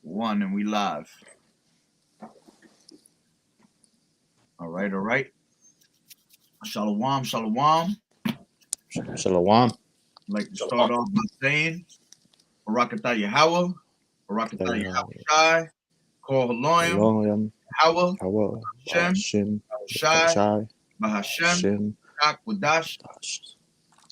One, and we live. All right, all right. Shalom, shalom. Shalom. I'd like to start off by saying, Barakatah Yahweh, Barakatah Yahweh, Kol Haloyim, Yahweh, Hashem, Shai, Bahashem, Wadash.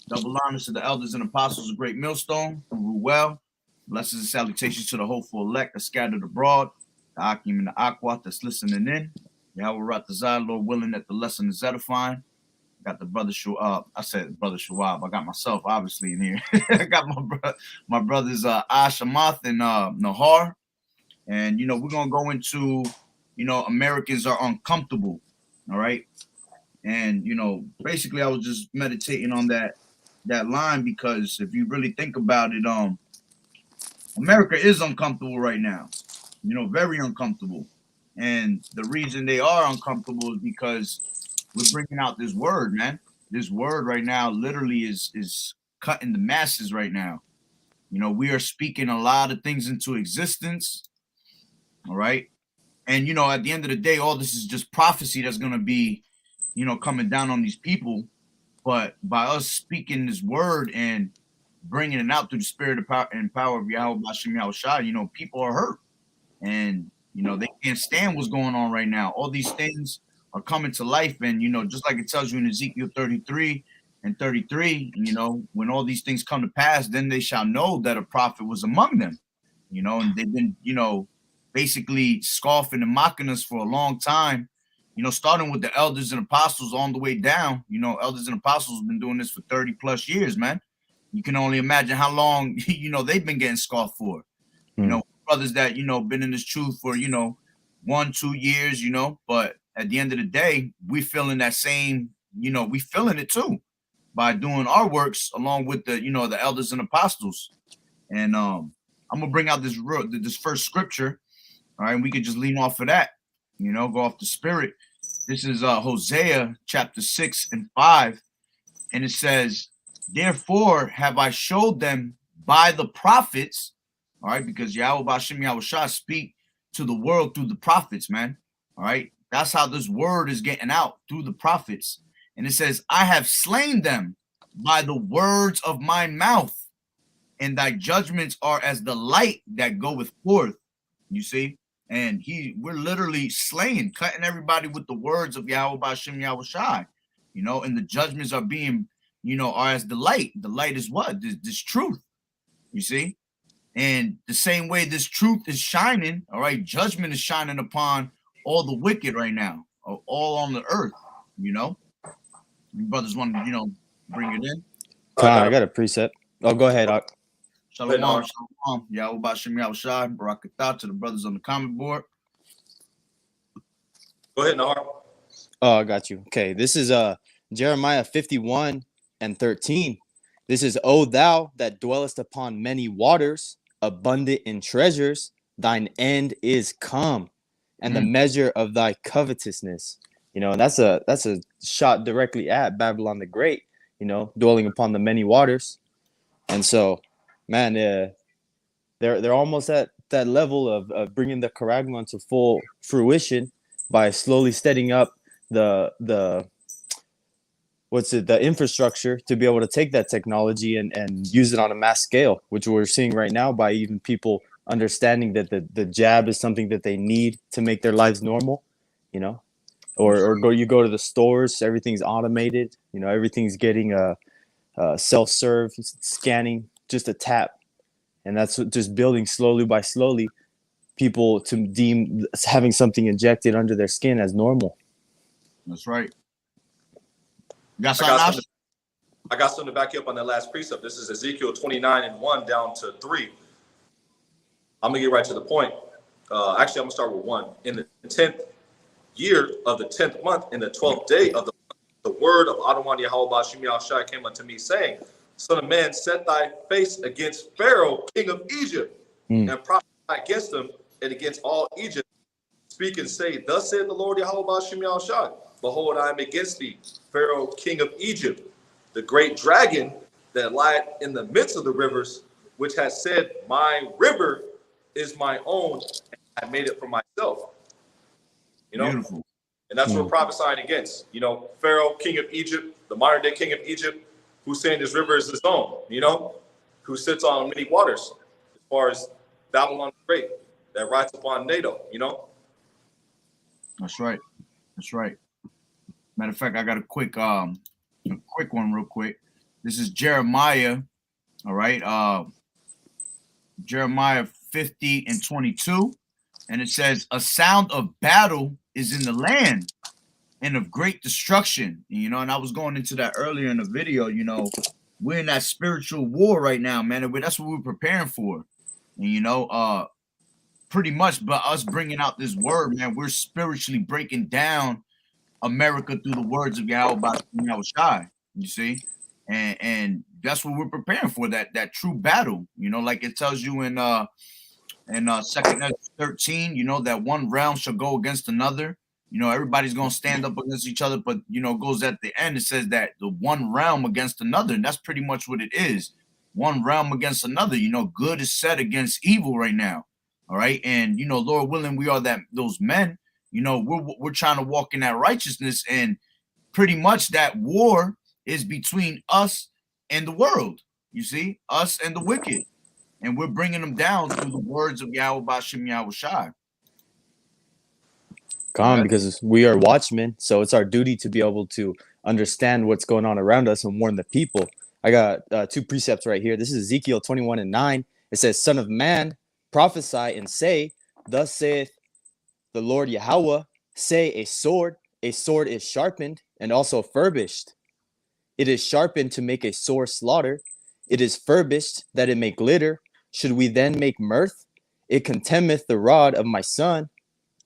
Double honors to the elders and apostles of Great Millstone, who rule well. Blessings and salutations to the hopeful elect that scattered abroad, the Akim and the Aqua that's listening in. Yahweh Ratazah, Lord willing that the lesson is edifying. Got the brother Shuab. I said brother Shuab. I got myself obviously in here. I got my brothers Ashamath and Nahar. And we're gonna go into Amerikkkans Are Uncomfortable. All right. And basically I was just meditating on that line, because if you really think about it, America is uncomfortable right now. Very uncomfortable. And the reason they are uncomfortable is because we're bringing out this word, man. This word right now literally is cutting the masses right now. We are speaking a lot of things into existence. All right. And, at the end of the day, all this is just prophecy that's going to be, coming down on these people. But by us speaking this word and bringing it out through the spirit of power and power of Yahweh Bashem Yahushua, people are hurt. And, they can't stand what's going on right now. All these things are coming to life. And, just like it tells you in Ezekiel 33 and 33, when all these things come to pass, then they shall know that a prophet was among them, and they've been, basically scoffing and mocking us for a long time, starting with the elders and apostles on the way down. Elders and apostles have been doing this for 30 plus years, man. You can only imagine how long, they've been getting scoffed for. Brothers that, been in this truth for, 1-2 years, but at the end of the day, we feeling that same, we feeling it too by doing our works along with the, the elders and apostles. And I'm gonna bring out this first scripture. All right, and we could just lean off of that, go off the spirit. This is Hosea chapter 6 and 5, and it says, "Therefore have I showed them by the prophets." All right, because Yahweh Bashem Yahushua speak to the world through the prophets, man. All right, that's how this word is getting out, through the prophets. And it says, "I have slain them by the words of my mouth, and thy judgments are as the light that goeth forth." You see, and we're literally slaying, cutting everybody with the words of Yahweh Bashem Yahushua, and the judgments are being, are as the light. The light is what? This truth, you see? And the same way this truth is shining, all right, judgment is shining upon all the wicked right now, all on the earth, You brothers want to, bring it in? I got a precept. Oh, go ahead. Shalom, shalom. Yahweh Bashem Yahushua, Barakatah to the brothers on the comment board. Go ahead, Nahar. Oh, I got you. Okay, this is Jeremiah 51 and 13. This is, "O thou that dwellest upon many waters, abundant in treasures, thine end is come, and the measure of thy covetousness." And that's a shot directly at Babylon the Great, dwelling upon the many waters. And so, man, they're almost at that level of bringing the Quran to full fruition by slowly setting up the infrastructure to be able to take that technology and use it on a mass scale, which we're seeing right now by even people understanding that the jab is something that they need to make their lives normal, or you go to the stores, everything's automated, everything's getting self-serve scanning, just a tap. And that's just building slowly by slowly people to deem having something injected under their skin as normal. That's right. I got something to back you up on that last precept. This is Ezekiel 29 and 1 down to 3. I'm going to get right to the point. Actually, I'm going to start with 1. In the 10th year of the 10th month, in the 12th day of the month, the word of Adonai Yahweh Bashem Yahushua came unto me, saying, Son of man, set thy face against Pharaoh, king of Egypt, and prophesy against him and against all Egypt. Speak and say, Thus saith the Lord Yahweh Bashem Yahushua, Behold, I am against thee, Pharaoh, king of Egypt, the great dragon that lieth in the midst of the rivers, which has said, My river is my own. I made it for myself. You know? Beautiful. And that's what we're prophesying against. You know, Pharaoh, king of Egypt, the modern day king of Egypt, who's saying this river is his own, you know, who sits on many waters, as far as Babylon the Great, that rides upon NATO, you know? That's right. That's right. Matter of fact, I got a quick one real quick. This is Jeremiah, all right? Jeremiah 50:22. And it says, a sound of battle is in the land and of great destruction. You know, and I was going into that earlier in the video. You know, we're in that spiritual war right now, man. And that's what we're preparing for. And, you know, pretty much by us bringing out this word, man, we're spiritually breaking down America through the words of YAHAWAH'S. You see? And that's what we're preparing for, that true battle. You know, like it tells you in 2nd 13, you know, that one realm shall go against another. You know, everybody's going to stand up against each other, but, you know, it goes at the end, it says that the one realm against another, and that's pretty much what it is. One realm against another. You know, good is set against evil right now. All right. And, you know, Lord willing, we are those men. You know, we're trying to walk in that righteousness, and pretty much that war is between us and the world. You see, us and the wicked. And we're bringing them down through the words of YAHAWAH'S. Because we are watchmen, so it's our duty to be able to understand what's going on around us and warn the people. I got 2 precepts right here. This is Ezekiel 21:9. It says, Son of man, prophesy and say, thus saith the Lord Yahweh, say a sword is sharpened and also furbished. It is sharpened to make a sore slaughter. It is furbished that it may glitter. Should we then make mirth? It contemneth the rod of my son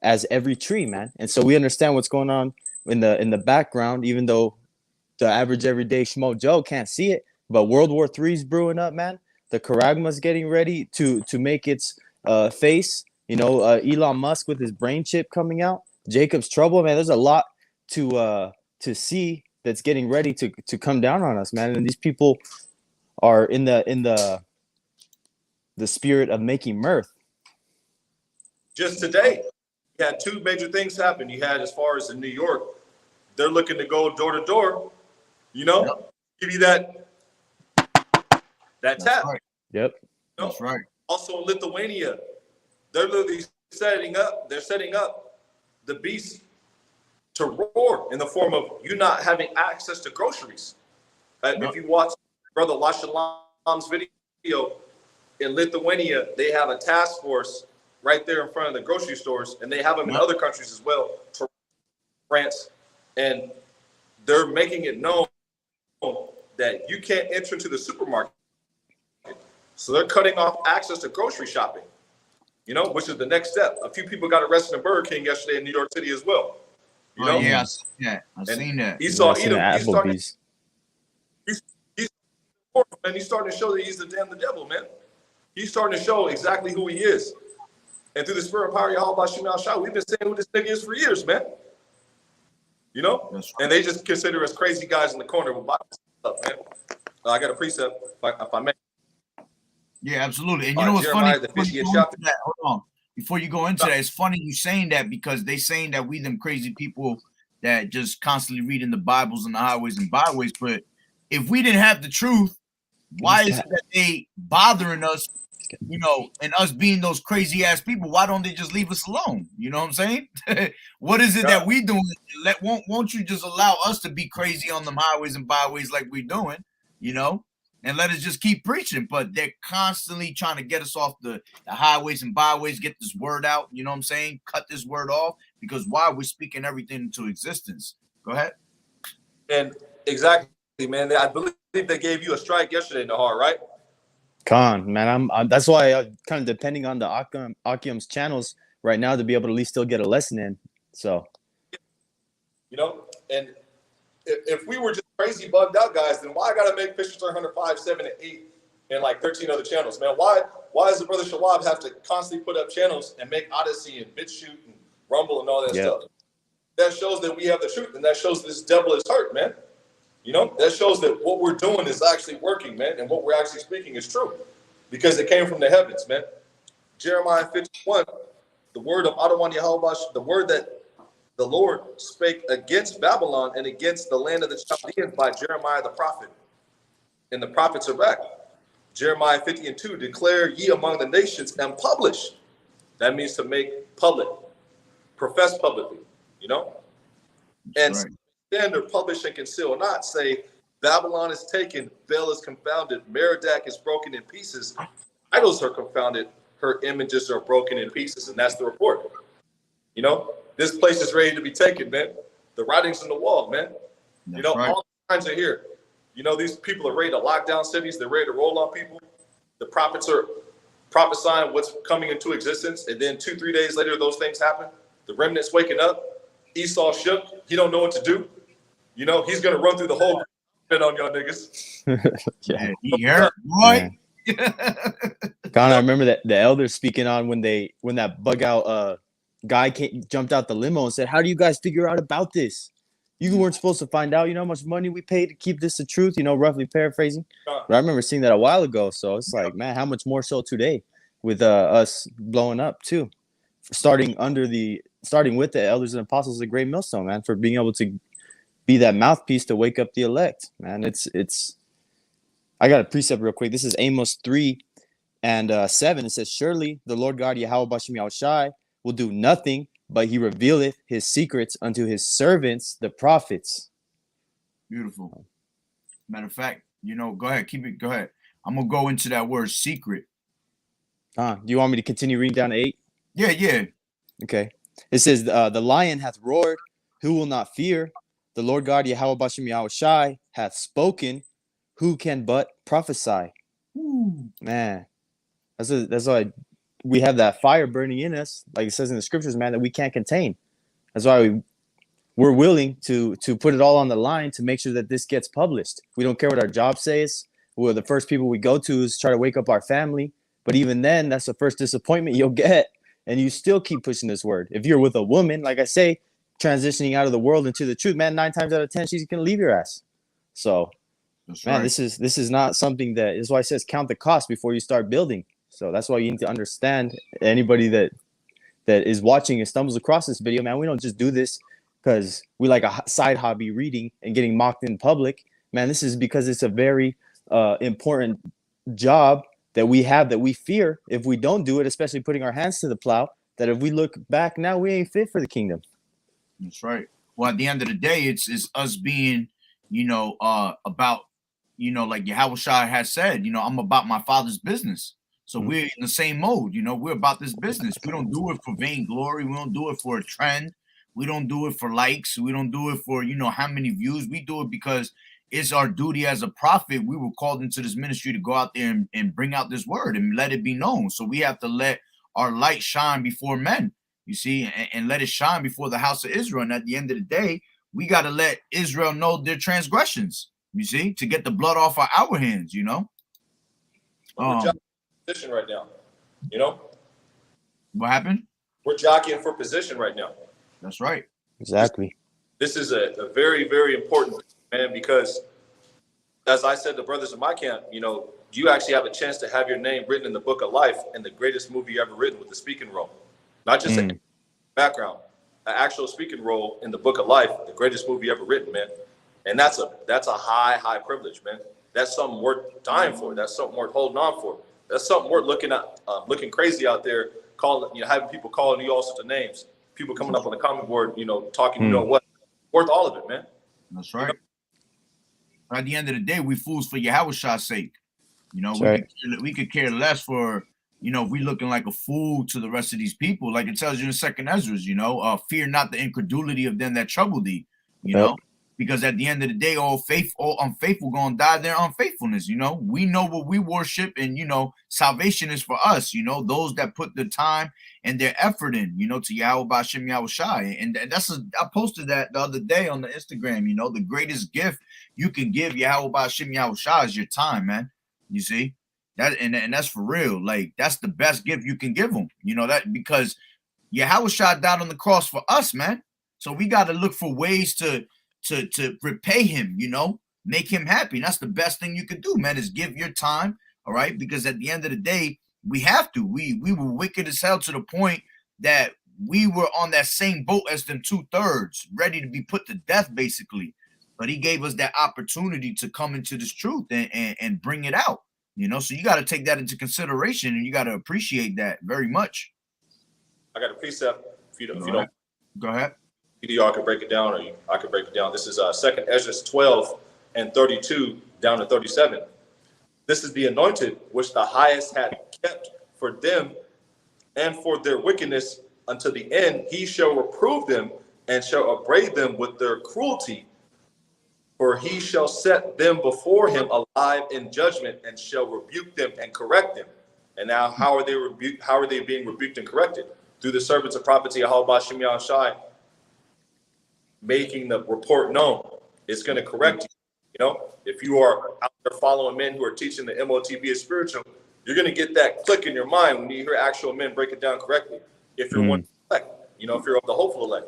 as every tree, man. And so we understand what's going on in the background, even though the average everyday Schmo Joe can't see it. But World War III is brewing up, man. The Charagma's getting ready to make its face. You know, Elon Musk with his brain chip coming out. Jacob's trouble, man. There's a lot to see that's getting ready to come down on us, man. And these people are in the spirit of making mirth. Just today, you had 2 major things happen. You had, as far as in New York, they're looking to go door to door, you know, give you that tap. Right. Yep. You know? That's right. Also in Lithuania, they're literally setting up the beast to roar in the form of you not having access to groceries. If you watch Brother Lashalam's video, in Lithuania, they have a task force right there in front of the grocery stores, and they have them in other countries as well, France, and they're making it known that you can't enter into the supermarket. So they're cutting off access to grocery shopping, you know, which is the next step. A few people got arrested in Burger King yesterday in New York City as well. You know? Yeah, I've seen that. Esau Edom, he's starting to show that he's the devil, man. He's starting to show exactly who he is. And through the spirit and power of YAHAWAH'S, we've been saying who this nigga is for years, man. You know? Right. And they just consider us crazy guys in the corner with Bible stuff, man. I got a precept, if I may. Yeah, absolutely. And you know what's funny? Hold on. Before you go into that, it's funny you saying that, because they saying that we them crazy people that just constantly reading the Bibles on the highways and byways. But if we didn't have the truth, why is it that they bothering us, you know, and us being those crazy ass people? Why don't they just leave us alone? You know what I'm saying? What is it that we doing? Won't you just allow us to be crazy on them highways and byways like we're doing, you know, and let us just keep preaching? But they're constantly trying to get us off the highways and byways, get this word out. You know what I'm saying? Cut this word off, because why? We're speaking everything into existence. Go ahead. And exactly, man. I believe they gave you a strike yesterday in the heart, right? Man, that's why I'm kind of depending on the Akium's channels right now to be able to at least still get a lesson in. So, you know, and if we were just crazy bugged out guys, then why I gotta make Fisher 105, 7, and 8 and like 13 other channels, man? Why does the brother Shawab have to constantly put up channels and make Odyssey and BitChute and Rumble and all that stuff? That shows that we have the truth, and that shows this devil is hurt, man. You know, that shows that what we're doing is actually working, man, and what we're actually speaking is true, because it came from the heavens, man. Jeremiah 51, the word of Adonai YAHAWAH'S, the word that the Lord spake against Babylon and against the land of the Chaldeans by Jeremiah the prophet. And the prophets are back. Jeremiah 50:2, declare ye among the nations and publish. That means to make public, profess publicly, you know? And standard, publish and conceal not, say Babylon is taken, Bel is confounded, Merodach is broken in pieces, idols are confounded, her images are broken in pieces. And that's the report. You know, this place is ready to be taken, man. The writing's on the wall, man. That's all the signs are here. You know, these people are ready to lock down cities. They're ready to roll on people. The prophets are prophesying what's coming into existence. And then 2-3 days later, those things happen. The remnant's waking up. Esau shook. He don't know what to do. You know, he's going to run through the whole bit on y'all niggas. Yeah, he hurt, boy. God, I remember that the elders speaking on when that bug out guy jumped out the limo and said, how do you guys figure out about this? You weren't supposed to find out, you know how much money we paid to keep this the truth, you know, roughly paraphrasing. But I remember seeing that a while ago. So it's like, man, how much more so today with us blowing up too? Starting with the elders and apostles of the great millstone, man, for being able to be that mouthpiece to wake up the elect, man. I got a precept real quick. This is Amos 3:7. It says, surely the Lord God, Yahweh Bashem Yahushai, will do nothing, but he revealeth his secrets unto his servants, the prophets. Beautiful. Matter of fact, you know, go ahead. Go ahead. I'm going to go into that word secret. Do you want me to continue reading down to 8? Yeah. Okay. It says, the lion hath roared, who will not fear? The Lord God, Yahweh Bashem Yahushai, hath spoken, who can but prophesy? Ooh. Man, that's why we have that fire burning in us, like it says in the scriptures, man, that we can't contain. That's why we're willing to put it all on the line to make sure that this gets published. We don't care what our job says. We're the first people we go to is try to wake up our family. But even then, that's the first disappointment you'll get. And you still keep pushing this word. If you're with a woman, like I say, transitioning out of the world into the truth, man, 9 times out of 10, she's going to leave your ass. So, that's man, right. This is not something that is why it says count the cost before you start building. So that's why you need to understand. Anybody that is watching and stumbles across this video, man, we don't just do this because we like a side hobby reading and getting mocked in public. Man, this is because it's a very important job that we have, that we fear if we don't do it, especially putting our hands to the plow, that if we look back now, we ain't fit for the kingdom. That's right. Well, at the end of the day, it's us being, you know, about, you know, like Yahushua has said, you know, I'm about my Father's business. So we're in the same mode, you know, we're about this business. We don't do it for vainglory. We don't do it for a trend. We don't do it for likes. We don't do it for, you know, how many views. We do it because it's our duty as a prophet. We were called into this ministry to go out there and bring out this word and let it be known. So we have to let our light shine before men, you see, and let it shine before the house of Israel. And at the end of the day, we got to let Israel know their transgressions, you see, to get the blood off of our hands, you know. Position right now, you know. What happened? We're jockeying for position right now. That's right. Exactly. This is a very, very important, man, because as I said to brothers in my camp, you know, you actually have a chance to have your name written in the book of life in the greatest movie ever written with the speaking role. Not just a background, an actual speaking role in the book of life, the greatest movie ever written, man. And that's a high privilege, man. That's something worth dying for. That's something worth holding on for. That's something worth looking at, looking crazy out there, calling, you know, having people calling you all sorts of names, people coming up on the comment board, you know, talking, you know what, worth all of it, man. That's right. You know? At the end of the day, we fools for Yahawah's sake. You know, we could care less for, you know, if we looking like a fool to the rest of these people, like it tells you in 2nd Ezra, you know, fear not the incredulity of them that trouble thee, you know. Because at the end of the day, all unfaithful gonna die their unfaithfulness. You know, we know what we worship, and you know, salvation is for us. You know, those that put the time and their effort in. You know, to Yahweh Bashem Yahushai, and I posted that the other day on the Instagram. You know, the greatest gift you can give Yahweh Bashem Yahushai is your time, man. You see that, and that's for real. Like that's the best gift you can give them. You know that because Yahushai died on the cross for us, man. So we got to look for ways to repay him, you know, make him happy. And that's the best thing you could do, man, is give your time, all right? Because at the end of the day, we have to. We were wicked as hell to the point that we were on that same boat as them 2/3, ready to be put to death, basically. But he gave us that opportunity to come into this truth and bring it out. You know, so you got to take that into consideration, and you got to appreciate that very much. I got a precept. If you don't, go ahead. Either I could break it down, or I could break it down. This is 2nd Ezra 12 and 32 down to 37. This is the anointed which the highest had kept for them and for their wickedness until the end. He shall reprove them and shall upbraid them with their cruelty. For he shall set them before him alive in judgment and shall rebuke them and correct them. And now, how are they rebuked? How are they being rebuked and corrected? Through the servants of prophet YAHAWAH'S making the report known. It's going to correct you. You know, if you are out there following men who are teaching the MOTB is spiritual, you're going to get that click in your mind when you hear actual men break it down correctly. If you're one elect, you know, if you're of the hopeful elect.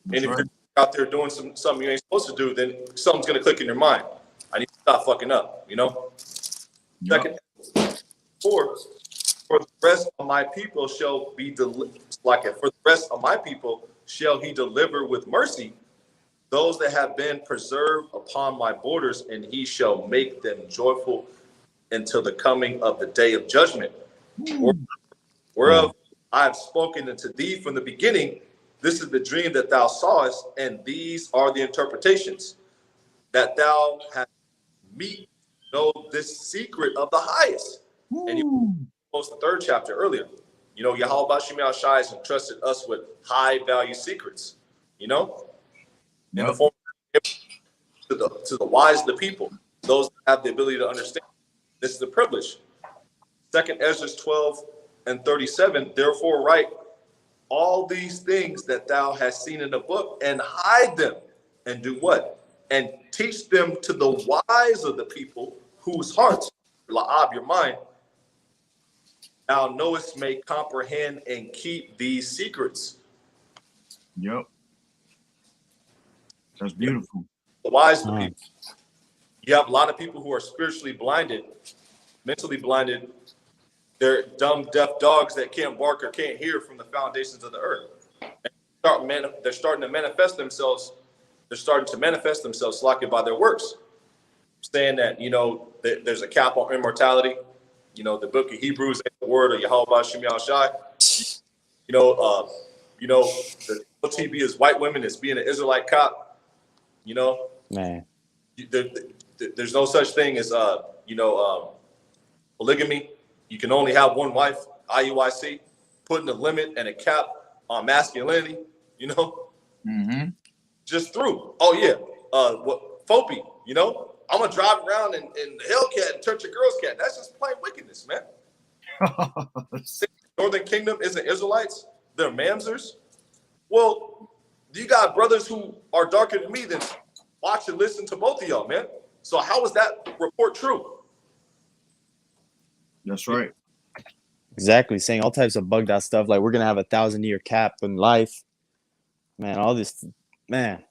And if you're out there doing something you ain't supposed to do, then something's going to click in your mind. I need to stop fucking up, you know? Second, 4, for the rest of my people shall be delivered. For the rest of my people shall he deliver with mercy those that have been preserved upon my borders, and he shall make them joyful until the coming of the day of judgment. Whereof I have spoken unto thee from the beginning. This is the dream that thou sawest, and these are the interpretations, that thou hast me know this secret of the highest. And you post the 3rd chapter earlier. You know, YAHAWAH'S has entrusted us with high value secrets, you know, in the form to the wise of the people, those that have the ability to understand. This is a privilege. 2nd Ezra 12 and 37, therefore write all these things that thou hast seen in the book and hide them, and do what? And teach them to the wise of the people, whose hearts, la'ab, your mind, thou knowest may comprehend and keep these secrets. Yep. That's beautiful. The wise of the people. You have a lot of people who are spiritually blinded, mentally blinded. They're dumb, deaf dogs that can't bark or can't hear from the foundations of the earth. And they're starting to manifest themselves. They're starting to manifest themselves like it by their works, saying that, you know, there's a cap on immortality. You know, the book of Hebrews, the word of YAHAWAH'S. You know, the OTB is white women. It's being an Israelite cop. You know, man, there's no such thing as polygamy. You can only have one wife, IUIC, putting a limit and a cap on masculinity, you know? Just through. Oh, yeah. Phobia, you know? I'm going to drive around in the Hellcat and touch a girl's cat. That's just plain wickedness, man. Northern Kingdom isn't Israelites. They're Mamzers. Well, you got brothers who are darker than me, then watch and listen to both of y'all, man. So how is that report true? That's right. Exactly. Saying all types of bugged out stuff. Like, we're going to have a 1,000-year cap in life. Man, all this, man.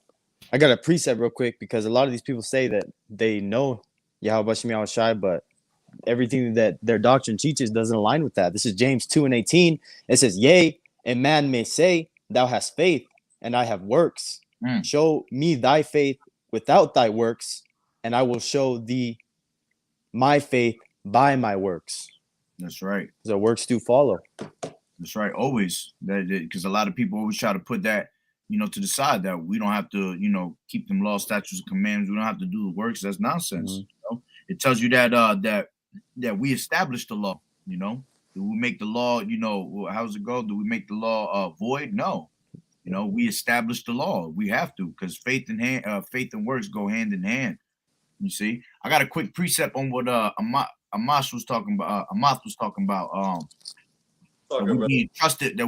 I got a precept real quick, because a lot of these people say that they know YAHAWAH'S, but everything that their doctrine teaches doesn't align with that. This is James 2 and 18. It says, yea, a man may say, thou hast faith, and I have works. Show me thy faith without thy works, and I will show thee my faith by my works. That's right. The works do follow. That's right. Always. Because a lot of people always try to put that, you know, to the side, that we don't have to, you know, keep them law, statutes, and commandments. We don't have to do the works. That's nonsense. You know? It tells you that that we established the law. You know, do we make the law? You know, how's it go? Do we make the law void? No. You know, we established the law. We have to, because faith and works go hand in hand. You see, I got a quick precept on what Amath was talking about. That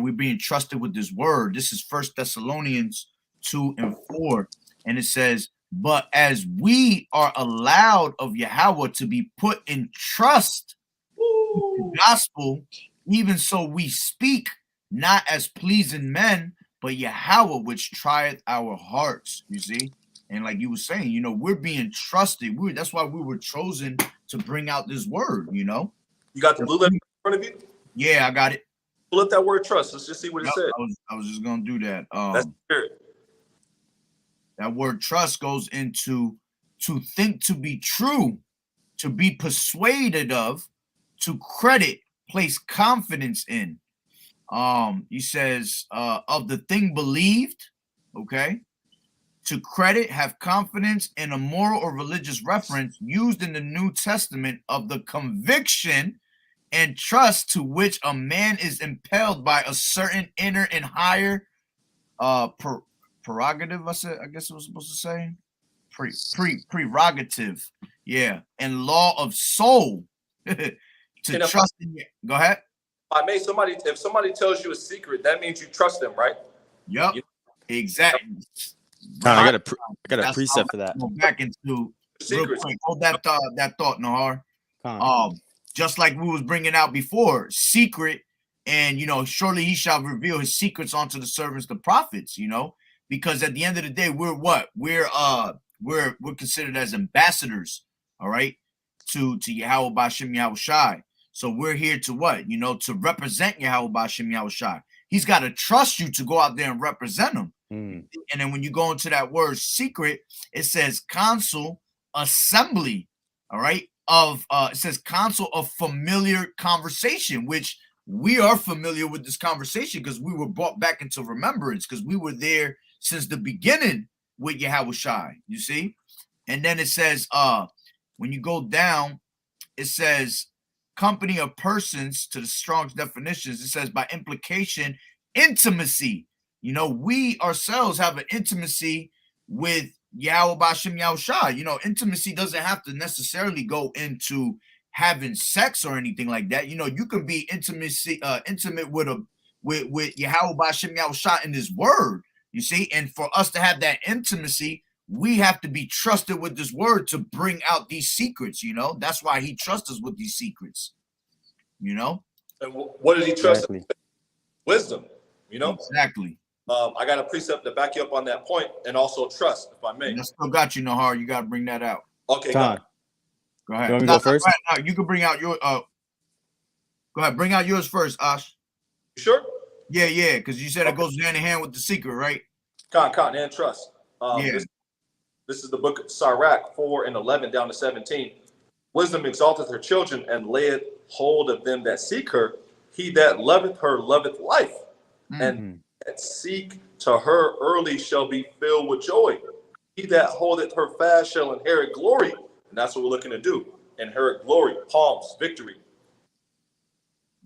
we're being trusted with this word. This is 1 Thessalonians 2 and 4, and it says, "But as we are allowed of Yahweh to be put in trust with the gospel, even so we speak, not as pleasing men, but Yahweh which trieth our hearts." You see. And like you were saying, you know, we're being trusted. That's why we were chosen to bring out this word, you know. You got the blue letter in front of you? Yeah, I got it. Pull up that word trust. Let's just see what it says. I was just gonna do that. That's spirit. That word trust goes into to think to be true, to be persuaded of, to credit, place confidence in. He says of the thing believed, okay, to credit, have confidence in a moral or religious reference used in the New Testament of the conviction and trust to which a man is impelled by a certain inner and higher prerogative. I guess it was supposed to say prerogative, yeah, and law of soul to trust in you. Go ahead. If somebody tells you a secret, that means you trust them, right? Yep, exactly. I got a precept for that. Go back into real quick. Hold that thought, Nahar. Just like we was bringing out before, secret, and surely he shall reveal his secrets unto the servants, the prophets. Because at the end of the day, we're what? We're considered as ambassadors, all right, to Yahweh B'Shem Yahweh Shai. So we're here to what? To represent Yahweh B'Shem Yahweh Shai. He's got to trust you to go out there and represent him. And then when you go into that word secret, it says council, assembly, all right, it says council of familiar conversation, which we are familiar with this conversation because we were brought back into remembrance because we were there since the beginning with Yahweh Shai, you see? And then it says, when you go down, it says company of persons to the Strong's definitions. It says by implication, intimacy. We ourselves have an intimacy with Yahweh B'Shem Yahweh Shai. Intimacy doesn't have to necessarily go into having sex or anything like that. You can be intimate with Yahweh B'Shem Yahweh Shai in his word, you see? And for us to have that intimacy, we have to be trusted with this word to bring out these secrets, That's why he trusts us with these secrets, And what did he trust? Exactly. Wisdom, Exactly. I got a precept to back you up on that point, and also trust, if I may. I still got you, Nahar. You got to bring that out. Okay, go ahead. You want me to go first? Right, you can bring out your. Go ahead, bring out yours first, Ash. You sure? Yeah, because you said it goes hand in hand with the secret, right? Con, and trust. This is the book of Sirach 4:11 down to 17. Wisdom exalteth her children, and layeth hold of them that seek her. He that loveth her loveth life, and that seek to her early shall be filled with joy. He that holdeth her fast shall inherit glory. And that's what we're looking to do. Inherit glory, palms, victory.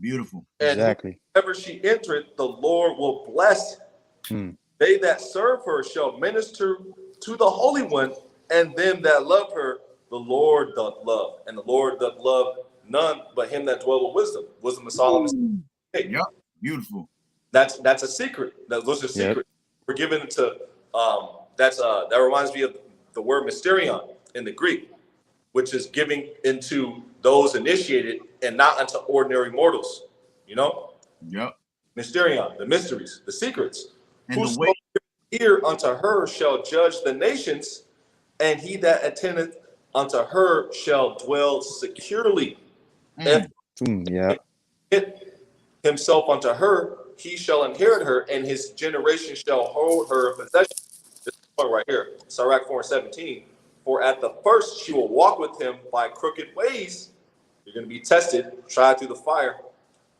Beautiful. And exactly. Wherever she entereth, the Lord will bless. They that serve her shall minister to the Holy One, and them that love her, the Lord doth love. And the Lord doth love none but him that dwell with wisdom. Wisdom of Solomon. Hey, yep. Beautiful. That's a secret. Those are secrets. Yep. We're given to that reminds me of the word mysterion in the Greek, which is giving into those initiated and not unto ordinary mortals. Yep. Mysterion, the mysteries, the secrets. And whoso ear unto her shall judge the nations, and he that attendeth unto her shall dwell securely. If himself unto her, he shall inherit her, and his generation shall hold her possession. This point right here, Sirach 4:17. For at the first she will walk with him by crooked ways. You're going to be tested, tried through the fire,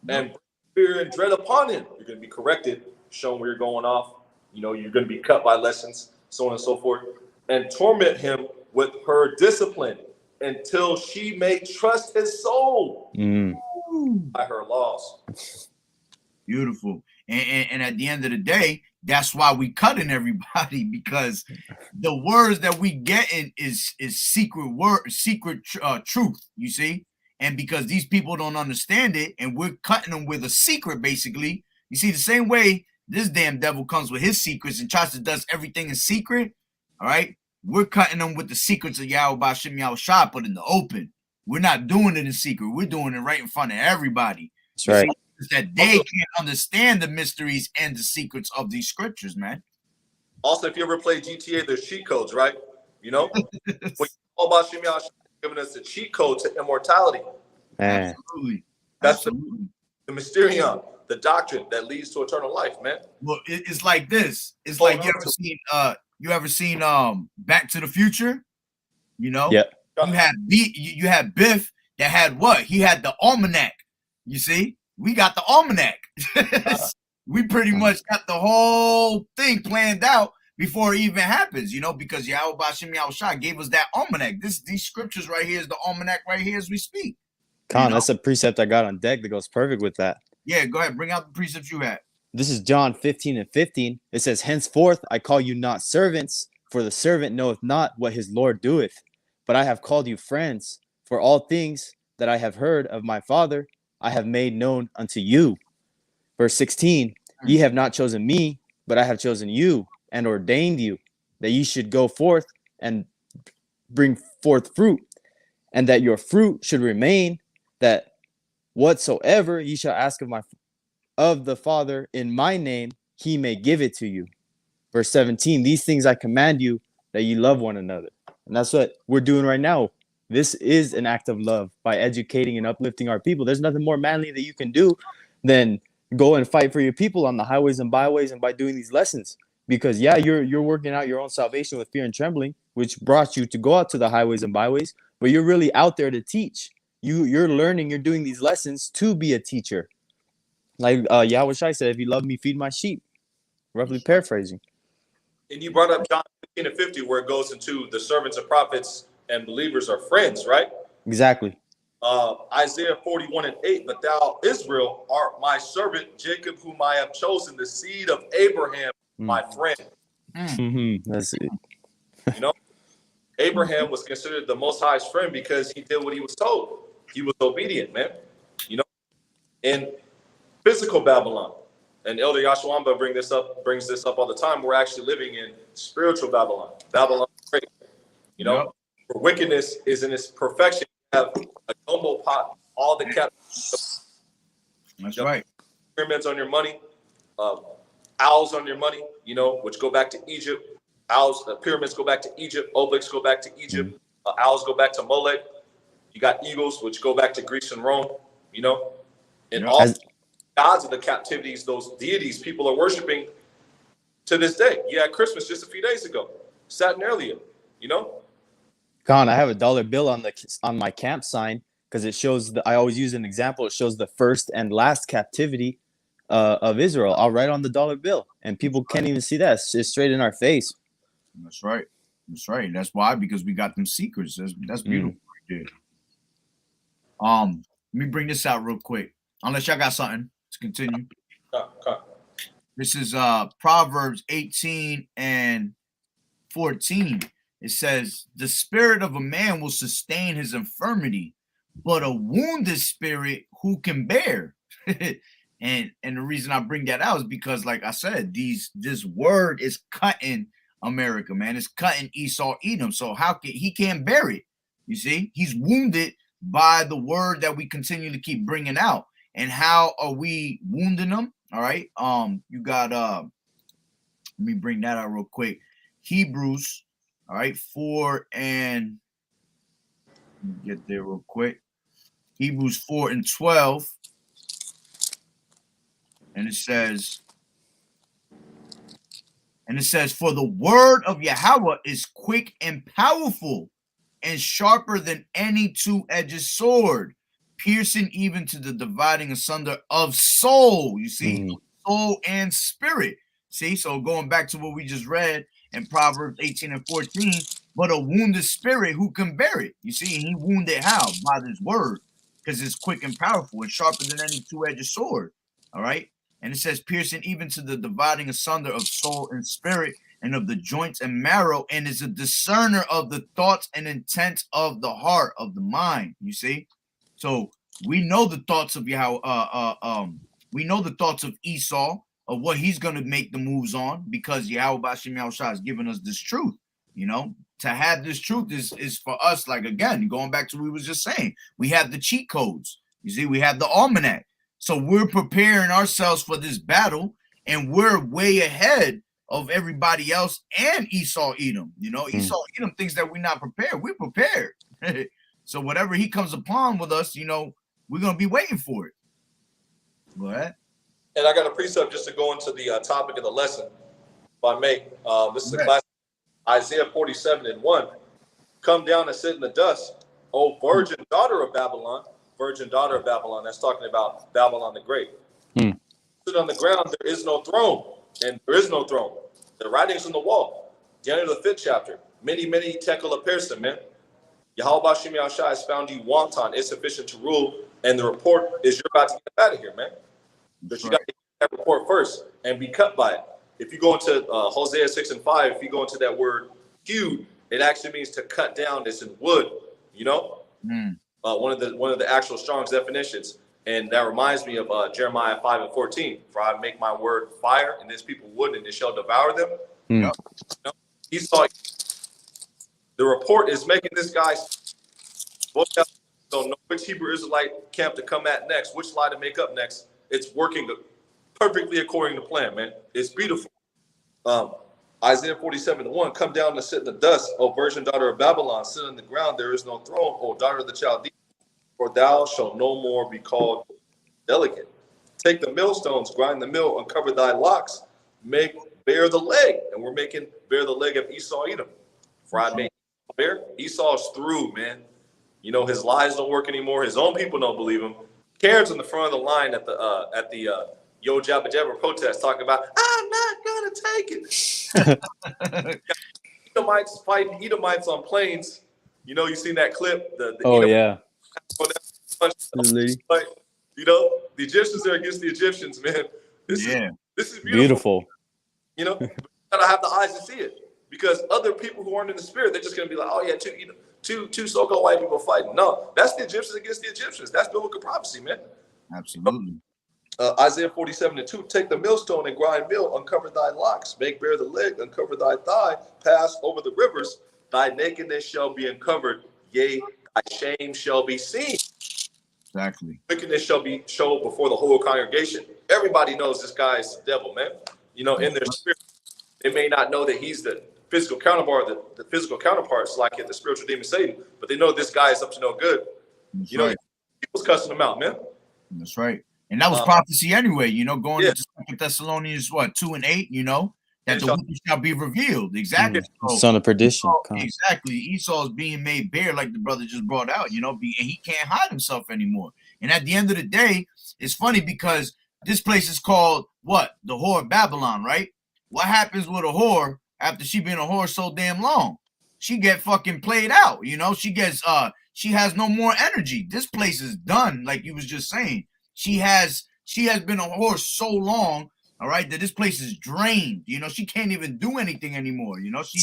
and fear and dread upon him. You're going to be corrected, shown where you're going off. You're going to be cut by lessons, so on and so forth, and torment him with her discipline until she may trust his soul by her laws. Beautiful. And at the end of the day, that's why we cutting everybody, because the words that we get in is secret truth, you see? And because these people don't understand it, and we're cutting them with a secret, basically. You see, the same way this damn devil comes with his secrets and tries to does everything in secret, all right? We're cutting them with the secrets of Yahweh B'Shem Yahweh Shai, but in the open. We're not doing it in secret. We're doing it right in front of everybody. That's right. See, that they can't understand the mysteries and the secrets of these scriptures, man. Also, if you ever play GTA, there's cheat codes, right? All B'Shem Yahweh Shai giving us a cheat code to immortality. Absolutely. That's the mysterion, the doctrine that leads to eternal life, man. Well, it's like this. It's like you ever seen Back to the Future? You know, you had Biff that had what? He had the almanac. You see, we got the almanac. We pretty much got the whole thing planned out before it even happens, you know, because Yahweh Bashim Yahushua gave us that almanac. These scriptures right here is the almanac right here as we speak. Con, that's a precept I got on deck that goes perfect with that. Yeah, go ahead. Bring out the precepts you had. This is John 15:15. It says, henceforth I call you not servants, for the servant knoweth not what his Lord doeth. But I have called you friends, for all things that I have heard of my Father, I have made known unto you. Verse 16, ye have not chosen me, but I have chosen you and ordained you, that ye should go forth and bring forth fruit, and that your fruit should remain, that whatsoever ye shall ask of the Father in my name, he may give it to you. Verse 17, these things I command you, that ye love one another. And that's what we're doing right now. This is an act of love by educating and uplifting our people. There's nothing more manly that you can do than go and fight for your people on the highways and byways and by doing these lessons. Because you're working out your own salvation with fear and trembling, which brought you to go out to the highways and byways, but you're really out there to teach. You're learning, you're doing these lessons to be a teacher. Like Yahweh Shai said, if you love me, feed my sheep. Roughly paraphrasing. And you brought up John 15:50, where it goes into the servants and prophets and believers are friends, right? Exactly. Isaiah 41:8, but thou, Israel, art my servant, Jacob, whom I have chosen, the seed of Abraham, my friend. That's it. You know, Abraham was considered the Most High's friend because he did what he was told. He was obedient, man. You know, in physical Babylon, and Elder Yashwamba brings this up all the time. We're actually living in spiritual Babylon. Babylon, you know, where wickedness is in its perfection. You have a gumbo pot, all the captives. That's right. Pyramids on your money, owls on your money, you know, which go back to Egypt. Owls, pyramids go back to Egypt. Obelisks go back to Egypt. Owls go back to Molech. You got eagles, which go back to Greece and Rome, you know, and all gods of the captivities, those deities people are worshiping to this day. You had Christmas just a few days ago, Saturnalia, you know. Con, I have a dollar bill on my camp sign because it shows I always use an example. It shows the first and last captivity of Israel. I'll write on the dollar bill, and people can't even see that. It's straight in our face. That's right. That's right. That's why, because we got them secrets. That's beautiful right there. Let me bring this out real quick. Unless y'all got something to continue. This is Proverbs 18:14. It says, the spirit of a man will sustain his infirmity, but a wounded spirit who can bear? and the reason I bring that out is because, like I said, this word is cutting America, man. It's cutting Esau, Edom. So he can't bear it? You see, he's wounded by the word that we continue to keep bringing out. And how are we wounding them? All right. You got let me bring that out real quick. Hebrews, all right, 4 and get there real quick. Hebrews 4:12. And it says, for the word of Yahweh is quick and powerful and sharper than any two-edged sword, piercing even to the dividing asunder of soul. You see, soul and spirit. See, so going back to what we just read in Proverbs 18:14, but a wounded spirit who can bear it? You see, he wounded how? By this word, because it's quick and powerful and sharper than any two-edged sword. All right. And it says, piercing even to the dividing asunder of soul and spirit, and of the joints and marrow, and is a discerner of the thoughts and intents of the heart, of the mind. You see, so we know the thoughts of we know the thoughts of Esau, of what he's going to make the moves on, because Yahweh Bashim Yahushua has given us this truth. You know, to have this truth is for us. Like, again, going back to what we was just saying, we have the cheat codes. You see, we have the almanac. So we're preparing ourselves for this battle, and we're way ahead of everybody else and Esau, Edom. You know, Esau, Edom thinks that we're not prepared. We're prepared. So whatever he comes upon with us, you know, we're gonna be waiting for it. Go ahead. And I got a precept just to go into the topic of the lesson. If I may, this is a class, Isaiah 47:1. Come down and sit in the dust, O virgin daughter of Babylon. Virgin daughter of Babylon. That's talking about Babylon the Great. Sit on the ground. There is no throne, and there is no throne. The writings on the wall. The end of the 5th chapter. Many tekel a person, man. Yahweh Bashim Yahushua has found you wanton, insufficient to rule, and the report is you're about to get out of here, man. But you got to get that report first and be cut by it. If you go into Hosea 6:5, if you go into that word hewed, it actually means to cut down. It's in wood, you know. One of the actual Strong's definitions, and that reminds me of Jeremiah 5:14. For I make my word fire, and this people wood, and it shall devour them. You know? He saw the report is making this guy don't know which Hebrew Israelite camp to come at next, which lie to make up next. It's working perfectly according to plan, man. It's beautiful. Isaiah 47:1, come down and sit in the dust, O virgin daughter of Babylon, sit on the ground, there is no throne, O daughter of the Chaldeans, for thou shalt no more be called delicate. Take the millstones, grind the mill, uncover thy locks, make bare the leg. And we're making bare the leg of Esau Edom. For I made bare. Esau's through, man. You know, his lies don't work anymore. His own people don't believe him. Karen's in the front of the line at the Yo Jabba Jabba protest talking about, I'm not gonna take it. Edomites fighting Edomites on planes. You know, you seen that clip? The yeah. You know, the Egyptians are against the Egyptians, man. This is beautiful. You know, you gotta have the eyes to see it, because other people who aren't in the spirit, they're just gonna be like, oh yeah, two so-called white people fighting. No, that's the Egyptians against the Egyptians. That's biblical prophecy, man. Absolutely. Isaiah 47:2, take the millstone and grind mill, uncover thy locks, make bare the leg, uncover thy thigh, pass over the rivers, thy nakedness shall be uncovered, yea, thy shame shall be seen. Exactly. Wickedness shall be shown before the whole congregation. Everybody knows this guy is the devil, man. You know, in their spirit. They may not know that he's the physical counterpart, the physical counterparts like the spiritual demon Satan, but they know this guy is up to no good. That's you know, people's cussing him out, man. That's right. And that was prophecy anyway, you know, going into 2 Thessalonians 2:8, you know, that the wicked shall be revealed. Exactly. Son of perdition. Exactly. Esau is being made bare, like the brother just brought out, you know, and he can't hide himself anymore. And at the end of the day, it's funny because this place is called what? The whore of Babylon, right? What happens with a whore after she been a whore so damn long? She get fucking played out, you know. She gets she has no more energy. This place is done, like you was just saying. She has been a whore so long, all right, that this place is drained. You know, she can't even do anything anymore. You know, she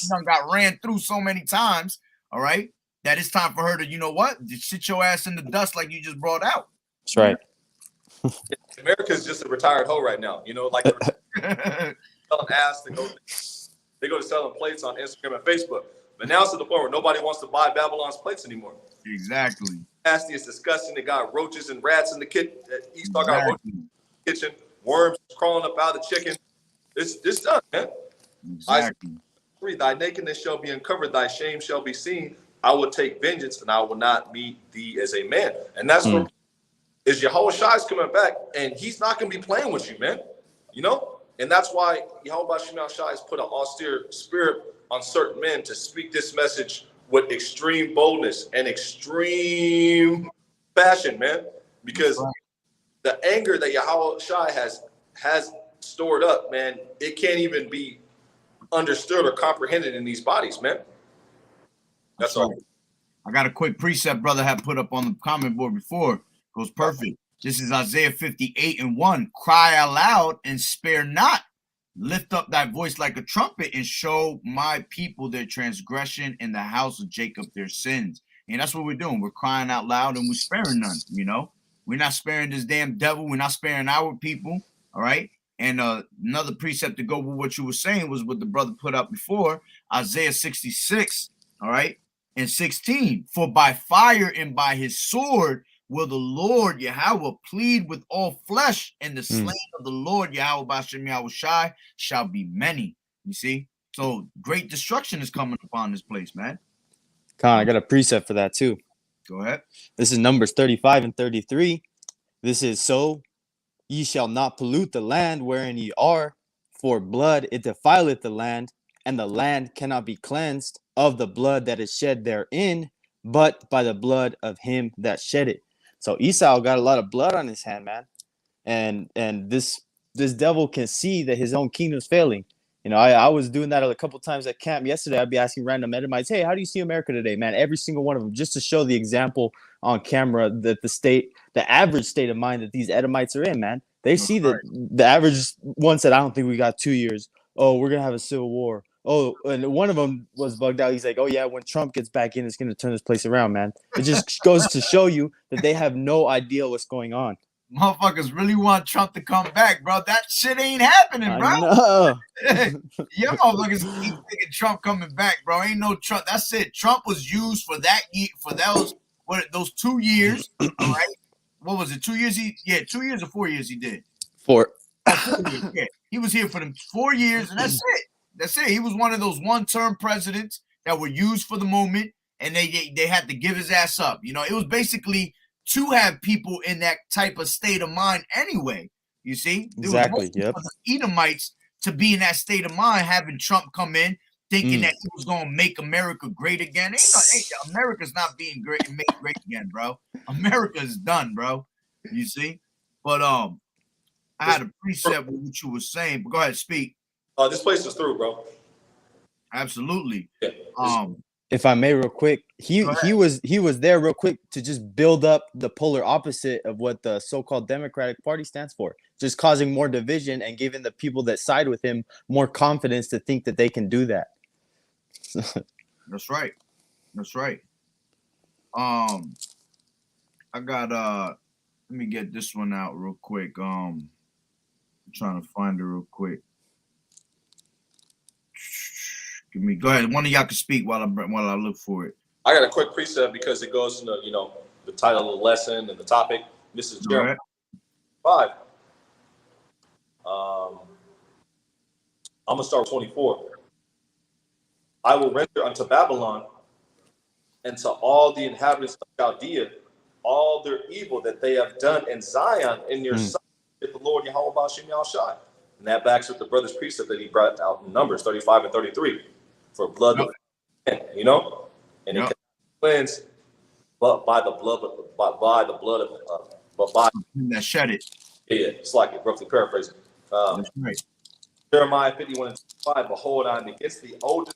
done got ran through so many times, all right, that it's time for her to, you know what, just sit your ass in the dust like you just brought out. That's right. America's just a retired hoe right now. You know, like selling ass, they go to selling plates on Instagram and Facebook. But now it's to the point where nobody wants to buy Babylon's plates anymore. Exactly. Nasty, it's disgusting. They got roaches and rats in the kitchen. Esau got roaches in the kitchen, worms crawling up out of the chicken. It's done, man. Exactly. Thy nakedness shall be uncovered, thy shame shall be seen. I will take vengeance, and I will not meet thee as a man. And that's where is YAHAWAH'S coming back, and he's not going to be playing with you, man. You know? And that's why Yahweh has put an austere spirit on certain men to speak this message with extreme boldness and extreme passion, man. Because the anger that Yahweh has stored up, man, it can't even be understood or comprehended in these bodies, man. That's all. I got a quick precept brother had put up on the comment board before. Goes perfect. This is Isaiah 58:1. Cry aloud and spare not. Lift up thy voice like a trumpet and show my people their transgression and the house of Jacob their sins. And that's what we're doing. We're crying out loud and we're sparing none, you know. We're not sparing this damn devil. We're not sparing our people, all right? And another precept to go with what you were saying was what the brother put up before, Isaiah 66, all right, and 16. For by fire and by his sword will the Lord Yahweh plead with all flesh, and the slain of the Lord Yahweh Bashem Yahushai shall be many. You see? So great destruction is coming upon this place, man. Con, I got a precept for that too. Go ahead. This is Numbers 35 and 33. This is, so ye shall not pollute the land wherein ye are, for blood it defileth the land, and the land cannot be cleansed of the blood that is shed therein, but by the blood of him that shed it. So Esau got a lot of blood on his hand, man. And this devil can see that his own kingdom's failing. You know, I was doing that a couple times at camp yesterday. I'd be asking random Edomites, hey, how do you see America today, man? Every single one of them, just to show the example on camera that the average state of mind that these Edomites are in, man. They see that the average one said, I don't think we got 2 years. Oh, we're going to have a civil war. Oh, and one of them was bugged out. He's like, oh, yeah, when Trump gets back in, it's going to turn this place around, man. It just goes to show you that they have no idea what's going on. Motherfuckers really want Trump to come back, bro. That shit ain't happening, bro. Yeah, motherfuckers keep thinking Trump coming back, bro. Ain't no Trump. That's it. Trump was used for that year, for those 2 years. All right. What was it? 2 years? 2 years or 4 years he did. 4. 4 years, yeah. He was here for them 4 years, and that's it. That's it. He was one of those one-term presidents that were used for the moment, and they had to give his ass up. You know, it was basically to have people in that type of state of mind anyway. You see? Exactly. Yep. Edomites to be in that state of mind, having Trump come in, thinking that he was going to make America great again. America's not being great, made great again, bro. America's done, bro. You see? But I had a precept with what you were saying, but go ahead, speak. This place is through, bro. Absolutely. Yeah. If I may, real quick, he was there real quick to just build up the polar opposite of what the so-called Democratic Party stands for, just causing more division and giving the people that side with him more confidence to think that they can do that. That's right. That's right. I got let me get this one out real quick. I'm trying to find it real quick. Go ahead. One of y'all can speak while I look for it. I got a quick precept because it goes into the title of the lesson and the topic. This is Jeremiah 5. I'm gonna start with 24. I will render unto Babylon and to all the inhabitants of Chaldea all their evil that they have done in Zion in your sight, with the Lord YAHAWAH'S. And that backs up the brother's precept that he brought out in Numbers 35 and 33. For blood, and it can cleanse, but by the blood that shed it. Yeah, it's like it, roughly paraphrasing. That's right. Jeremiah 51 and 5. Behold, I am against the old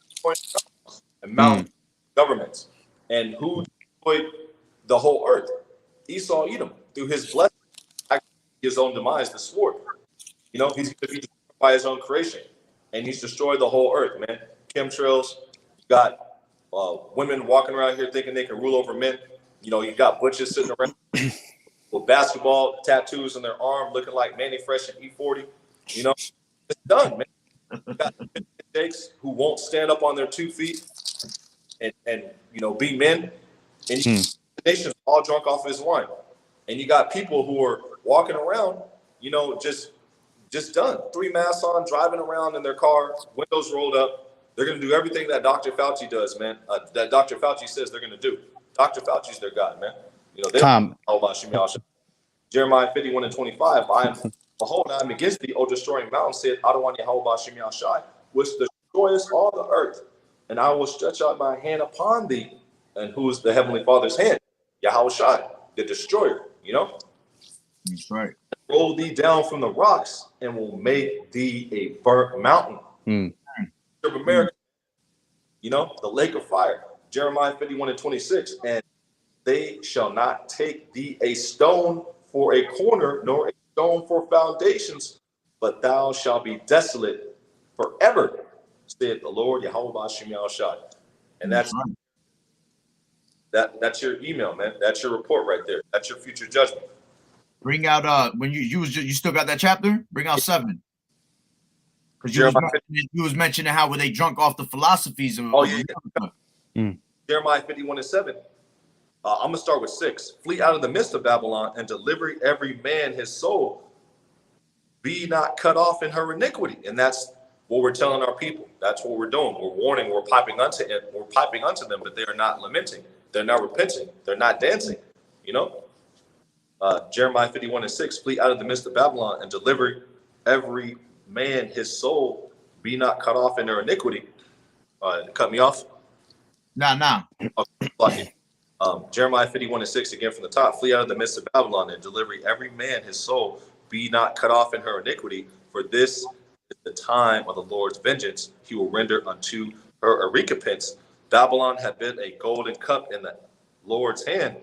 and mountain governments, and who destroyed the whole earth. Esau, Edom, through his blessing, his own demise, the sword. He's going to be destroyed by his own creation, and he's destroyed the whole earth, man. Chemtrails, you got women walking around here thinking they can rule over men. You got butches sitting around with basketball tattoos on their arm, looking like Manny Fresh and E40. It's done, man. You got Jakes who won't stand up on their 2 feet and be men. And the nation's all drunk off his wine. And you got people who are walking around, just done. 3 masks on, driving around in their car, windows rolled up. They're going to do everything that Dr. Fauci does, man. That Dr. Fauci says they're going to do. Dr. Fauci's their God, man. Jeremiah 51 and 25. Behold, I am against thee, O destroying mountain, said Adonai YAHAWAH'S, which destroyest all the earth. And I will stretch out my hand upon thee. And who is the Heavenly Father's hand? YAHAWAH'S, the destroyer, That's right. Roll thee down from the rocks and will make thee a burnt mountain. Of America, the lake of fire. Jeremiah 51 and 26. And they shall not take thee a stone for a corner, nor a stone for foundations, but thou shalt be desolate forever, said the Lord YAHAWAH'S. And that's your email, man. That's your report right there. That's your future judgment. Bring out when you still got that chapter? Bring out 7. Because you was mentioning how were they drunk off the philosophies of Jeremiah 51 and 7. I'm gonna start with 6. Flee out of the midst of Babylon and deliver every man his soul. Be not cut off in her iniquity. And that's what we're telling our people. That's what we're doing. We're warning. We're piping unto them, but they are not lamenting. They're not repenting. They're not dancing. You know, Jeremiah 51:6, flee out of the midst of Babylon and deliver every man his soul, be not cut off in their iniquity. Cut me off? Nah. Okay. Jeremiah 51:6 again from the top, flee out of the midst of Babylon and deliver every man his soul, be not cut off in her iniquity, for this is the time of the Lord's vengeance. He will render unto her a recompense. Babylon had been a golden cup in the Lord's hand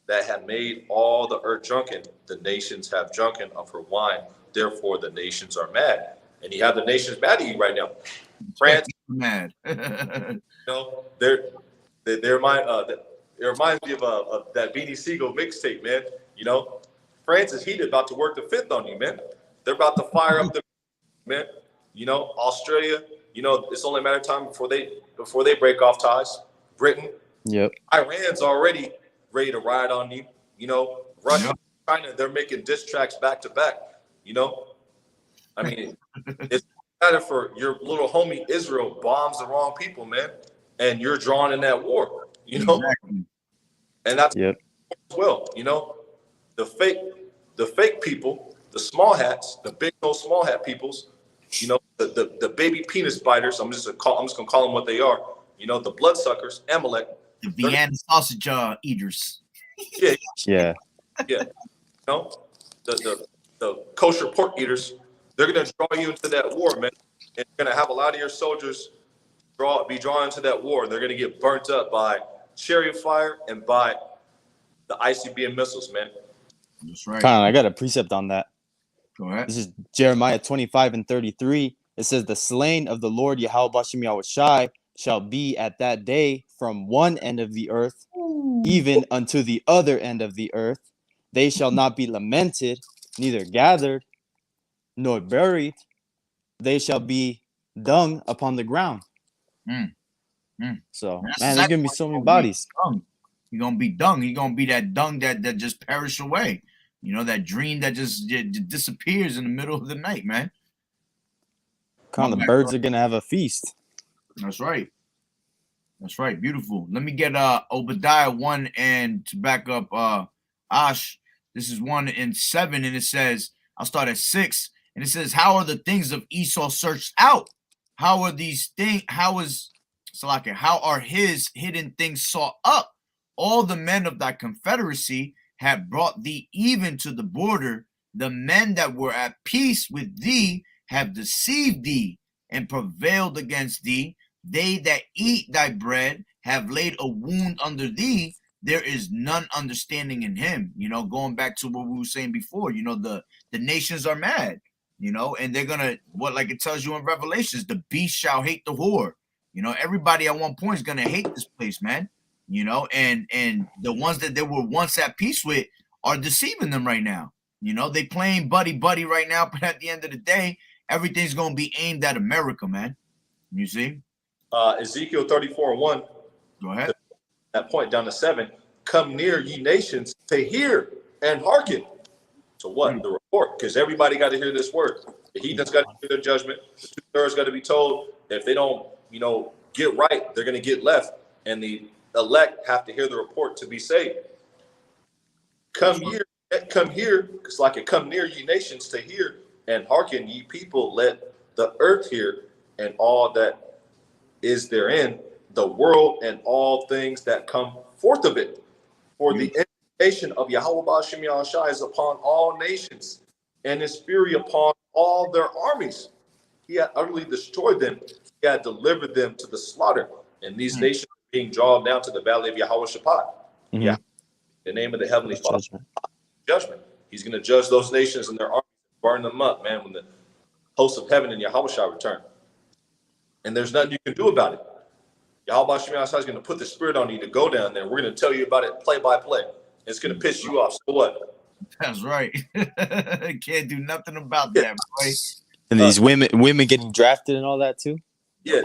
that had made all the earth drunken. The nations have drunken of her wine. Therefore, the nations are mad. And you have the nations mad at you right now. France mad. You know, it reminds me of that Beanie Siegel mixtape, man. You know, France is heated, about to work the fifth on you, man. They're about to fire up the man. You know, Australia. You know, it's only a matter of time before they break off ties. Britain. Yep. Iran's already ready to ride on you. You know, Russia, China, they're making diss tracks back to back. You know, I mean, it's matter for your little homie Israel bombs the wrong people, man, and you're drawn in that war. You know, and that's as well. You know, the fake people, the small hats, the big old small hat peoples. You know, the baby penis biters. I'm just gonna call them what they are. You know, the bloodsuckers, Amalek. The Vienna sausage eaters. Yeah. You know, the kosher pork eaters. They're gonna draw you into that war, man. And you're gonna have a lot of your soldiers be drawn into that war. They're gonna get burnt up by chariot fire and by the ICBM missiles, man. That's right. Con, I got a precept on that. Go ahead. This is Jeremiah 25:33. It says, "The slain of the Lord YAHAWAH'S shall be at that day from one end of the earth, even unto the other end of the earth. They shall not be lamented, neither gathered, nor buried. They shall be dung upon the ground." So, man, there's gonna be so many bodies. You're gonna be dung. You're gonna be that dung that just perish away. You know, that dream that just disappears in the middle of the night, man. The birds are gonna have a feast. That's right. That's right. Beautiful. Let me get Obadiah 1 and to back up Ash. This is 1 and 7, and it says, I'll start at 6, and it says, how are the things of Esau searched out? How are these things? How are his hidden things sought up? All the men of thy confederacy have brought thee even to the border. The men that were at peace with thee have deceived thee and prevailed against thee. They that eat thy bread have laid a wound under thee. There is none understanding in him. You know, going back to what we were saying before, you know, the nations are mad, you know, and they're gonna, like it tells you in Revelations, the beast shall hate the whore. You know, everybody at one point is gonna hate this place, man. You know, and the ones that they were once at peace with are deceiving them right now. You know, they playing buddy right now, but at the end of the day, everything's gonna be aimed at America, man. You see? Ezekiel 34:1. Go ahead. That point down to 7. Come near, ye nations, to hear and hearken. So what? The report, because everybody got to hear this word. The heathens got to hear their judgment. The 2/3 got to be told that if they don't, you know, get right, they're going to get left. And the elect have to hear the report to be saved. Come here, because like it come near, ye nations, to hear and hearken, ye people, let the earth hear and all that is therein, the world and all things that come forth of it. For the indignation of YAHAWAH is upon all nations, and his fury upon all their armies. He had utterly destroyed them. He had delivered them to the slaughter. And these nations are being drawn down to the valley of YAHAWAH. Yeah, the name of the heavenly Father. Judgment. He's going to judge those nations and their armies, burn them up, man, when the hosts of heaven and YAHAWAH return. And there's nothing you can do about it. YAHAWAH is going to put the spirit on you to go down there. We're going to tell you about it play by play. It's going to piss you off. So what? That's right. Can't do nothing about that, boy. And these women getting drafted and all that too. Yeah.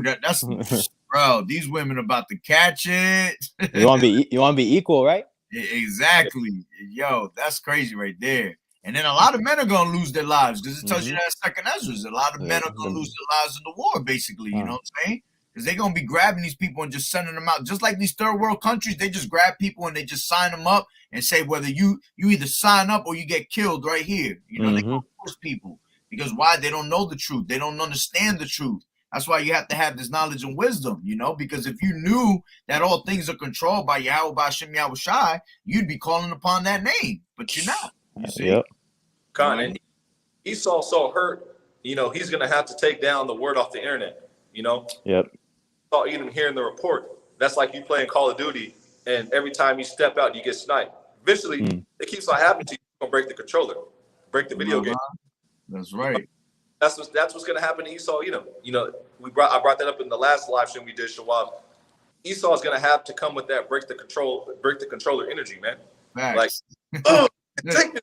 That's bro. These women about to catch it. You want to be equal, right? Exactly. Yo, that's crazy right there. And then a lot of men are gonna lose their lives because it tells you that Second Ezra. A lot of men are gonna lose their lives in the war, basically. You know what I'm saying? because they're gonna be grabbing these people and just sending them out. Just like these third world countries, they just grab people and they just sign them up and say whether you either sign up or you get killed right here. You know, they gonna force people because why? They don't know the truth. They don't understand the truth. That's why you have to have this knowledge and wisdom, you know, because if you knew that all things are controlled by Yahweh, by Hashem, Yahweh Shai, you'd be calling upon that name, but you're not. You see? Yep. And Esau so hurt, you know, he's going to have to take down the word off the internet, you know? Yep. Saw even hearing the report. That's like you playing Call of Duty, and every time you step out, you get sniped. Eventually, it keeps on happening to you. You're going to break the controller, break the video game. That's right. That's what's going to happen to Esau. You know, I brought that up in the last live stream we did. Shawab. Esau is going to have to come with that break the controller energy, man. Facts. Like, oh, take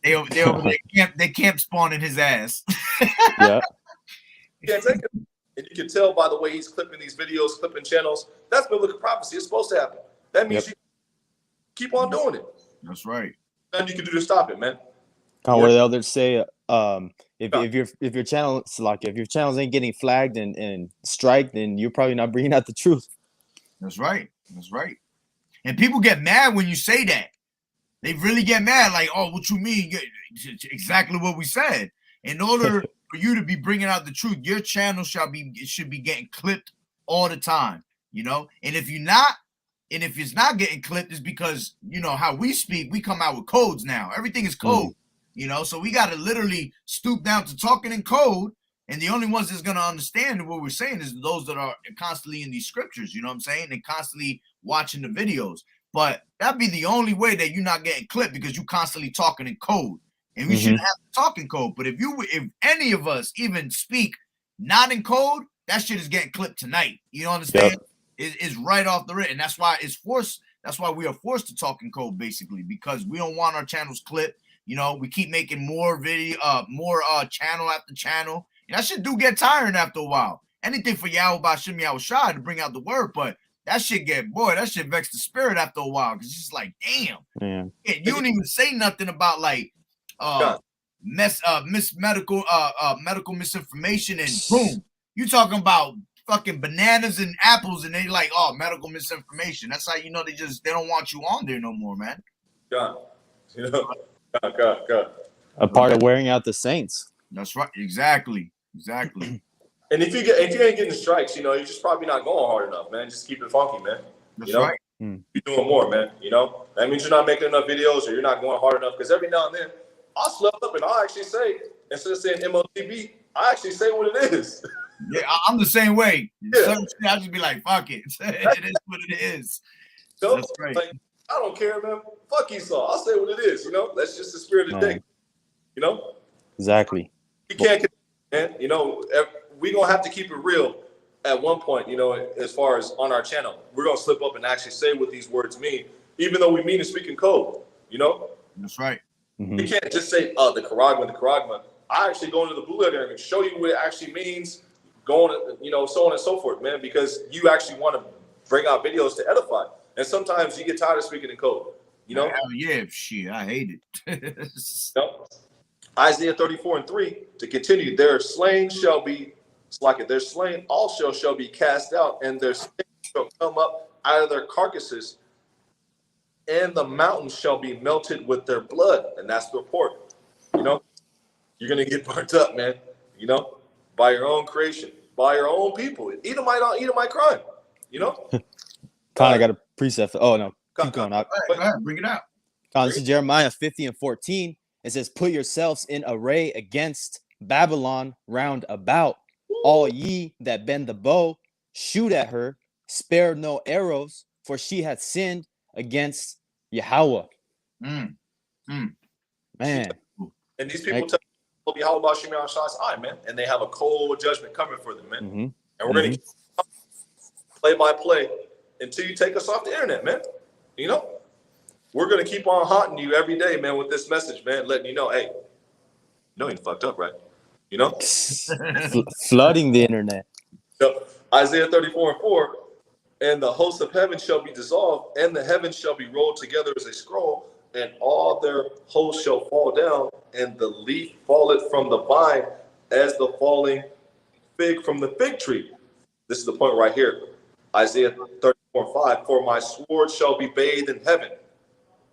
it. they camp spawning his ass. Yeah. You can't take it. And you can tell by the way he's clipping these videos, clipping channels. That's biblical prophecy. It's supposed to happen. That means you keep on doing it. That's right. Nothing you can do to stop it, man. What do the elders say? If your channel's like if your channels ain't getting flagged and striked, then you're probably not bringing out the truth. That's right. That's right. And people get mad when you say that. They really get mad, like, "Oh, what you mean?" Exactly what we said. In order for you to be bringing out the truth, your channel should be getting clipped all the time. You know, and if it's not getting clipped, it's because you know how we speak. We come out with codes now. Everything is code. You know, so we got to literally stoop down to talking in code. And the only ones that's going to understand what we're saying is those that are constantly in these scriptures, you know what I'm saying? And constantly watching the videos. But that'd be the only way that you're not getting clipped because you constantly talking in code. And we shouldn't have to talk in code. But if any of us even speak not in code, that shit is getting clipped tonight. You understand? Yep. It's right off the rip. And that's why it's forced. That's why we are forced to talk in code, basically, because we don't want our channels clipped. You know, we keep making more video, more channel after channel. And that shit do get tiring after a while. Anything for Yahweh Bashim Yahweh Shai to bring out the word, but that shit vex the spirit after a while. Cause it's just like, damn. You don't even say nothing about like medical misinformation and boom. You talking about fucking bananas and apples and they like, oh, medical misinformation. That's how you know they don't want you on there no more, man. God. You know. God. A part of wearing out the saints. That's right. Exactly. And if you ain't getting strikes, you know, you're just probably not going hard enough, man. Just keep it funky, man. That's right. You're doing more, man. You know, that means you're not making enough videos or you're not going hard enough. Because every now and then, I'll slow up and I'll actually say, instead of saying MOTB, I actually say what it is. Yeah, I'm the same way. Yeah. I'll just be like, fuck it. It is what it is. So, that's right. Like, I don't care, man. Fuck Esau. I'll say what it is, you know? That's just the spirit of the day. You know? Exactly. You can't, man. You know, we're going to have to keep it real at one point, you know, as far as on our channel. We're going to slip up and actually say what these words mean, even though we mean to speak in code, you know? That's right. You can't just say, the charagma. I actually go into the blue letter and show you what it actually means, going, you know, so on and so forth, man, because you actually want to bring out videos to edify. And sometimes you get tired of speaking in code, you know? Hell yeah, shit, I hate it. No. Isaiah 34:3, to continue, their slain, all shall be cast out, and their slain shall come up out of their carcasses, and the mountains shall be melted with their blood. And that's the report. You know, you're going to get burnt up, man, you know, by your own creation, by your own people. Edomite crime, you know? I got a precept. Oh, no. Keep going. Go ahead, bring it out. This is Jeremiah 50:14. It says, put yourselves in array against Babylon round about. All ye that bend the bow, shoot at her, spare no arrows, for she hath sinned against Yahweh. Man. And these people tell Yahweh Bashim Yahweh Shai's eye, man. And they have a cold judgment coming for them, man. And we're going to play by play until you take us off the internet, man. You know? We're going to keep on haunting you every day, man, with this message, man, letting you know, hey, you fucked up, right? You know? Flooding the internet. So, Isaiah 34:4, and the hosts of heaven shall be dissolved, and the heavens shall be rolled together as a scroll, and all their hosts shall fall down, and the leaf falleth from the vine as the falling fig from the fig tree. This is the point right here. Isaiah 34:5. For my sword shall be bathed in heaven.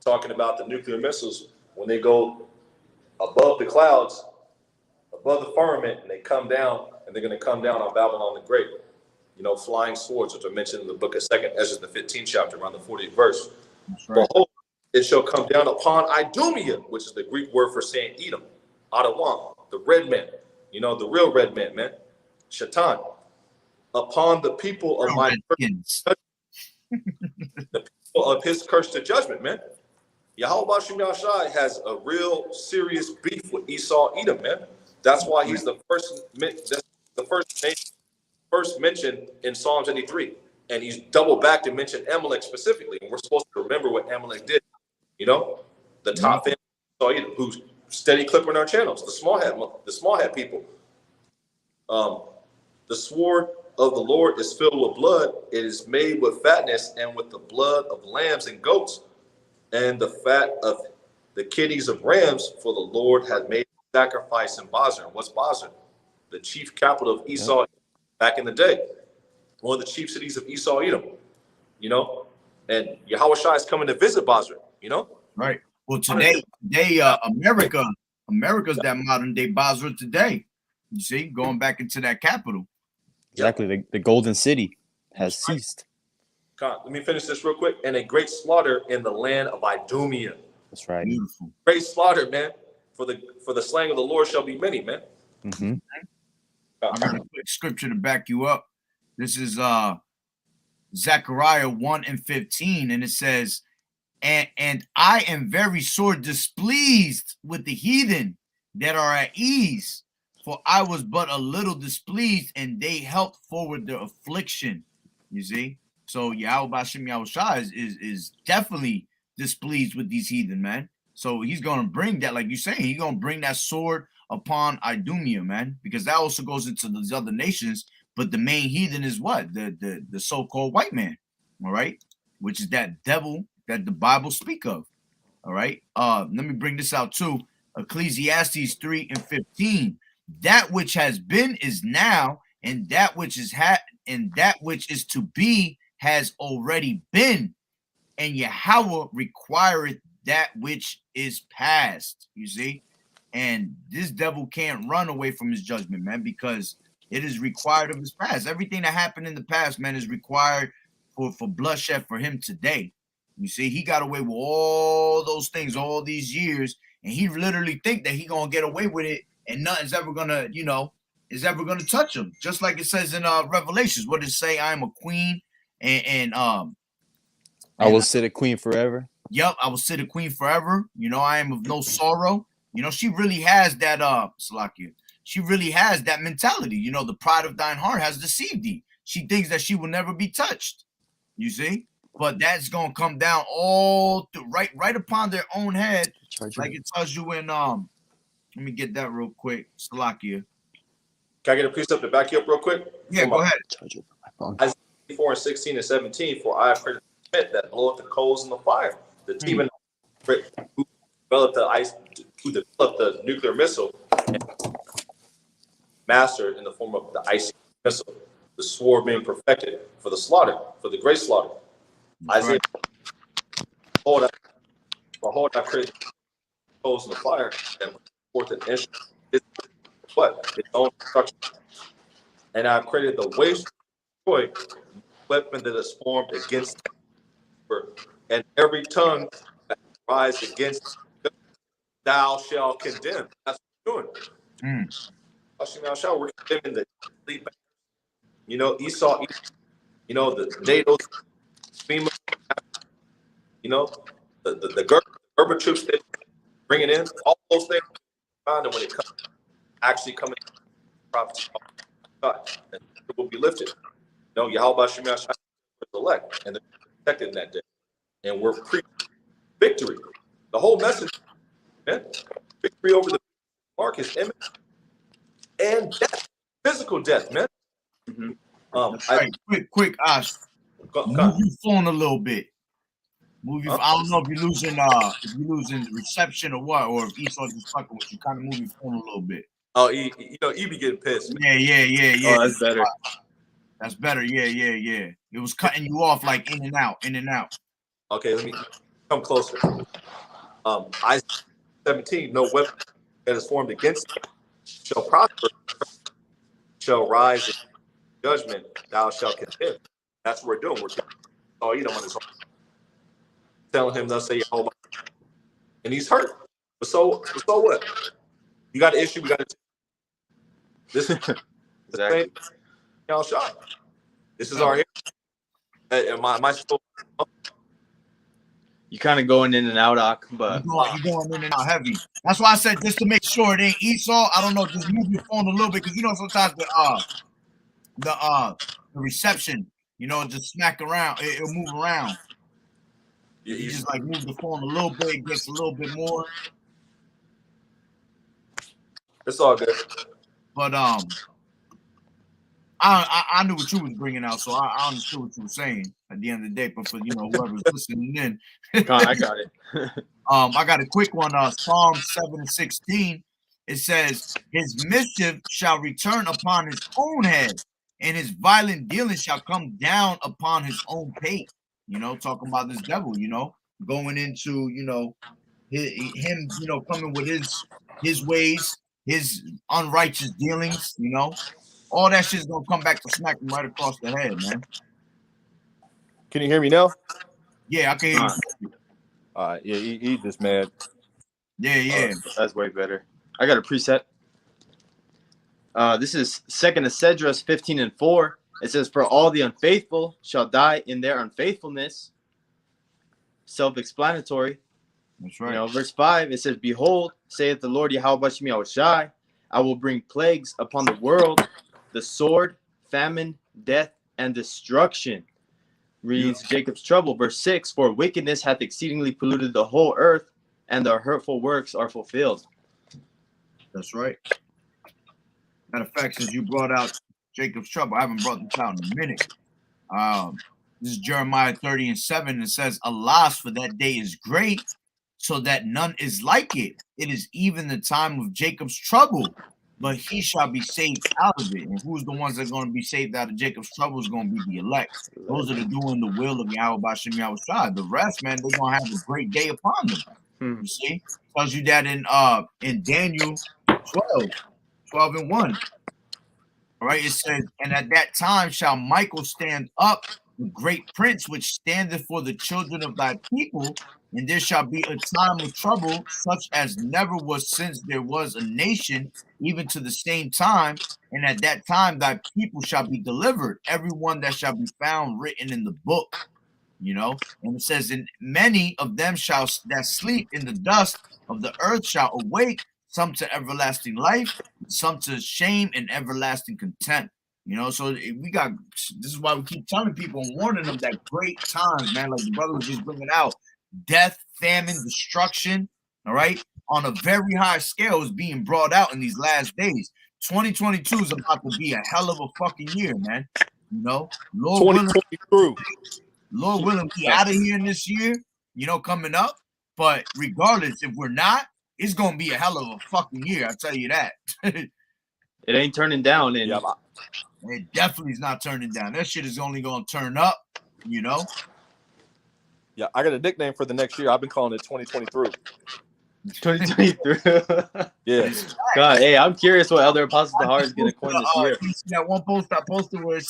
Talking about the nuclear missiles when they go above the clouds, above the firmament, and they come down, and they're going to come down on Babylon the Great. You know, flying swords, which are mentioned in the book of 2nd Ezra, the 15th chapter, around the 40th verse. Right. Behold, it shall come down upon Idumea, which is the Greek word for saying Edom, Adawan, the red man, you know, the real red man, man, Shaitan, upon the people of my the people of his curse to judgment, man. Yahweh Shai has a real serious beef with Esau, Edom, man. That's why he's the first. That's the first mentioned in Psalms 83, and he's double back to mention Amalek specifically. And we're supposed to remember what Amalek did. You know, the top end, who's steady clipping our channels, the small head people. The sword of the Lord is filled with blood. It is made with fatness and with the blood of lambs and goats, and the fat of the kidneys of rams. For the Lord had made sacrifice in Basra. What's Basra? The chief capital of Esau back in the day. One of the chief cities of Esau, Edom. You know, and Yahweh Shai is coming to visit Basra. You know, right? Well, today, America's that modern day Basra today. You see, going back into that capital. Exactly, the golden city has ceased. Let me finish this real quick. And a great slaughter in the land of Idumea. That's right. Beautiful. Great slaughter, man. For the slaying of the Lord shall be many, man. Mm-hmm. I got a quick scripture to back you up. This is Zechariah 1:15, and it says, and I am very sore displeased with the heathen that are at ease, for I was but a little displeased, and they helped forward their affliction. You see? So Yahweh Bashem Yahushua is definitely displeased with these heathen, man. So he's gonna bring that, like you're saying, he's gonna bring that sword upon Idumea, man, because that also goes into these other nations. But the main heathen is what? The so-called white man, all right, which is that devil that the Bible speak of. All right. Let me bring this out too. Ecclesiastes 3:15. That which has been is now, and that which is and that which is to be has already been, and Yahweh requireth that which is past. You see, and this devil can't run away from his judgment, man, because it is required of his past. Everything that happened in the past, man, is required for bloodshed for him today. You see, he got away with all those things all these years, and he literally think that he gonna get away with it, and nothing's ever gonna, is ever gonna touch him. Just like it says in Revelations, what does it say? I am a queen, and I will sit a queen forever. Yep, I will sit a queen forever. I am of no sorrow. She really has that Salakia. She really has that mentality. The pride of thine heart has deceived thee. She thinks that she will never be touched. You see? But that's gonna come down all right upon their own head, like it tells you in let me get that real quick. Salakia. Can I get a precept to back you up real quick? Yeah, go ahead. Isaiah 4:16 and 17. For I have created the pit that bloweth the coals in the fire. The demon who developed the nuclear missile, and mastered in the form of the icy missile. The sword being perfected for the slaughter, for the great slaughter. Isaiah, behold, I created coals in the fire and forth an instrument. What? Its own destruction. And I created the waste weapon that is formed against them. And every tongue that rise against them, thou shalt condemn. That's what we're doing. We're condemning the Esau, the NATO, FEMA, the Gerber troops that bringing in, all those things, when it comes actually coming to prophecy, God, and it will be lifted. Yahweh Shemiyah is elect, and they're protected in that day. And we're pre-victory. The whole message, man, victory over the mark is imminent. And death, physical death, man. Quick, Ash. Move your phone a little bit. I don't know if you're losing reception or what, or if Esau's just fucking with you. Kind of move your phone a little bit. Oh, he be getting pissed. Man. Yeah. Oh, that's better. That's better. Yeah. It was cutting you off like in and out. Okay, let me come closer. Isaiah 17, no weapon that is formed against thee shall prosper, shall rise in judgment, thou shalt condemn. That's what we're doing. We're all Edom on his own, telling him, thus say Yahweh. And he's hurt. But so what? You got an issue, we got to this is Exactly. y'all shot. This is our and my soul. You kind of going in and out, Ak, but you're going in and out heavy. That's why I said just to make sure it ain't Esau. I don't know, just move your phone a little bit because you know sometimes the reception, you know, just smack around, it'll move around. You just like move the phone a little bit, it gets a little bit more. It's all good. But I knew what you was bringing out, so I understood what you were saying at the end of the day. But for whoever's listening in, I got it. I got a quick one. Psalm 7:16. It says, "His mischief shall return upon his own head, and his violent dealings shall come down upon his own pate." You know, talking about this devil. You know, going into him. You know, coming with his ways, his unrighteous dealings. You know. All that shit's gonna come back to smack him right across the head, man. Can you hear me now? Yeah, I can hear you. All right, yeah, he just mad. Yeah. That's way better. I got a preset. This is 2nd Esdras 15:4. It says, "For all the unfaithful shall die in their unfaithfulness." Self-explanatory. That's right. You know, verse 5, it says, "Behold, saith the Lord YAHAWAH'S, I will bring plagues upon the world, the sword, famine, death, and destruction." Reads Jacob's trouble. Verse 6, "For wickedness hath exceedingly polluted the whole earth, and their hurtful works are fulfilled." That's right. Matter of fact, since you brought out Jacob's trouble, I haven't brought this out in a minute. This is Jeremiah 30:7. It says, "Alas, for that day is great, so that none is like it. It is even the time of Jacob's trouble, but he shall be saved out of it." And who's the ones that are going to be saved out of Jacob's trouble is going to be the elect. Those that are doing the will of Yahweh B'Shem Yahweh. The rest, man, they're going to have a great day upon them. You see? Tells you that in Daniel 12:1. All right, it says, "And at that time shall Michael stand up, the great prince, which standeth for the children of thy people, and there shall be a time of trouble, such as never was since there was a nation, even to the same time. And at that time thy people shall be delivered, everyone that shall be found written in the book." You know, and it says, "And many of them that sleep in the dust of the earth shall awake, some to everlasting life, some to shame and everlasting contempt." You know, so this is why we keep telling people and warning them that great times, man, like the brother was just bringing out, death, famine, destruction, all right, on a very high scale is being brought out in these last days. 2022 is about to be a hell of a fucking year, man. You know, Lord willing, we out of here in this year, you know, coming up. But regardless, if we're not, it's gonna be a hell of a fucking year. I tell you that. It ain't turning down, and it definitely is not turning down. That shit is only gonna turn up, you know. Yeah, I got a nickname for the next year. I've been calling it 2023. 2023. Yeah. God, hey, I'm curious what other Apostles of the Heart is gonna coin this year. You see that one post I posted where it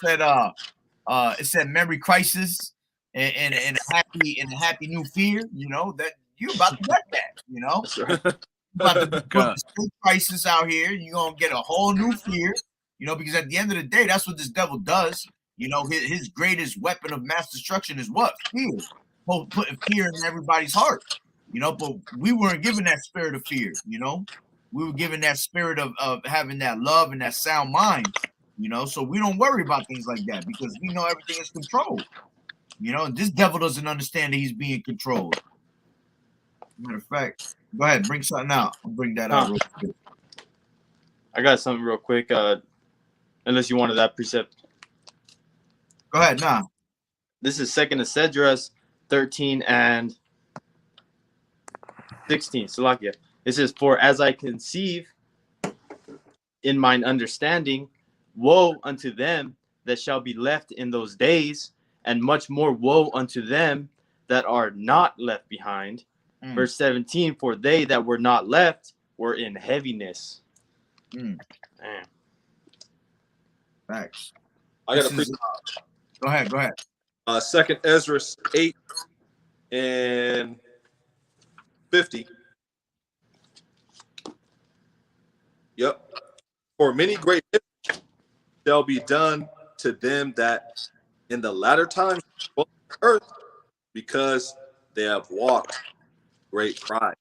said "Merry Crisis" and a happy new fear. You know that you about to get that. You know, about to put the crisis out here. You're gonna get a whole new fear. You know, because at the end of the day, that's what this devil does. You know, his greatest weapon of mass destruction is what? Fear. Putting fear in everybody's heart. You know, but we weren't given that spirit of fear. You know, we were given that spirit of having that love and that sound mind. You know, so we don't worry about things like that because we know everything is controlled. You know, this devil doesn't understand that he's being controlled. Matter of fact, go ahead, bring something out. I'll bring that out real quick. I got something real quick. Unless you wanted that precept. Go ahead, nah. This is 2nd Esdras 13 and 16. Salakia. It says, "For as I conceive in mine understanding, woe unto them that shall be left in those days, and much more woe unto them that are not left behind. Verse 17, for they that were not left were in heaviness. Man. Facts. I got a Go ahead. 2nd Ezra 8 and 50. Yep. For many great shall be done to them that in the latter times dwell on the earth, because they have walked great pride.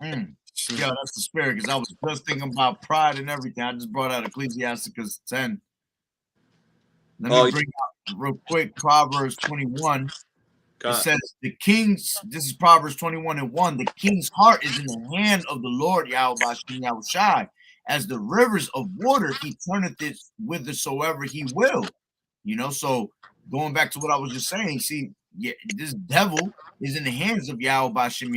Yeah, that's the spirit, because I was just thinking about pride and everything. I just brought out Ecclesiasticus 10. Let me bring out real quick Proverbs 21. It says, the king's, this is Proverbs 21:1, the king's heart is in the hand of the Lord, Yahawashi, as the rivers of water, he turneth it whithersoever he will. So going back to what I was just saying, see, this devil is in the hands of Yahawashi,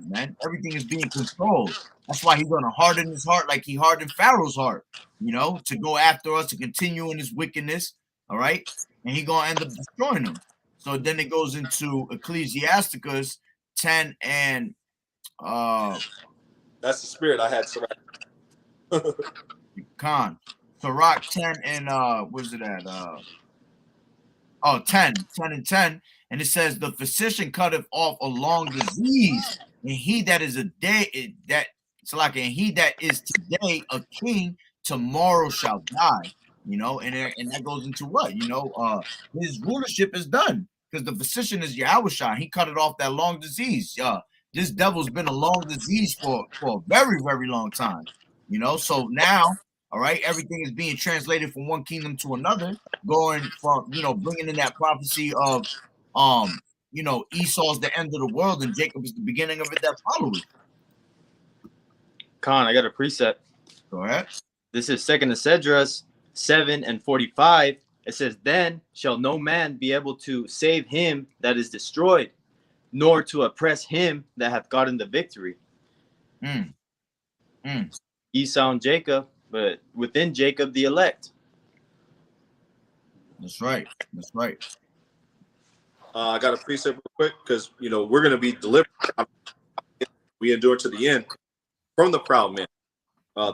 man. Everything is being controlled. That's why he's going to harden his heart like he hardened Pharaoh's heart, to go after us, to continue in his wickedness, all right? And he's going to end up destroying them. So then it goes into Ecclesiasticus 10 and that's the spirit I had. Sirach 10 and where's it at? 10 and 10. And it says, the physician cutteth off a long disease, and he that is and he that is today a king, tomorrow shall die. And that goes into what? His rulership is done, because the physician is Yahawashi. He cut it off that long disease. This devil's been a long disease for a very, very long time. So now, all right, everything is being translated from one kingdom to another, going from, bringing in that prophecy of, Esau's the end of the world and Jacob is the beginning of it that follows. I got a precept. Go ahead. This is 2nd Esdras 7 and 45. It says, then shall no man be able to save him that is destroyed, nor to oppress him that hath gotten the victory. Esau and Jacob, but within Jacob the elect. That's right. I got a precept real quick, because we're going to be delivered. We endure to the end from the proud man.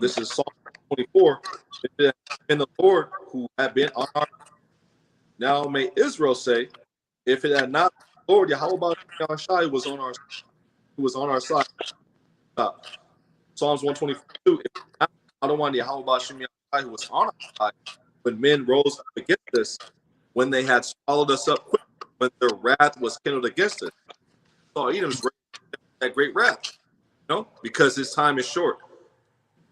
This is Psalm 24. It has the Lord who had been on our. Now may Israel say, if it had not the Lord Yahawashi who was on our side. Psalms 122. If not the one Yahawashi who was on our side, when men rose up against us, when they had swallowed us up quick, when their wrath was kindled against us. So Edom's that great wrath, because his time is short.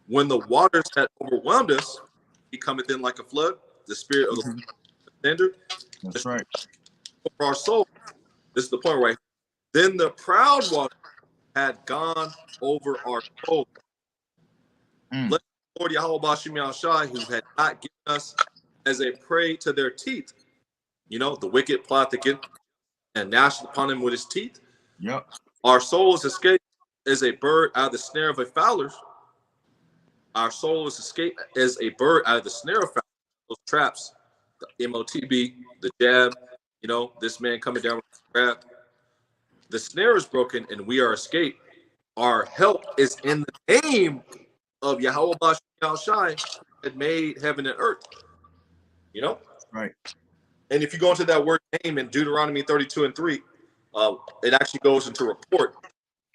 When the waters had overwhelmed us, he cometh in like a flood, the spirit of the standard. That's right. For our soul, this is the point right here. Then the proud one had gone over our soul. Let the Lord Yahawashi, who had not given us as a prey to their teeth. The wicked plot against and gnashed upon him with his teeth. Yep. Our soul is escaped as a bird out of the snare of a fowler. Our soul is escaped as a bird out of the snare of fowler. Those traps, the MOTB, the jab, this man coming down with the grab. The snare is broken and we are escaped. Our help is in the name of Yahawashi, that made heaven and earth. Right. And if you go into that word name in Deuteronomy 32 and 3, it actually goes into report,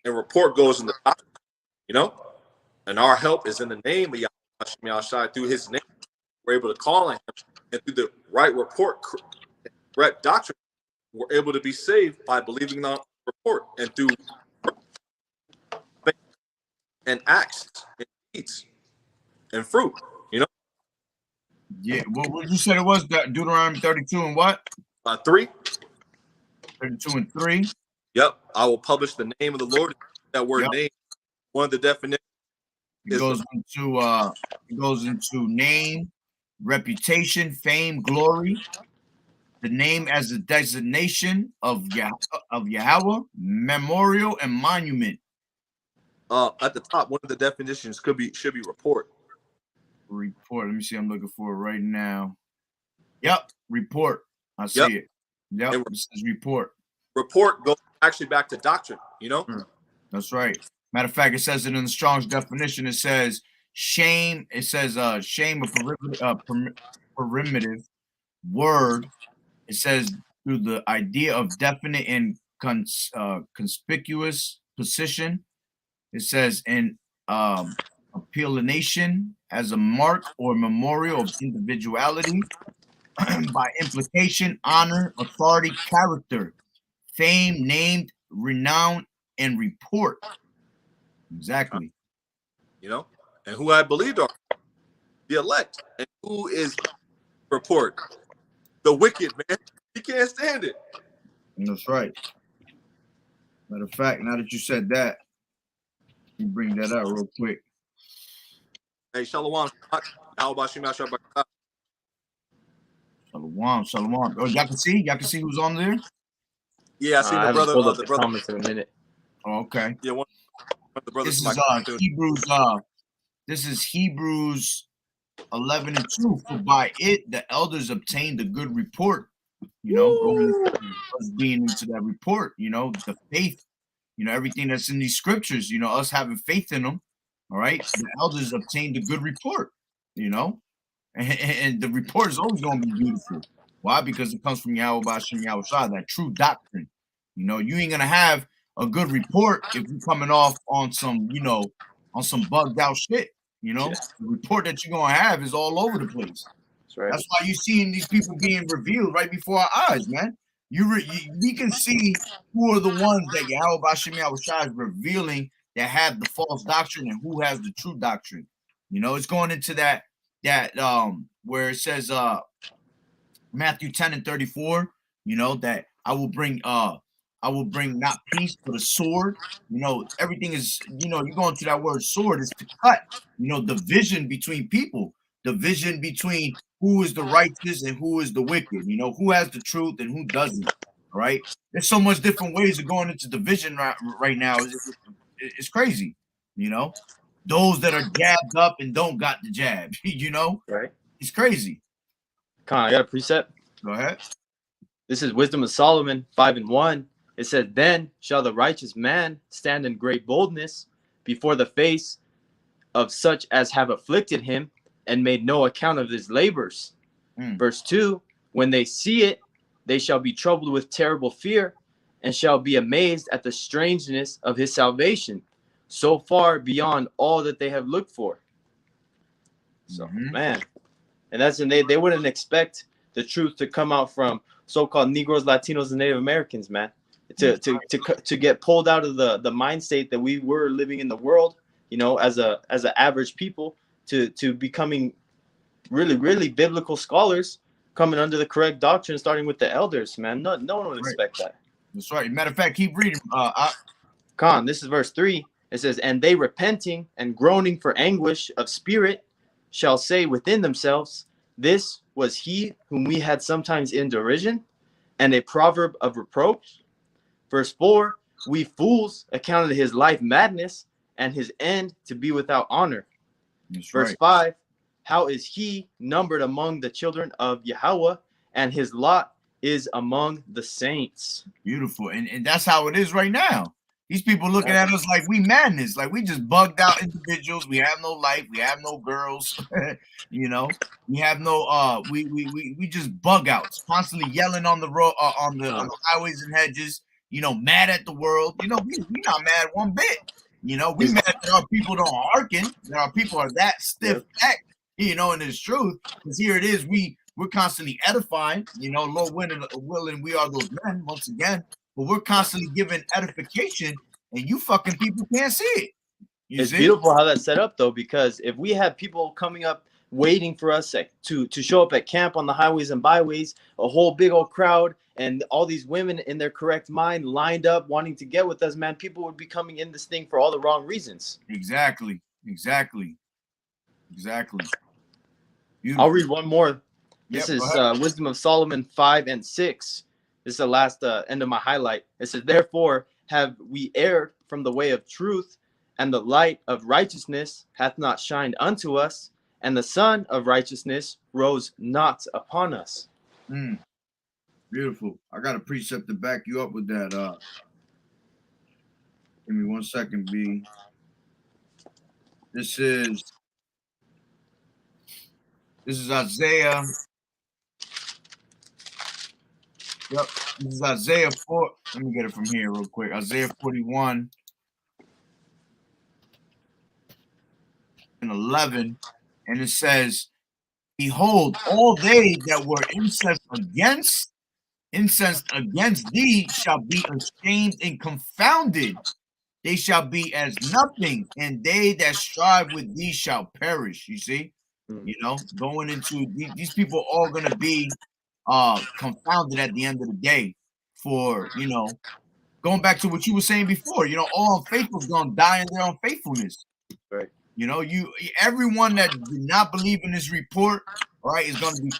and report goes into doctrine, and our help is in the name of Yahawashi. Through his name, we're able to call on him, and through the right report, correct doctrine, we're able to be saved by believing in the report, and through faith and acts and deeds and fruit, Yeah, what you said it was? Deuteronomy 32 and what? 3. 32 and 3. Yep. I will publish the name of the Lord. That word name, one of the definitions. It goes into name, reputation, fame, glory. The name as a designation of Yahweh, memorial, and monument. At the top, one of the definitions should be report. Report. Let me see. I'm looking for it right now. Yep. Report. I see it. Yep. It says report. Report goes actually back to doctrine, you know? That's right. Matter of fact, it says it in the Strong's definition. It says shame. It says shame, a primitive word. It says through the idea of definite and conspicuous position. It says in appellation as a mark or memorial of individuality. By implication, honor, authority, character, fame, named, renown, and report. Exactly. You know, and who I believed are the elect, and who is report the wicked, man. He can't stand it. That's right. Matter of fact, now that you said that, you bring that out real quick. Hey, Shalom. How about you, Master? Shalom, shalom. Oh, y'all can see who's on there. Yeah, I see the brother. Pulled up the comments in a minute. Oh, okay. Yeah, one of the brothers. This is Hebrews. This is Hebrews 11 and 2. For by it the elders obtained a good report. You know, us being into that report. You know, the faith. You know, everything that's in these scriptures. You know, us having faith in them. All right, the elders obtained a good report. You know. And the report is always going to be beautiful. Why? Because it comes from YAHAWAH'S, that true doctrine. You know, you ain't going to have a good report if you're coming off on some, you know, on some bugged out shit. You know, the report that you're going to have is all over the place. That's right. That's why you're seeing these people being revealed right before our eyes, man. We can see who are the ones that YAHAWAH'S is revealing that have the false doctrine and who has the true doctrine. You know, it's going into that where it says Matthew 10 and 34, you know, that I will bring not peace but a sword. You know, everything is, you know, you go into that word sword is to cut, you know, division between people, division between who is the righteous and who is the wicked, you know, who has the truth and who doesn't. All right. There's so much different ways of going into division right now. It's crazy, you know. Those that are jabbed up and don't got the jab, you know? Right. It's crazy. I got a precept. Go ahead. This is Wisdom of Solomon 5 and 1. It says, then shall the righteous man stand in great boldness before the face of such as have afflicted him and made no account of his labors. Verse 2, when they see it, they shall be troubled with terrible fear and shall be amazed at the strangeness of his salvation, so far beyond all that they have looked for. So, man, and they wouldn't expect the truth to come out from so-called Negroes, Latinos, and Native Americans, man, to get pulled out of the mind state that we were living in the world, you know, as an average people, to becoming really, really biblical scholars, coming under the correct doctrine, starting with the elders, man. No one would expect that. That's right. Matter of fact, keep reading. This is verse 3. It says, and they repenting and groaning for anguish of spirit shall say within themselves, this was he whom we had sometimes in derision, and a proverb of reproach. Verse 4, we fools accounted his life madness, and his end to be without honor. That's Verse right. 5, how is he numbered among the children of Yahweh, and his lot is among the saints. Beautiful. And that's how it is right now. These people looking at us like we madness, like we just bugged out individuals. We have no life, we have no girls, you know, we have no we just bug outs, constantly yelling on the road, on the highways and hedges, you know, mad at the world. You know, we not mad one bit. You know, we mad that our people don't hearken, that our people are that stiff-necked, you know, and it's truth. Because here it is, we're constantly edifying, you know, Lord willing, we are those men once again. But we're constantly giving edification, and you fucking people can't see it. It's beautiful how that's set up, though, because if we have people coming up waiting for us to show up at camp on the highways and byways, a whole big old crowd, and all these women in their correct mind lined up wanting to get with us, man, people would be coming in this thing for all the wrong reasons. Exactly. Beautiful. I'll read one more. This is Wisdom of Solomon 5 and 6. This is the last end of my highlight. It says, therefore have we erred from the way of truth, and the light of righteousness hath not shined unto us, and the sun of righteousness rose not upon us. Beautiful. I got a precept to back you up with that. Give me 1 second, B. This is Isaiah. Yep. This is Isaiah 4. Let me get it from here real quick. Isaiah 41 and 11. And it says, behold, all they that were incensed against thee shall be ashamed and confounded. They shall be as nothing, and they that strive with thee shall perish. You see? You know, going into these people are all going to be confounded at the end of the day for, you know, going back to what you were saying before, you know, all unfaithful is going to die in their unfaithfulness. Right. You know, everyone that did not believe in this report, all right, is going to be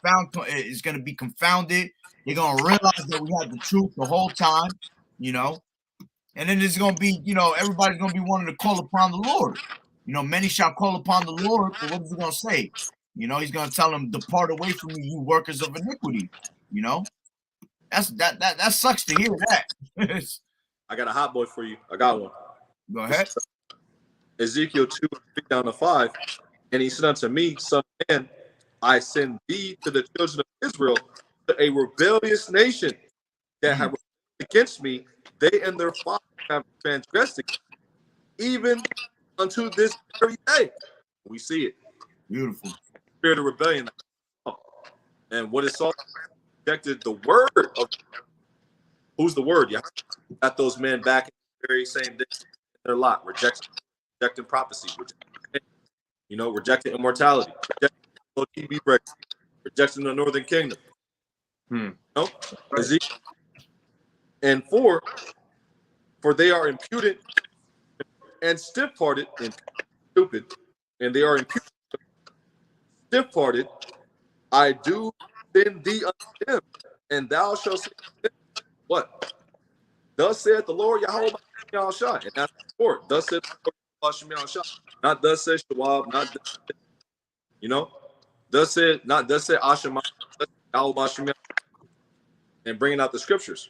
is going to be confounded. They're going to realize that we had the truth the whole time, you know, and then there's going to be, you know, everybody's going to be wanting to call upon the Lord. You know, many shall call upon the Lord, but what is he going to say? You know, he's going to tell them, depart away from me, you workers of iniquity. You know, that sucks to hear that. I got a hot boy for you. I got one. Go ahead. Ezekiel 2, 3 down to 5. And he said unto me, son of man, I send thee to the children of Israel, to a rebellious nation that have rebelled against me. They and their fathers have transgressed against me, even unto this very day. We see it. Beautiful. Spirit of rebellion. And what is Saul rejected the word of who's the word? Yeah, got those men back in the very same day in their lot, rejecting prophecy, rejecting immortality, rejecting the northern kingdom. Ezekiel. And for they are impudent and stiff-hearted and stupid, and they are impudent, stiff-hearted. I do send thee unto them, and thou shalt say what? Thus saith the Lord YAHAWAH'S, and that's the word. Thus saith the Lord YAHAWAH'S, not thus saith Shawab, not thus, thus said, not thus said Ashima, YAHAWAH'S, and bringing out the scriptures.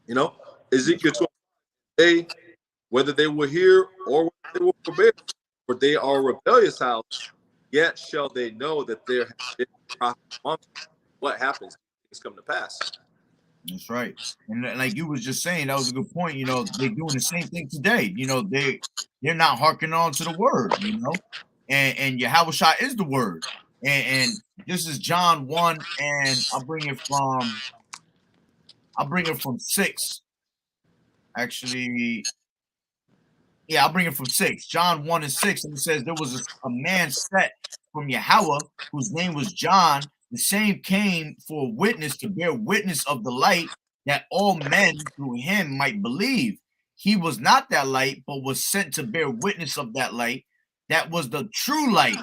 You know, Ezekiel 12, whether they will hear or whether they will forbear, for they are a rebellious house, yet shall they know that there has been prophet. What happens? Things come to pass. That's right. And like you was just saying, that was a good point. You know, they're doing the same thing today. You know, they're not hearkening on to the word, you know, and YAHAWAH'S is the word. And this is John 1, and I'll bring it from 6. Actually, yeah, I'll bring it from 6. John 1 and 6, and it says there was a man set from Yahweh whose name was John. The same came for a witness, to bear witness of the light, that all men through him might believe. He was not that light, but was sent to bear witness of that light. That was the true light,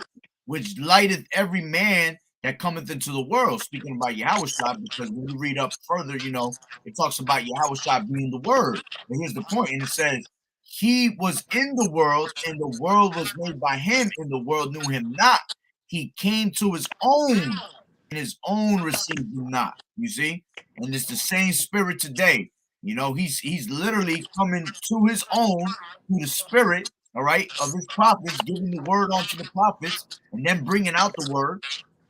which lighteth every man that cometh into the world. Speaking about YAHWAH'S, because when you read up further, you know, it talks about YAHWAH'S being the word. But here's the point, and it says, he was in the world, and the world was made by him, and the world knew him not. He came to his own, and his own received him not. You see? And it's the same spirit today. You know, he's literally coming to his own through the spirit, all right, of his prophets, giving the word onto the prophets, and then bringing out the word,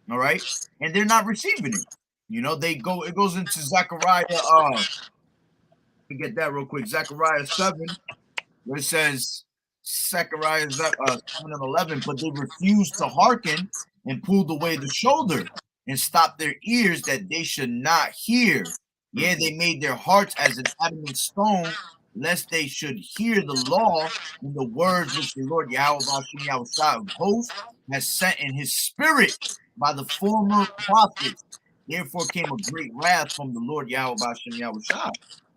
all right, and they're not receiving it. You know, it goes into Zechariah. Let me get that real quick. Zechariah 7, where it says, Zechariah 7 and 11, but they refused to hearken and pulled away the shoulder and stopped their ears that they should not hear. Yeah, they made their hearts as an adamant stone, lest they should hear the law and the words which the Lord YAHWAH'S of hosts has sent in his spirit by the former prophets. Therefore came a great wrath from the Lord YAHWAH'S.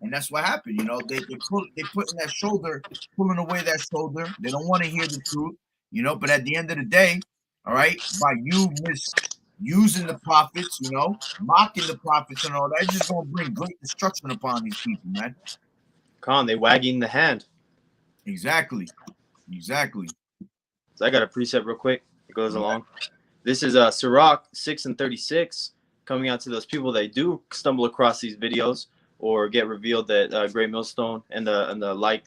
And that's what happened. You know, they put in that shoulder, pulling away that shoulder. They don't want to hear the truth, you know, but at the end of the day, all right, by you misusing the prophets, you know, mocking the prophets and all that, it's just going to bring great destruction upon these people, man. They wagging the hand. Exactly. So I got a precept real quick. It goes along. This is Sirach 6 and 36. coming out to those people that do stumble across these videos or get revealed that Great Millstone and the like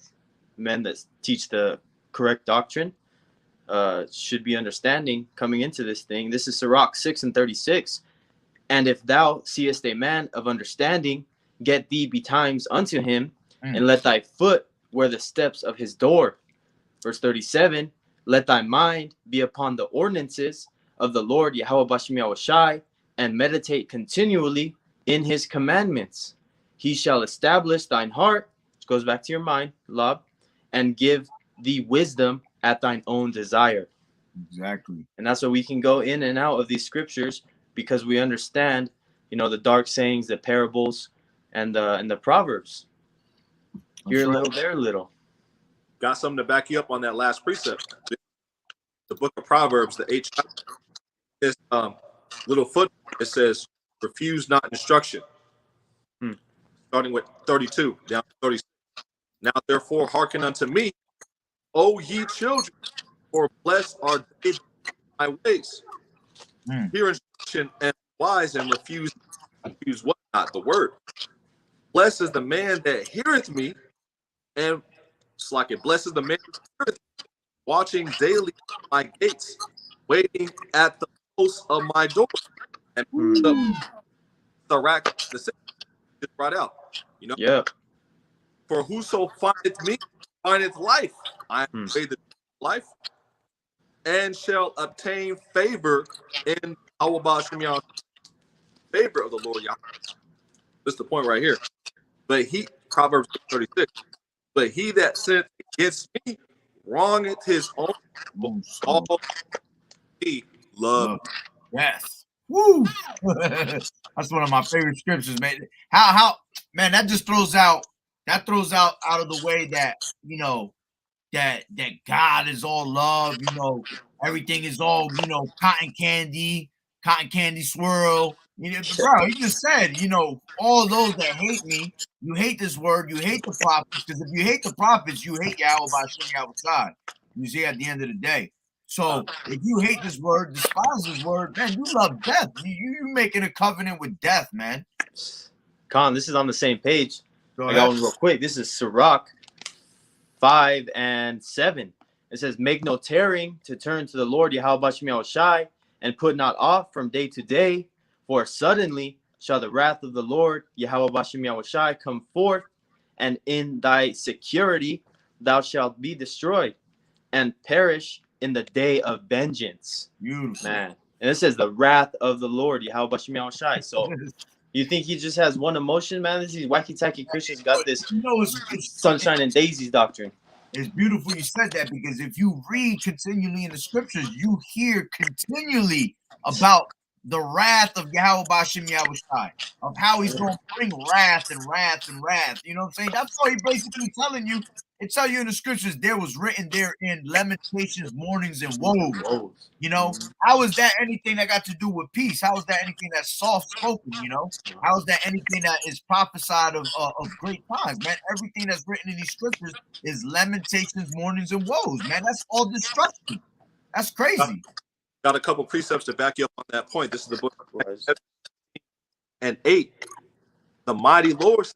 men that teach the correct doctrine should be understanding coming into this thing. This is Sirach 6:36. And if thou seest a man of understanding, get thee betimes unto him, and let thy foot wear the steps of his door. Verse 37, let thy mind be upon the ordinances of the Lord Yahweh Bashem Yahushai, and meditate continually in his commandments. He shall establish thine heart, which goes back to your mind, Lob, and give thee wisdom at thine own desire. Exactly. And that's why we can go in and out of these scriptures, because we understand, the dark sayings, the parables, and the proverbs. Here a little, there a little. Got something to back you up on that last precept. The book of Proverbs, the 8th chapter, this little foot, it says, refuse not instruction. Starting with 32 down to 36. Now therefore hearken unto me, O ye children, for blessed are they my ways. Hear instruction and wise, and refuse what not? The word. Blessed is the man that heareth me, and blessed is the man that heareth me, watching daily my gates, waiting at the post of my door. And the rack, the sixth is brought out. Yeah. For whoso findeth me findeth life. I am the life, and shall obtain favor in YAHAWAH'S favor of the Lord Yahweh. This is the point right here. But Proverbs 36. But he that sinneth against me wrongeth his own. All he love. Yes. Woo. That's one of my favorite scriptures, man. How man, that just throws out out of the way that that God is all love, everything is all cotton candy swirl. Bro, he just said, all those that hate me, you hate this word, you hate the prophets, because if you hate the prophets, you hate Yahweh Bashem Yahushai. You see, at the end of the day. So if you hate this word, despise this word, man, you love death. You making a covenant with death, man. Khan, this is on the same page. I got one real quick. This is Sirach 5 and 7. It says, make no tarrying to turn to the Lord Yahweh Bashem Yahushai, and put not off from day to day, for suddenly shall the wrath of the Lord Yahweh Bashem Yahushai come forth, and in thy security thou shalt be destroyed, and perish in the day of vengeance. Beautiful. Man. And it says the wrath of the Lord Yahweh Bashem Yahushai. So you think he just has one emotion, man? These wacky-tacky Christians got this sunshine and daisies doctrine. It's beautiful you said that, because if you read continually in the scriptures, you hear continually about the wrath of Yahweh Bashem Yahushai, of how he's going to bring wrath and wrath and wrath. You know what I'm saying? That's why he basically telling you. It tell you in the scriptures, there was written there in lamentations, mournings, and woes. How is that anything that got to do with peace? How is that anything that's soft spoken? How is that anything that is prophesied of great times, man? Everything that's written in these scriptures is lamentations, mournings, and woes, man. That's all destruction. That's crazy. Got a couple precepts to back you up on that point. This is the book and 8. The mighty Lord,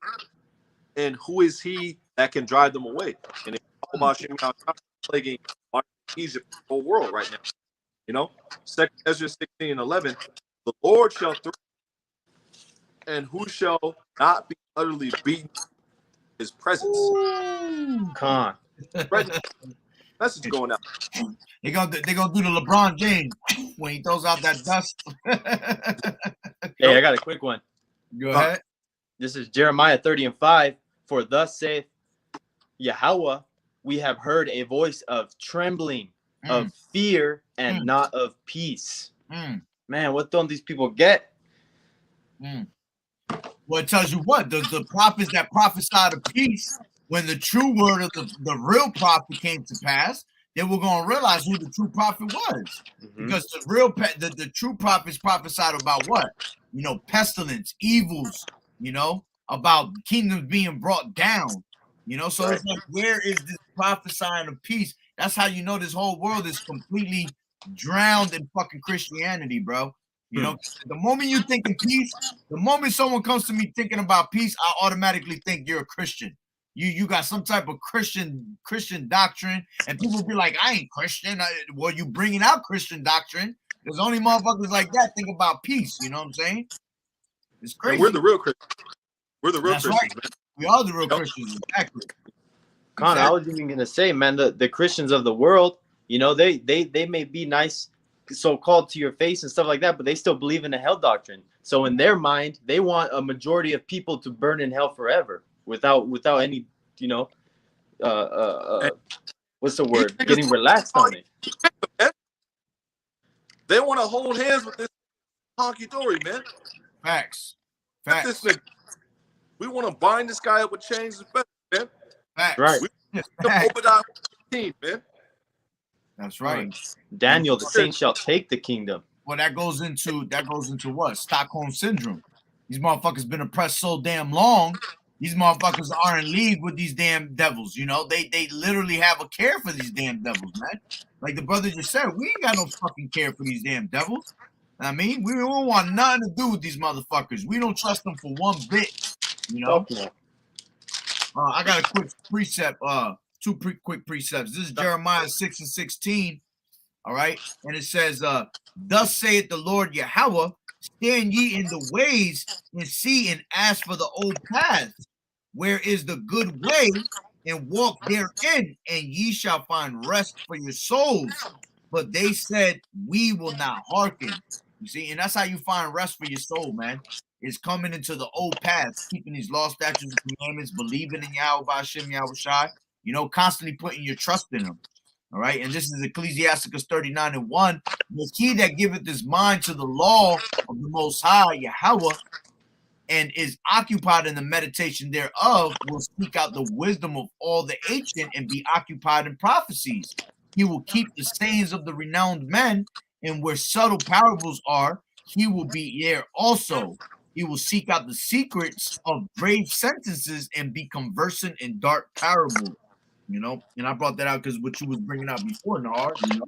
and who is he that can drive them away? And it's plaguing Egypt, the whole world right now. 2 Ezra 16 and 11. The Lord shall throw, and who shall not be utterly beaten in his presence? Con. Message going out. They gonna do the LeBron James when he throws out that dust. Hey, I got a quick one. Go ahead. This is Jeremiah 30 and 5. For thus saith Yahweh, we have heard a voice of trembling, of fear, and not of peace. Man, what don't these people get? Well, it tells you what, the prophets that prophesied of peace, when the true word of the real prophet came to pass, they were going to realize who the true prophet was. Because the true prophets prophesied about what? Pestilence, evils, about kingdoms being brought down. So it's like, where is this prophesying of peace? That's how this whole world is completely drowned in fucking Christianity, bro. You know, the moment you think of peace, the moment someone comes to me thinking about peace, I automatically think you're a Christian. You got some type of Christian doctrine, and people be like, I ain't Christian. Well, you bringing out Christian doctrine. There's only motherfuckers like that think about peace. You know what I'm saying? It's crazy. And we're the real Christians. We're the real That's Christians, right. man. We are the real Christians, exactly. Con, I was even gonna say, man, the Christians of the world, you know, they may be nice, so-called to your face and stuff like that, but they still believe in the hell doctrine. So in their mind, they want a majority of people to burn in hell forever without any, you know, what's the word? Getting relaxed on it. They want to hold hands with this honky dory, man. Facts. We want to bind this guy up with chains, man. Facts. Right. We open our team, man. That's right. Daniel, the saints shall take the kingdom. Well, that goes into what? Stockholm syndrome. These motherfuckers been oppressed so damn long. These motherfuckers are in league with these damn devils. You know, they literally have a care for these damn devils, man. Like the brother just said, we ain't got no fucking care for these damn devils. I mean, we don't want nothing to do with these motherfuckers. We don't trust them for one bit. You know. I got a quick precept. Quick precepts. This is Jeremiah 6:16. All right, and it says, "Thus saith the Lord Yahweh: Stand ye in the ways and see and ask for the old paths, where is the good way, and walk therein, and ye shall find rest for your souls. But they said, We will not hearken." You see, and that's how you find rest for your soul, man. Is coming into the old paths, keeping these law, statutes, and commandments, believing in Yahweh, Hashem, Yahweh Shai, you know, constantly putting your trust in him. All right, and this is Ecclesiasticus 39:1. The he that giveth his mind to the law of the Most High, Yahweh, and is occupied in the meditation thereof, will seek out the wisdom of all the ancient and be occupied in prophecies. He will keep the sayings of the renowned men, and where subtle parables are, he will be there also. He will seek out the secrets of brave sentences and be conversant in dark parables. You know, and I brought that out because what you was bringing out before, Nahar, you know,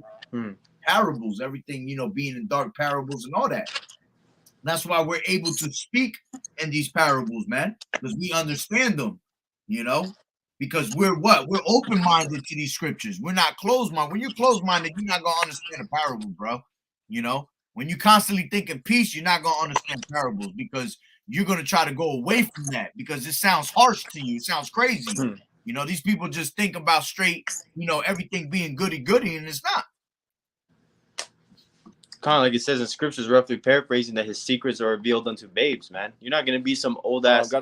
parables, everything, you know, being in dark parables and all that. That's why we're able to speak in these parables, man, because we understand them, you know, because we're open-minded to these scriptures. We're not closed-minded. When you're closed-minded, you're not going to understand a parable, bro. You know, when you constantly think in peace, you're not going to understand parables because you're going to try to go away from that because it sounds harsh to you. It sounds crazy. You know, these people just think about straight, you know, everything being goody-goody, and it's not. Kind of like it says in scriptures, roughly paraphrasing, that his secrets are revealed unto babes, man. You're not going to be some old-ass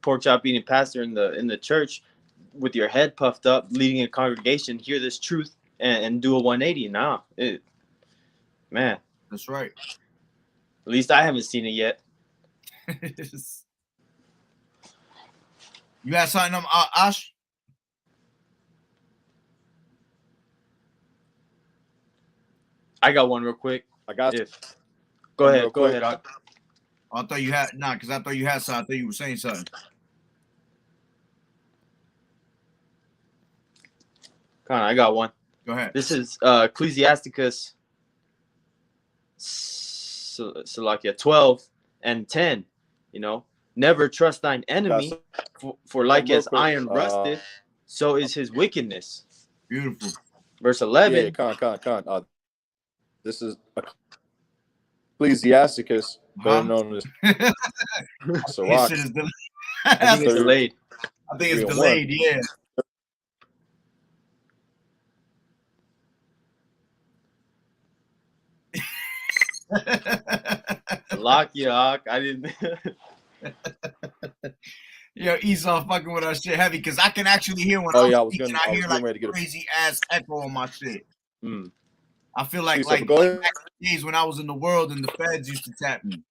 pork chop eating pastor in the church with your head puffed up, leading a congregation, hear this truth, and do a 180. Nah, man. That's right. At least I haven't seen it yet. You got something, Ash? I got one real quick. I got Go ahead. Go ahead. I thought you had because I thought you had something. I thought you were saying something. Come on, I got one. Go ahead. This is Ecclesiasticus 12:10. You know, never trust thine enemy, for like as iron rusted, so is his wickedness. Beautiful. Verse 11. Yeah, this is Ecclesiasticus, better known as Sirach. I think it's delayed. I think it's delayed, yeah. Lock you, Hawk. I didn't. Yo, Esau fucking with our shit heavy because I can actually hear when I'm speaking. I hear like crazy ass echo on my shit. I feel like back in the days when I was in the world and the feds used to tap me.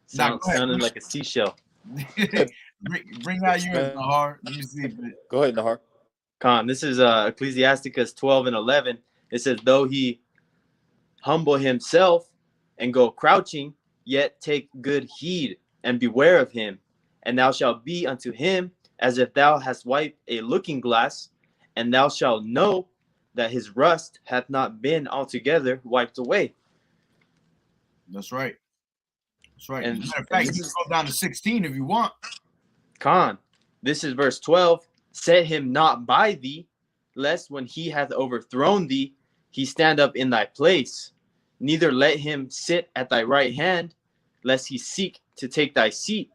Sounding like a seashell. Bring out yours, Nahar. Let me see. Go ahead, Nahar. Con, this is Ecclesiasticus 12:11. It says, though he humble himself and go crouching, yet take good heed and beware of him, and thou shalt be unto him as if thou hast wiped a looking glass, and thou shalt know that his rust hath not been altogether wiped away. That's right. That's right. And, As a matter of fact, you can go down to 16 if you want. Con, this is verse 12. Set him not by thee, lest when he hath overthrown thee, he stand up in thy place. Neither let him sit at thy right hand, lest he seek to take thy seat.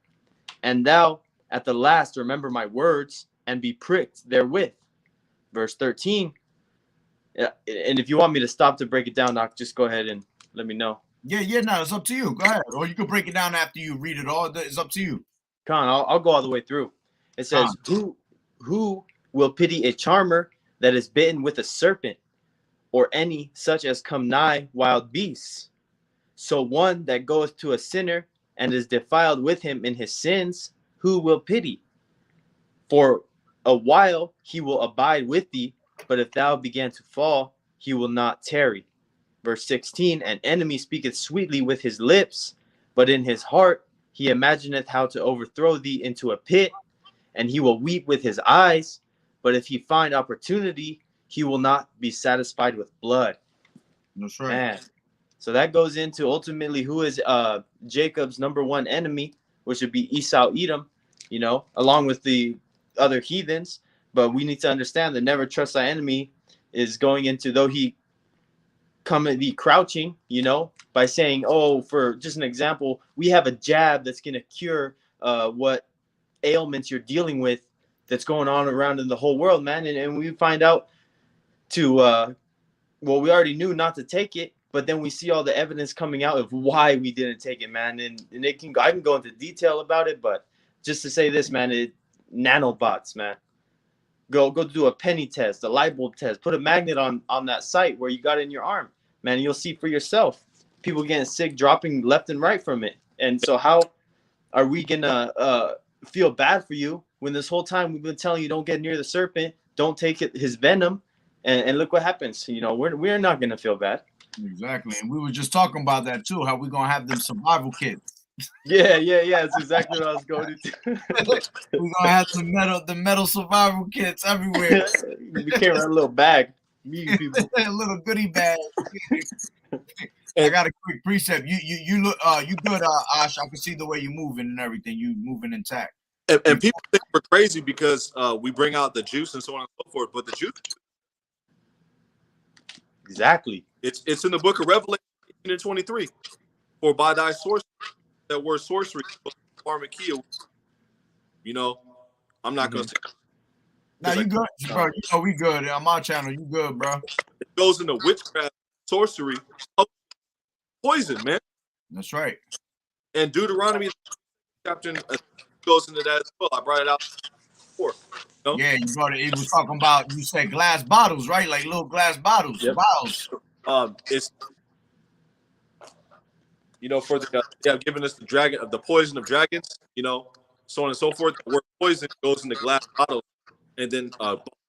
And thou at the last remember my words, and be pricked therewith. Verse 13. And if you want me to stop to break it down, Doc, just go ahead and let me know. Yeah, no, it's up to you. Go ahead. Or you can break it down after you read it all. It's up to you. Con, I'll go all the way through. It says, who will pity a charmer that is bitten with a serpent, or any such as come nigh wild beasts? So one that goeth to a sinner and is defiled with him in his sins, who will pity? For a while he will abide with thee, but if thou begin to fall, he will not tarry. Verse 16, an enemy speaketh sweetly with his lips, but in his heart he imagineth how to overthrow thee into a pit, and he will weep with his eyes, but if he find opportunity, he will not be satisfied with blood. That's right. Man. So that goes into ultimately who is Jacob's number one enemy, which would be Esau Edom, along with the other heathens. But we need to understand that never trust thy enemy is going into, though he come and be crouching, by saying, oh, for just an example, we have a jab that's going to cure what ailments you're dealing with that's going on around in the whole world, man. And we find out to, we already knew not to take it, but then we see all the evidence coming out of why we didn't take it, man. And I can go into detail about it, but just to say this, man, nanobots, man. Go do a penny test, a light bulb test, put a magnet on that site where you got it in your arm, man. You'll see for yourself. People getting sick, dropping left and right from it. And so how are we gonna feel bad for you when this whole time we've been telling you don't get near the serpent, don't take his venom, and look what happens. We're not gonna feel bad. Exactly. And we were just talking about that too, how we're gonna have them survival kits. Yeah. That's exactly what I was going to. We're gonna have the metal survival kits everywhere. We carry a little bag. Me people. A little goodie bag. I got a quick precept. You look you good, Ash. I can see the way you're moving and everything. You moving intact. And people think we're crazy because we bring out the juice and so on and so forth, but the juice, exactly. It's in the book of Revelation 18 and 23. For by thy sorcery, that word sorcery, Amerikkkans. I'm not gonna say. Now you good, bro. We good on my channel. You good, bro? It goes into witchcraft, sorcery, poison, man. That's right. And Deuteronomy chapter goes into that as well. I brought it out before. Yeah, you brought it. It was talking about, you said glass bottles, right? Like little glass bottles. Yep. Bottles. It's for the they have given us the poison of dragons, so on and so forth. The word poison goes into glass bottles, and then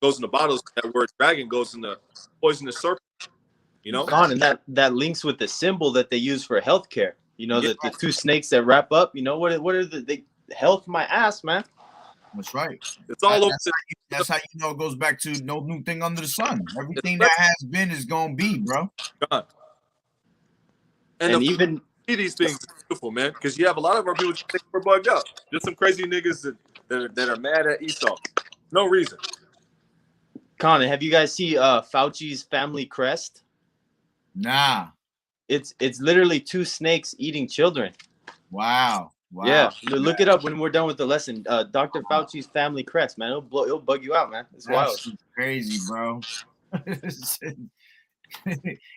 goes into bottles. That word dragon goes into poisonous serpent. And that links with the symbol that they use for healthcare. The two snakes that wrap up. What are the health my ass, man? That's right. It's all over. That's how you know it goes back to no new thing under the sun. Everything that has been is gonna be, bro. God. And even these things are beautiful, man, because you have a lot of our people think we're bugged out. There's some crazy niggas that are mad at Esau. No reason. Con, have you guys seen Fauci's family crest? Nah. It's literally two snakes eating children. Wow. Yeah, look it up when we're done with the lesson. Dr. Fauci's family crest, man. It'll bug you out, man. It's wild. Crazy, bro.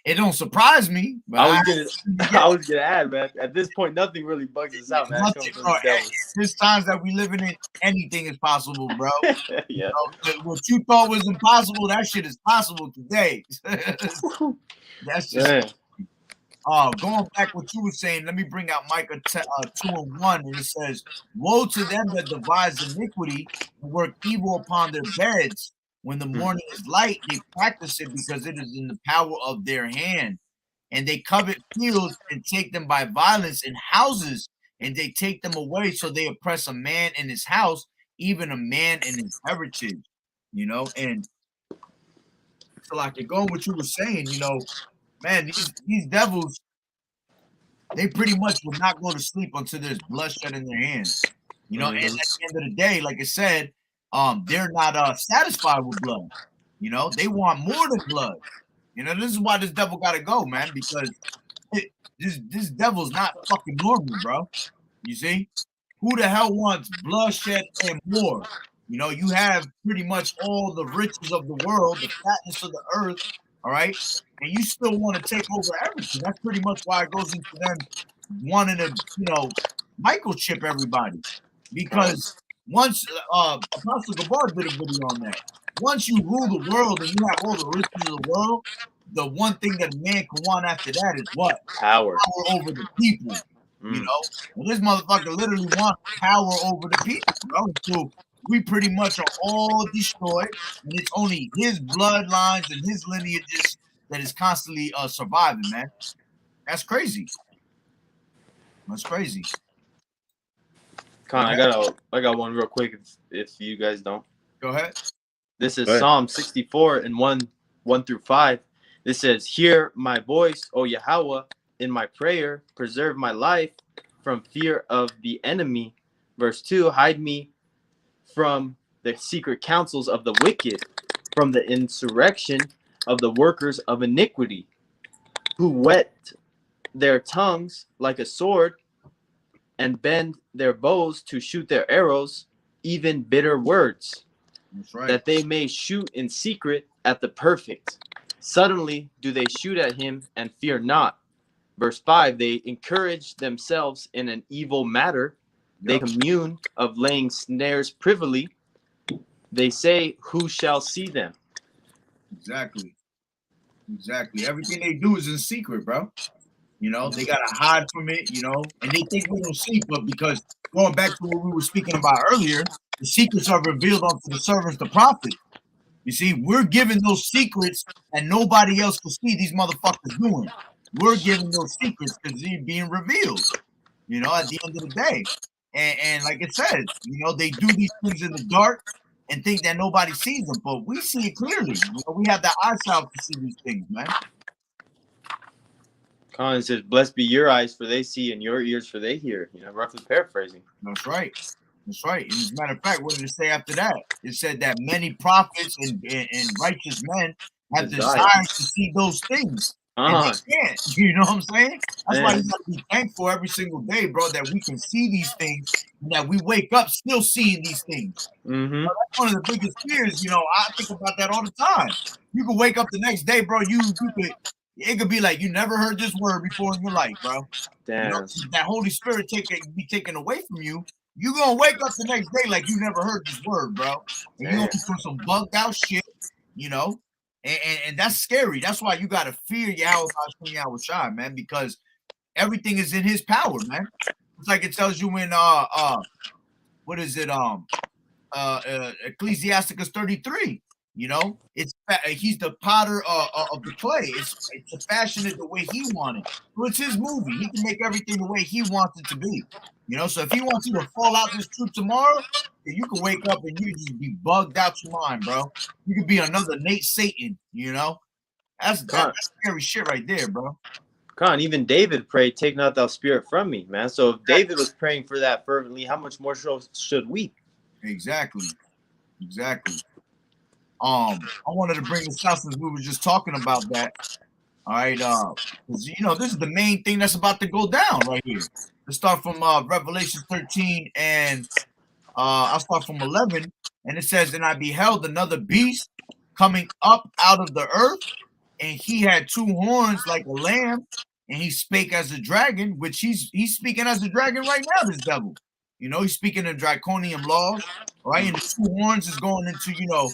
It don't surprise me. But I was gonna add, man. At this point, nothing really bugs us out, man. There's times that we living in, anything is possible, bro. Yeah. What you thought was impossible, that shit is possible today. That's just. Going back what you were saying, let me bring out Micah 2:1, and it says, "Woe to them that devise iniquity and work evil upon their beds. When the morning is light, they practice it because it is in the power of their hand. And they covet fields and take them by violence, in houses, and they take them away. So they oppress a man in his house, even a man in his heritage." And Salaki, going what you were saying, you know, man, these devils, they pretty much will not go to sleep until there's bloodshed in their hands. You know, and at the end of the day, like I said, they're not satisfied with blood. You know, they want more than blood. You know, this is why this devil gotta go, man, because this devil's not fucking normal, bro. You see? Who the hell wants bloodshed and more? You know, you have pretty much all the riches of the world, the fatness of the earth, all right? And you still want to take over everything. That's pretty much why it goes into them wanting to, you know, microchip everybody. Because once Apostle Gabar did a video on that. Once you rule the world and you have all the riches of the world, the one thing that man can want after that is what? Power over the people. You know, and this motherfucker literally wants power over the people, bro. So we pretty much are all destroyed, and it's only his bloodlines and his lineages that is constantly surviving, man. That's crazy. That's crazy. Con, I got one real quick if you guys don't. Go ahead. This is Psalm 64 and 1 through 5. This says, "Hear my voice, O Yahweh, in my prayer, preserve my life from fear of the enemy." Verse 2, "Hide me from the secret counsels of the wicked, from the insurrection of the workers of iniquity, who whet their tongues like a sword and bend their bows to shoot their arrows, even bitter words, that they may shoot in secret at the perfect. Suddenly do they shoot at him and fear not." Verse 5, "They encourage themselves in an evil matter. They commune of laying snares privily. They say, who shall see them?" Exactly. Everything they do is in secret, bro. You know, they gotta hide from it, you know, and they think we don't see, but because going back to what we were speaking about earlier, the secrets are revealed unto the servants, the prophet. You see, we're giving those secrets and nobody else can see these motherfuckers doing. We're giving those secrets because they're being revealed, you know, at the end of the day. And like it says, you know, they do these things in the dark and think that nobody sees them, but we see it clearly. You know, we have the eyesight to see these things, man. Colin says, "Blessed be your eyes, for they see, and your ears, for they hear." You know, roughly paraphrasing. That's right. That's right. And as a matter of fact, what did it say after that? It said that many prophets and righteous men have desired to see those things. And they can't. You know what I'm saying? That's why you gotta be thankful every single day, bro, that we can see these things and that we wake up still seeing these things. Mm-hmm. That's one of the biggest fears, you know. I think about that all the time. You can wake up the next day, bro. It could be like you never heard this word before in your life, bro. Damn. You know, that Holy Spirit be taken away from you. You gonna wake up the next day like you never heard this word, bro. And you gonna be doing some bugged out shit, you know. And that's scary. That's why you gotta fear Yahweh, man, because everything is in His power, man. It's like it tells you in what is it? Ecclesiasticus 33. You know, he's the potter of the clay. It's to fashion it the way he wanted. So it's his movie. He can make everything the way he wants it to be. You know, so if he wants you to fall out this truth tomorrow, then you can wake up and you just be bugged out your mind, bro. You could be another Nate Satan. You know, that's scary shit right there, bro. Con, even David prayed, "Take not thou spirit from me," man. So if David was praying for that fervently, how much more should we? Exactly. I wanted to bring this out since we were just talking about that. All right, because you know this is the main thing that's about to go down right here. Let's start from Revelation 13, and I'll start from 11. And it says, "And I beheld another beast coming up out of the earth, and he had two horns like a lamb, and he spake as a dragon," which he's speaking as a dragon right now. This devil, you know, he's speaking in draconian laws, right? And the two horns is going into, you know,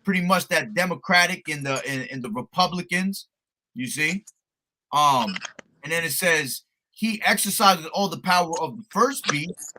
pretty much that Democratic and the Republicans, you see. And then it says, "He exercises all the power of the first beast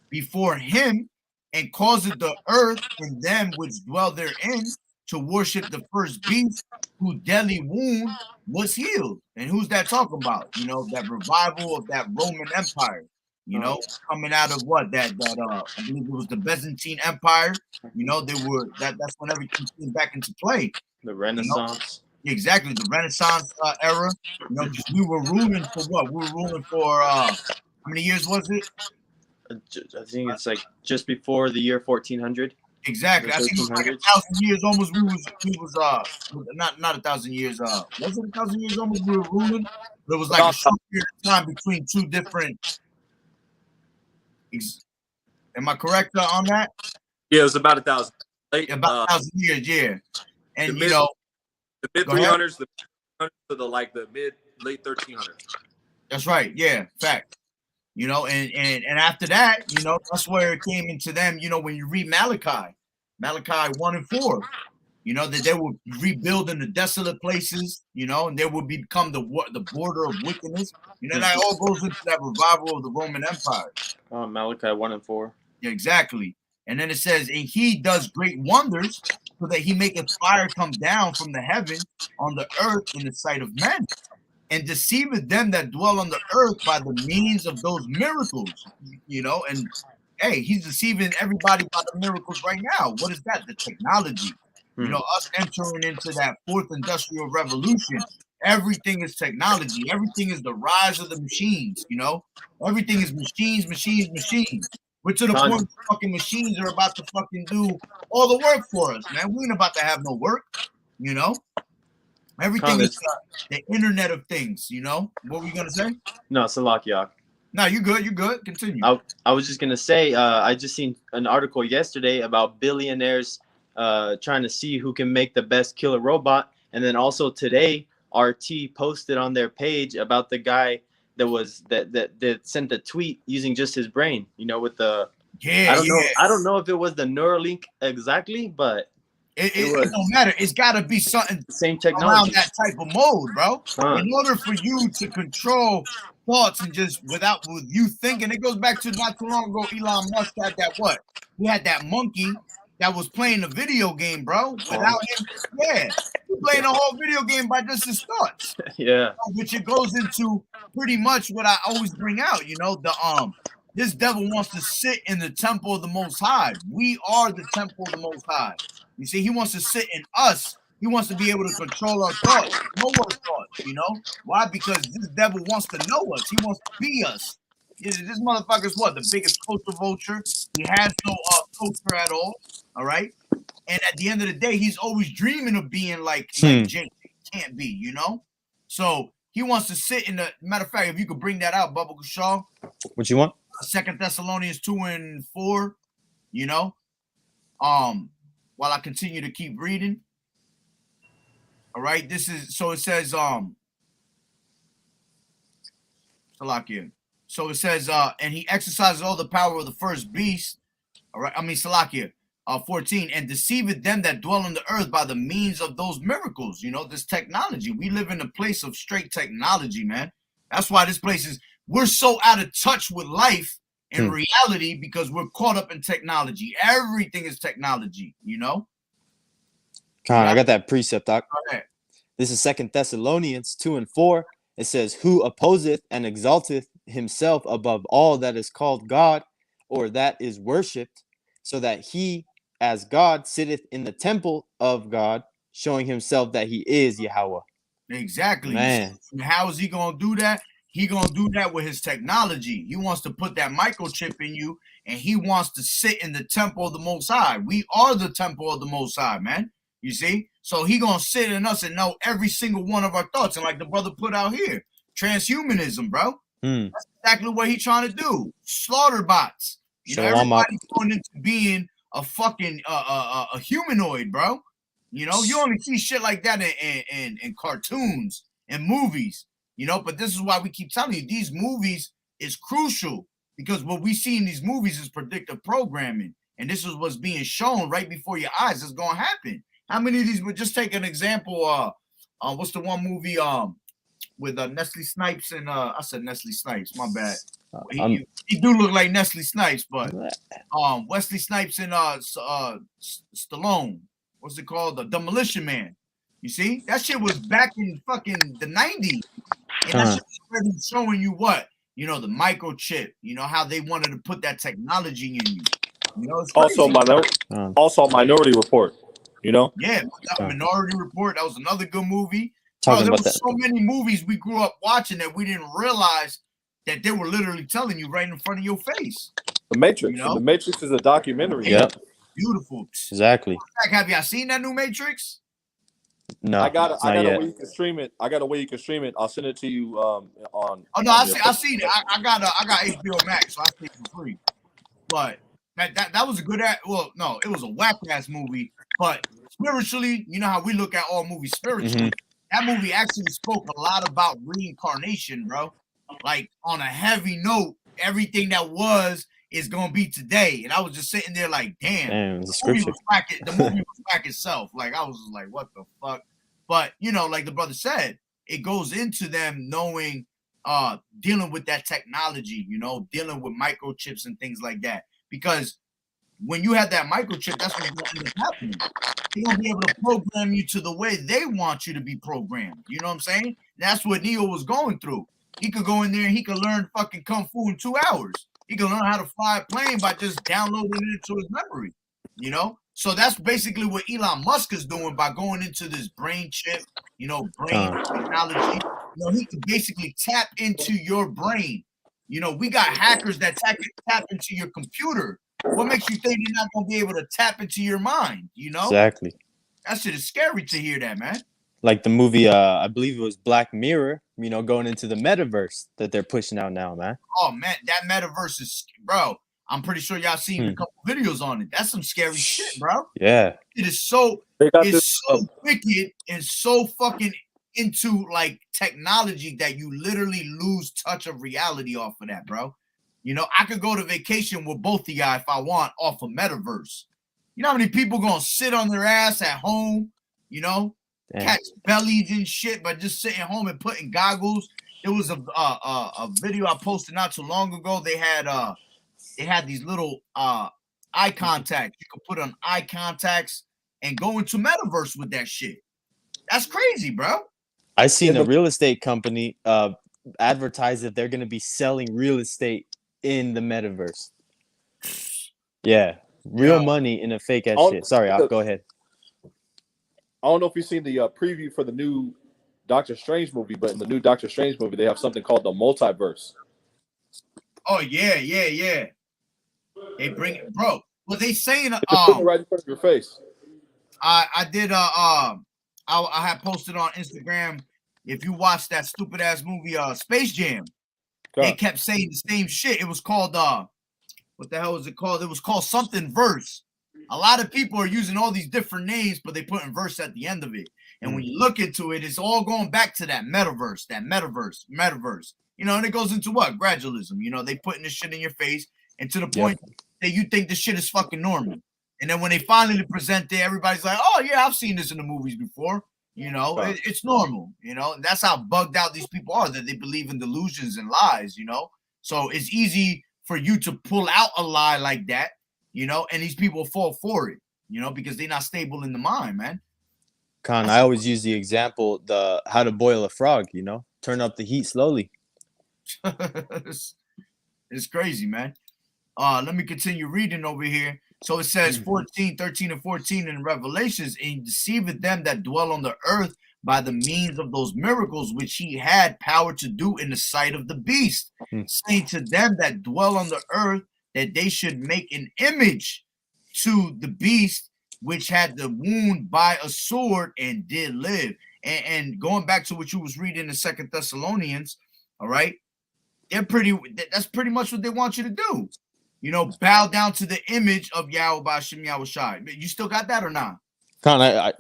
before him, and causeth the earth and them which dwell therein to worship the first beast, whose deadly wound was healed." And who's that talking about? You know, that revival of that Roman Empire. You know, coming out of what that I believe it was the Byzantine Empire. You know, that's when everything came back into play. The Renaissance. You know? Exactly, the Renaissance era. You know, we were ruling for what? We were ruling for how many years was it? I think it's like just before the year 1400. Exactly. I think it was like 1,000 years almost. We was not 1,000 years. Was it 1,000 years almost? We were ruling. There was like a short period of time between two different. Am I correct on that? Yeah, it was about 1,000. About 1,000 years, yeah. And you know, the mid 300s, to the late 1300s. That's right. Yeah, fact. You know, and after that, you know, that's where it came into them. You know, when you read Malachi 1 and 4, you know, that they will rebuild in the desolate places, you know, and they will become the border of wickedness. You know, that all goes into that revival of the Roman Empire. Oh, Malachi 1 and 4. Yeah, exactly. And then it says, and he does great wonders so that he maketh fire come down from the heaven on the earth in the sight of men, and deceiveth them that dwell on the earth by the means of those miracles. You know, and hey, he's deceiving everybody by the miracles right now. What is that? The technology. You know, us entering into that fourth industrial revolution. Everything is technology. Everything is the rise of the machines. You know, everything is machines. We're to the point where fucking machines are about to fucking do all the work for us, man. We ain't about to have no work. You know, everything is the Internet of Things. You know, what were you gonna say? No, Salakia. No, you're good. You're good. Continue. I was just gonna say, I just seen an article yesterday about billionaires trying to see who can make the best killer robot, and then also today, RT posted on their page about the guy that sent the tweet using just his brain. You know, with the I don't know if it was the Neuralink exactly, but it don't matter. It's got to be something same technology around that type of mode, bro. In order for you to control thoughts and just with you thinking, it goes back to not too long ago. Elon Musk had that he had that monkey that was playing the video game, bro. Without him, he playing a whole video game by just his thoughts. Yeah, which it goes into pretty much what I always bring out. You know, this devil wants to sit in the temple of the Most High. We are the temple of the Most High. You see, he wants to sit in us. He wants to be able to control our thoughts, know our thoughts, you know? Why? Because this devil wants to know us. He wants to be us. This motherfucker's the biggest culture vulture. He has no culture at all right? And at the end of the day, he's always dreaming of being like Jake. He can't be, you know? So he wants to sit in the, matter of fact, if you could bring that out, Bubba Shaw. What you want? 2 Thessalonians 2 and 4, you know? While I continue to keep reading. All right, so it says, Salakia. So it says, and he exercises all the power of the first beast. All right, Salakia, 14, and deceiveth them that dwell on the earth by the means of those miracles. You know, this technology. We live in a place of straight technology, man. That's why this place we're so out of touch with life and reality because we're caught up in technology. Everything is technology, you know? I got that precept, Doc. Okay. This is 2 Thessalonians 2 and 4. It says, who opposeth and exalteth himself above all that is called God or that is worshipped, so that he as God sitteth in the temple of God, showing himself that he is Yahweh. Exactly. Man. And how is he going to do that? He going to do that with his technology. He wants to put that microchip in you, and he wants to sit in the temple of the Most High. We are the temple of the Most High, man. You see? So he going to sit in us and know every single one of our thoughts. And like the brother put out here, transhumanism, bro. That's exactly what he's trying to do. Slaughter bots. You know, everybody's going into being a fucking a humanoid, bro. You know, you only see shit like that in cartoons and movies, you know, but this is why we keep telling you these movies is crucial, because what we see in these movies is predictive programming. And this is what's being shown right before your eyes is going to happen. How many of these would just take an example? What's the one movie with Nestle Snipes and I said Nestle Snipes, my bad. He do look like Nestle Snipes, but Wesley Snipes and Stallone. What's it called? The Demolition Man. You see? That shit was back in fucking the 90s. And that shit was already showing you what? You know, the microchip. You know how they wanted to put that technology in you. You know, it's also crazy. also Minority Report. You know, yeah, Minority Report. That was another good movie. Bro, Talking there about was that. so many movies we grew up watching that we didn't realize that they were literally telling you right in front of your face. The Matrix. You know? The Matrix is a documentary. Yep. Beautiful. Exactly. Have y'all seen that new Matrix? No, I got yet. a way you can stream it. I got a way you can stream it. I'll send it to you on. Oh no, I seen it. I got HBO Max, so I see it for free. But that was a good well, no, it was a whack ass movie. But spiritually, you know how we look at all movies spiritually. That movie actually spoke a lot about reincarnation, bro. Like on a heavy note, everything that was is gonna be today. And I was just sitting there like, damn, the movie was whack itself. Like I was like, what the fuck? But you know, like the brother said, it goes into them knowing dealing with that technology, you know, dealing with microchips and things like that. Because when you have that microchip, that's what's going to end up happening. They're going to be able to program you to the way they want you to be programmed. You know what I'm saying? That's what Neo was going through. He could go in there and he could learn fucking Kung Fu in 2 hours. He could learn how to fly a plane by just downloading it into his memory, you know? So that's basically what Elon Musk is doing by going into this brain chip, you know, brain technology. You know, he can basically tap into your brain. You know, we got hackers that tap into your computer. What makes you think they're not going to be able to tap into your mind, you know? Exactly. That shit is scary to hear that, man. Like the movie, I believe it was Black Mirror, you know, going into the metaverse that they're pushing out now, man. Oh, man, that metaverse is, bro, I'm pretty sure y'all seen a couple videos on it. That's some scary shit, bro. Yeah. It is so wicked and so fucking into, like, technology that you literally lose touch of reality off of that, bro. You know, I could go to vacation with both of y'all if I want off of metaverse. You know how many people gonna sit on their ass at home, you know, catch bellies and shit by just sitting home and putting goggles. There was a video I posted not too long ago. They had these little eye contacts. You could put on eye contacts and go into metaverse with that shit. That's crazy, bro. I seen a real estate company advertise that they're gonna be selling real estate in the metaverse. Yeah, real money in a fake ass shit. Sorry, I'll go ahead. I don't know if you've seen the preview for the new Doctor Strange movie, but in the new Doctor Strange movie, they have something called the multiverse. Oh yeah. They bring it, bro. What they saying? Right in front of your face. I did. I had posted on Instagram. If you watch that stupid ass movie, Space Jam, they kept saying the same shit. It was called what the hell was it called? It was called something verse. A lot of people are using all these different names, but they put in verse at the end of it. And when you look into it, it's all going back to that metaverse. You know, and it goes into what? Gradualism. You know, they putting this shit in your face, and to the point that you think this shit is fucking normal. And then when they finally present it, everybody's like, oh yeah, I've seen this in the movies before. You know, it's normal. You know, and that's how bugged out these people are, that they believe in delusions and lies, you know. So it's easy for you to pull out a lie like that, you know, and these people fall for it, you know, because they're not stable in the mind, man. Con, I always use the example, the how to boil a frog, you know, turn up the heat slowly. It's crazy, man. Let me continue reading over here. So it says 13 and 14 in Revelations, and deceiveth them that dwell on the earth by the means of those miracles which he had power to do in the sight of the beast, saying to them that dwell on the earth that they should make an image to the beast which had the wound by a sword and did live. And going back to what you was reading in 2 Thessalonians, all right, that's pretty much what they want you to do. You know, bow down to the image of YAHAWAH'S. You still got that or not? Con, I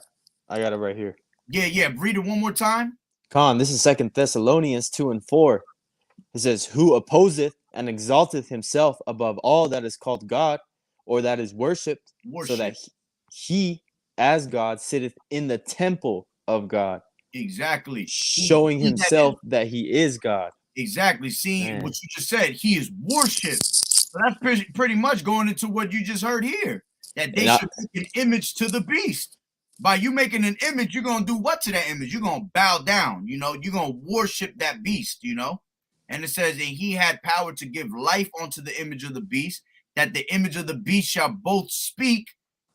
got it right here. Yeah. Read it one more time. Con, this is 2 Thessalonians 2 and 4. It says, who opposeth and exalteth himself above all that is called God, or that is worshipped, so that he, as God, sitteth in the temple of God. Exactly. Showing himself that he is God. Exactly. Seeing what you just said, he is worshipped. So that's pretty much going into what you just heard here, that they should make an image to the beast. By you making an image, you're going to do what to that image? You're going to bow down, you know, you're going to worship that beast, you know. And it says that he had power to give life unto the image of the beast, that the image of the beast shall both speak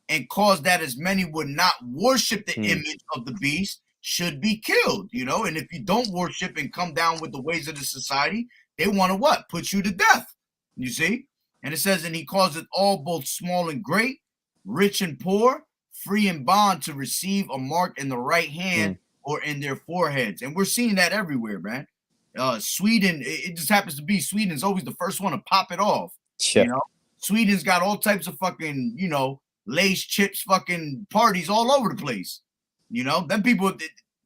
and cause that as many would not worship the image of the beast should be killed, you know. And if you don't worship and come down with the ways of the society, they want to what? Put you to death, you see? And it says, and he causeth all, both small and great, rich and poor, free and bond, to receive a mark in the right hand or in their foreheads. And we're seeing that everywhere, man. Sweden, it just happens to be Sweden's always the first one to pop it off. Yeah. You know, Sweden's got all types of fucking, you know, Lace chips, fucking parties all over the place. You know, them people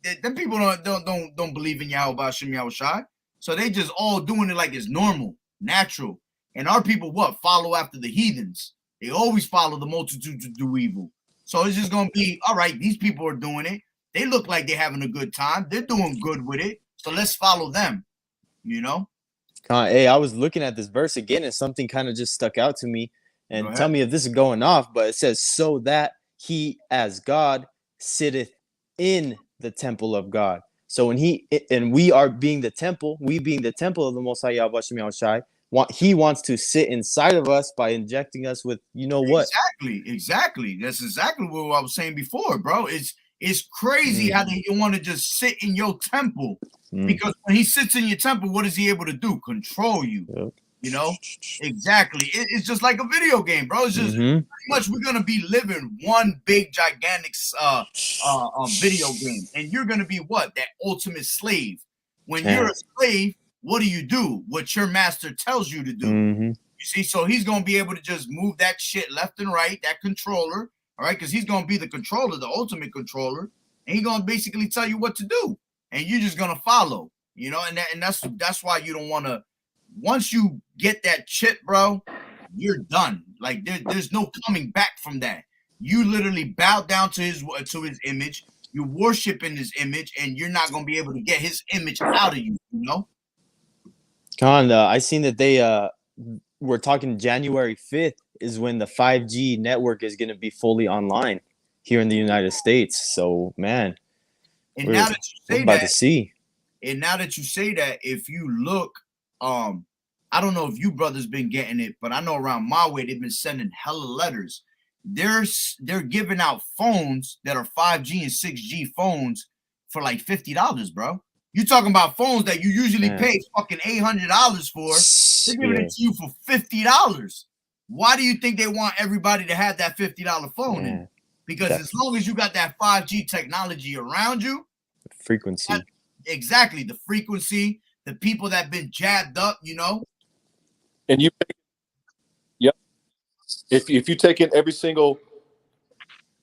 don't believe in YAHAWAH'S, so they just all doing it like it's normal, natural. And our people what? Follow after the heathens. They always follow the multitude to do evil. So it's just gonna be all right. These people are doing it. They look like they're having a good time. They're doing good with it. So let's follow them. You know. Hey, I was looking at this verse again, and something kind of just stuck out to me. And tell me if this is going off, but it says, so that he as God sitteth in the temple of God. So when we are being the temple, we being the temple of the Most High YAHAWAH'S, he wants to sit inside of us by injecting us with, you know what? Exactly. That's exactly what I was saying before, bro. It's crazy how they want to just sit in your temple. Because when he sits in your temple, what is he able to do? Control you. Yep. You know, exactly. It's just like a video game, bro. It's just pretty much we're gonna be living one big gigantic video game, and you're gonna be what? That ultimate slave. When you're a slave, what do? What your master tells you to do. You see, so he's gonna be able to just move that shit left and right, that controller, all right, because he's gonna be the controller, the ultimate controller, and he's gonna basically tell you what to do, and you're just gonna follow. You know, and that's why you don't want to. Once you get that chip, bro, you're done. Like there's no coming back from that. You literally bow down to his image. You worship in his image, and you're not gonna be able to get his image out of you. You know. I seen that they were talking January 5th is when the 5G network is gonna be fully online here in the United States. So man, and now that you say about to see. And now that you say that, if you look. I don't know if you brothers been getting it, but I know around my way they've been sending hella letters. They're giving out phones that are 5G and 6G phones for like $50, bro. You talking about phones that you usually pay fucking $800 for? They're giving it to you for $50. Why do you think they want everybody to have that $50 phone in? Because as long as you got that 5G technology around you, frequency. Exactly, the frequency. The people that been jabbed up, you know, and if you take in every single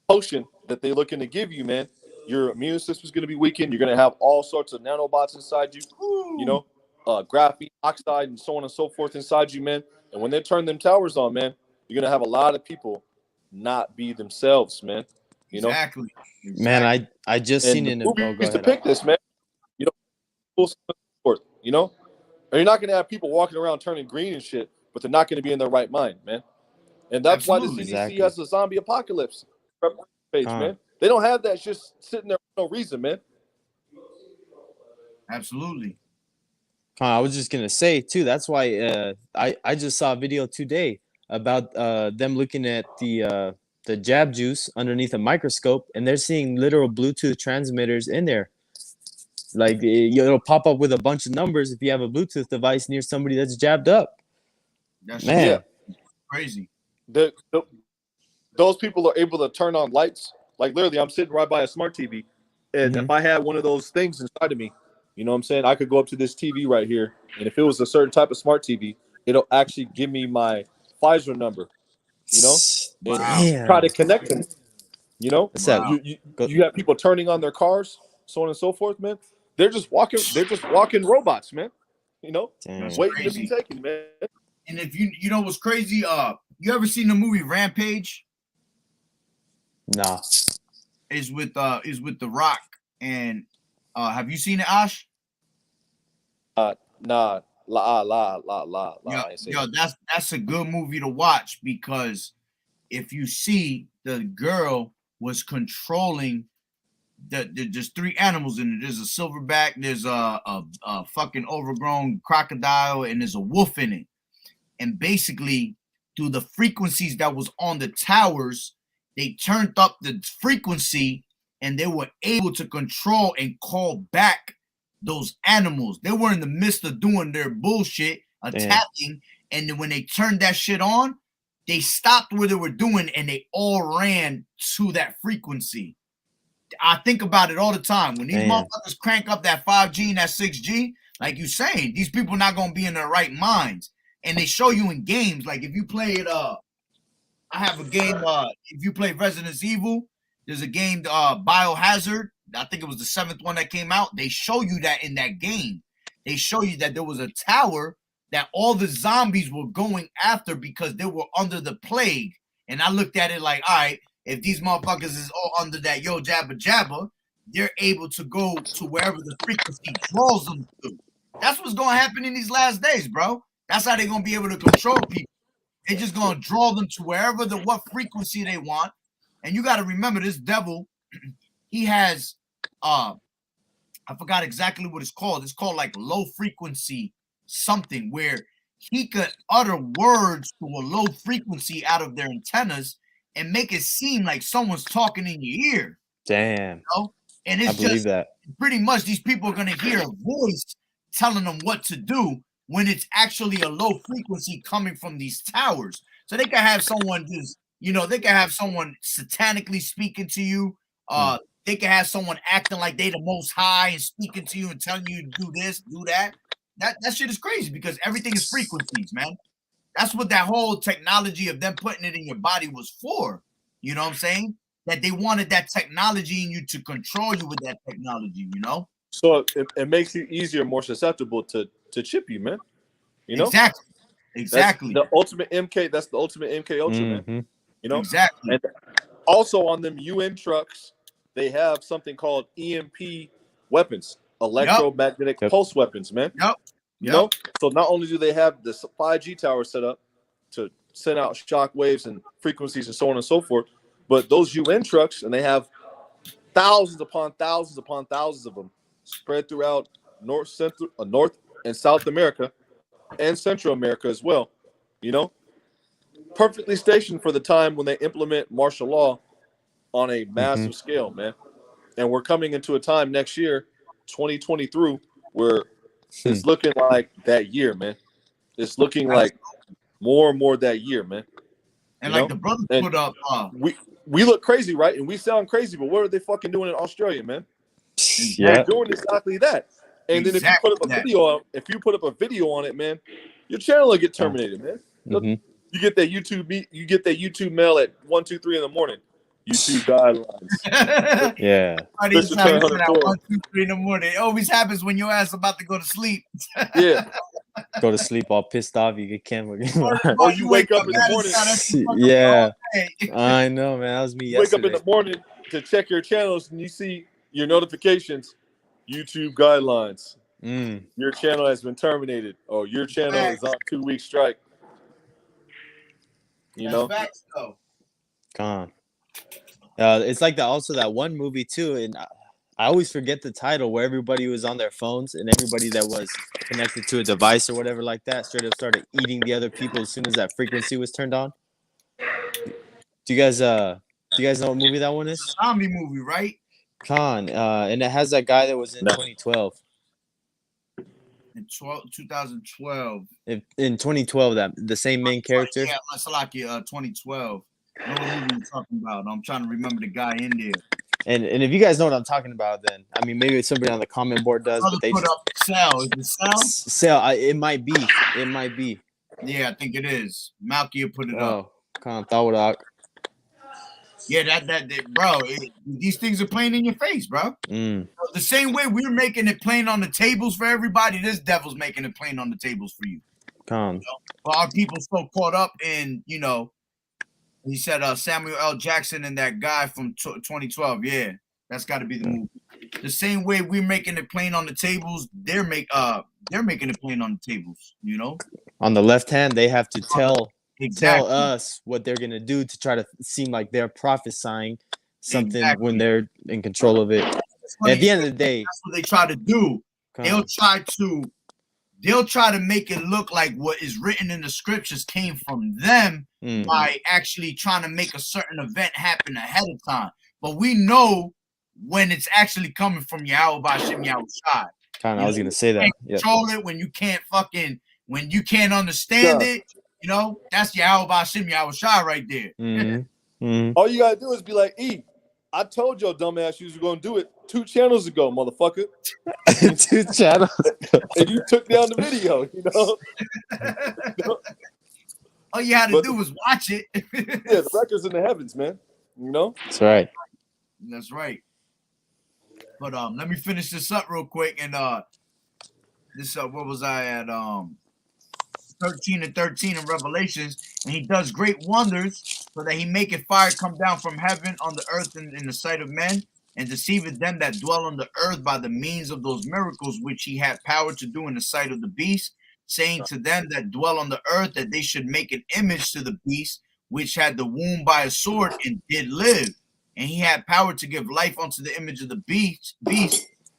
potion that they're looking to give you, man, your immune system's going to be weakened. You're going to have all sorts of nanobots inside you, you know, graphene oxide and so on and so forth inside you, man. And when they turn them towers on, man, you're going to have a lot of people not be themselves, man. You know, man, I just seen it in the movies depict this, man. You know, you know, and you're not going to have people walking around turning green and shit, but they're not going to be in their right mind, man. And that's why the CDC has a zombie apocalypse page, man. They don't have that just sitting there for no reason, man. Absolutely. I was just gonna say too. That's why I just saw a video today about them looking at the jab juice underneath a microscope, and they're seeing literal Bluetooth transmitters in there. Like it'll pop up with a bunch of numbers if you have a Bluetooth device near somebody that's jabbed up. That's crazy. Those people are able to turn on lights. Like literally, I'm sitting right by a smart TV, and if I had one of those things inside of me, you know what I'm saying, I could go up to this TV right here, and if it was a certain type of smart TV, it'll actually give me my Pfizer number, you know, and try to connect them. You know, you have people turning on their cars, so on and so forth, man. They're just walking robots, man. You know, waiting to be taken, man. And if you know what's crazy, you ever seen the movie Rampage? Nah. Is with The Rock, and have you seen it, Ash? Nah. Yo, that's a good movie to watch, because if you see, the girl was controlling there's 3 animals in it. There's a silverback, there's a fucking overgrown crocodile, and there's a wolf in it. And basically, through the frequencies that was on the towers, they turned up the frequency, and they were able to control and call back those animals. They were in the midst of doing their bullshit, attacking, and then when they turned that shit on, they stopped what they were doing, and they all ran to that frequency. I think about it all the time. When these motherfuckers crank up that 5G and that 6G, like you saying, these people not going to be in their right minds. And they show you in games, like if you play it, I have a game, if you play Resident Evil, there's a game, Biohazard. I think it was the 7th one that came out. They show you that in that game. They show you that there was a tower that all the zombies were going after because they were under the plague. And I looked at it like, all right, if these motherfuckers is all under that yo jabba jabba, they're able to go to wherever the frequency draws them to. That's what's going to happen in these last days, bro. That's how they're going to be able to control people. They're just going to draw them to wherever what frequency they want. And you got to remember, this devil, he has, I forgot exactly what it's called. It's called like low frequency something, where he could utter words to a low frequency out of their antennas and make it seem like someone's talking in your ear. Damn. You know? And it's just that pretty much these people are going to hear a voice telling them what to do when it's actually a low frequency coming from these towers. So they can have someone just, they can have someone satanically speaking to you. They can have someone acting like they the most high and speaking to you and telling you to do this, do that. That shit is crazy because everything is frequencies, man. That's what that whole technology of them putting it in your body was for. You know what I'm saying? That they wanted that technology in you to control you with that technology, So it makes you easier, more susceptible to chip you, man. Exactly. That's the ultimate MK. That's the ultimate MK Ultra, man. Exactly. And also on them UN trucks, they have something called EMP weapons, electromagnetic pulse weapons, man. So not only do they have the 5G tower set up to send out shock waves and frequencies and so on and so forth, but those UN trucks, and they have thousands upon thousands upon thousands of them spread throughout North and South America and Central America as well, perfectly stationed for the time when they implement martial law on a massive scale, man. And we're coming into a time next year, 2023, where it's looking like that year, man. It's looking like more and more that year, man. And like the brother put up, we look crazy, right? And we sound crazy, but what are they fucking doing in Australia, man? They're doing exactly that. And then if you put up a video on it, man, your channel will get terminated, man. You get that YouTube mail at 1, 2, 3 in the morning. YouTube guidelines. Yeah. 1, 2, 3 in the morning. It always happens when your ass about to go to sleep. Yeah. Go to sleep all pissed off. You get camera. Or you wake up in the morning. Yeah. I know, man. That was me yesterday. Wake up in the morning to check your channels and you see your notifications. YouTube guidelines. Your channel has been terminated. Or your channel is on 2-week strike. Facts, though. Con. It's like that one movie too, and I always forget the title, where everybody was on their phones and everybody that was connected to a device or whatever like that straight up started eating the other people as soon as that frequency was turned on. Do you guys know what movie that one is? It's a zombie movie, right? Con, and it has that guy that was in 2012. In 2012. In 2012, that the same main character. Yeah, Salaki, 2012. I know what movie you're talking about. I'm trying to remember the guy in there. And if you guys know what I'm talking about, then I mean maybe somebody on the comment board does. But they put up Cell. Is it Cell? Cell. It might be. It might be. Yeah, I think it is. Malkia put it up. Can't throw it out. Yeah, bro. These things are playing in your face, bro. The same way we're making it plain on the tables for everybody, this devil's making it plain on the tables for you. But our people so caught up in, he said Samuel L. Jackson and that guy from 2012. Yeah, that's got to be the movie. The same way we're making it plain on the tables, they're making it plain on the tables. On the left hand, they have to tell us what they're gonna do to try to seem like they're prophesying something when they're in control of it. At the end of the day, that's what they try to do. They'll try to make it look like what is written in the scriptures came from them by actually trying to make a certain event happen ahead of time. But we know when it's actually coming from Yahweh B'Shem Yahweh Shai. I was gonna say that. Control it when you can't understand it. You know, that's Yahweh B'Shem Yahweh Shai right there. All you gotta do is be like, E, I told your dumbass you was gonna do it 2 channels ago, motherfucker. 2 channels. And you took down the video, you know. All you had to do was watch it. Yeah, the record's in the heavens, man. You know? That's right. That's right. But let me finish this up real quick. And this what was I at? 13 and 13 in Revelations, and he does great wonders so that he maketh fire come down from heaven on the earth in the sight of men, and deceiveth them that dwell on the earth by the means of those miracles which he had power to do in the sight of the beast, saying to them that dwell on the earth that they should make an image to the beast, which had the wound by a sword and did live. And he had power to give life unto the image of the beast,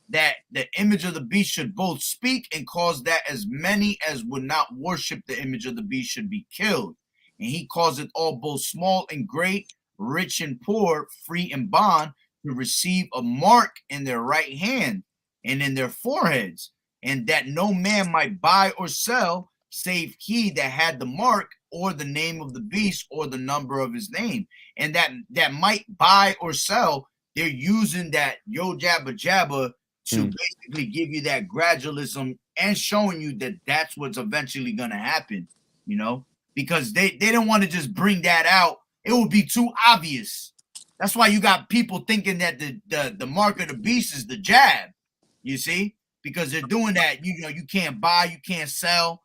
that the image of the beast should both speak and cause that as many as would not worship the image of the beast should be killed. And he causeth all, both small and great, rich and poor, free and bond, to receive a mark in their right hand and in their foreheads, and that no man might buy or sell save he that had the mark or the name of the beast or the number of his name. And that might buy or sell, they're using that yo jabba jabba to basically give you that gradualism and showing you that that's what's eventually going to happen, you know, because they don't want to just bring that out. It would be too obvious. That's why you got people thinking that the mark of the beast is the jab, you see, because they're doing that. You know, you can't buy, you can't sell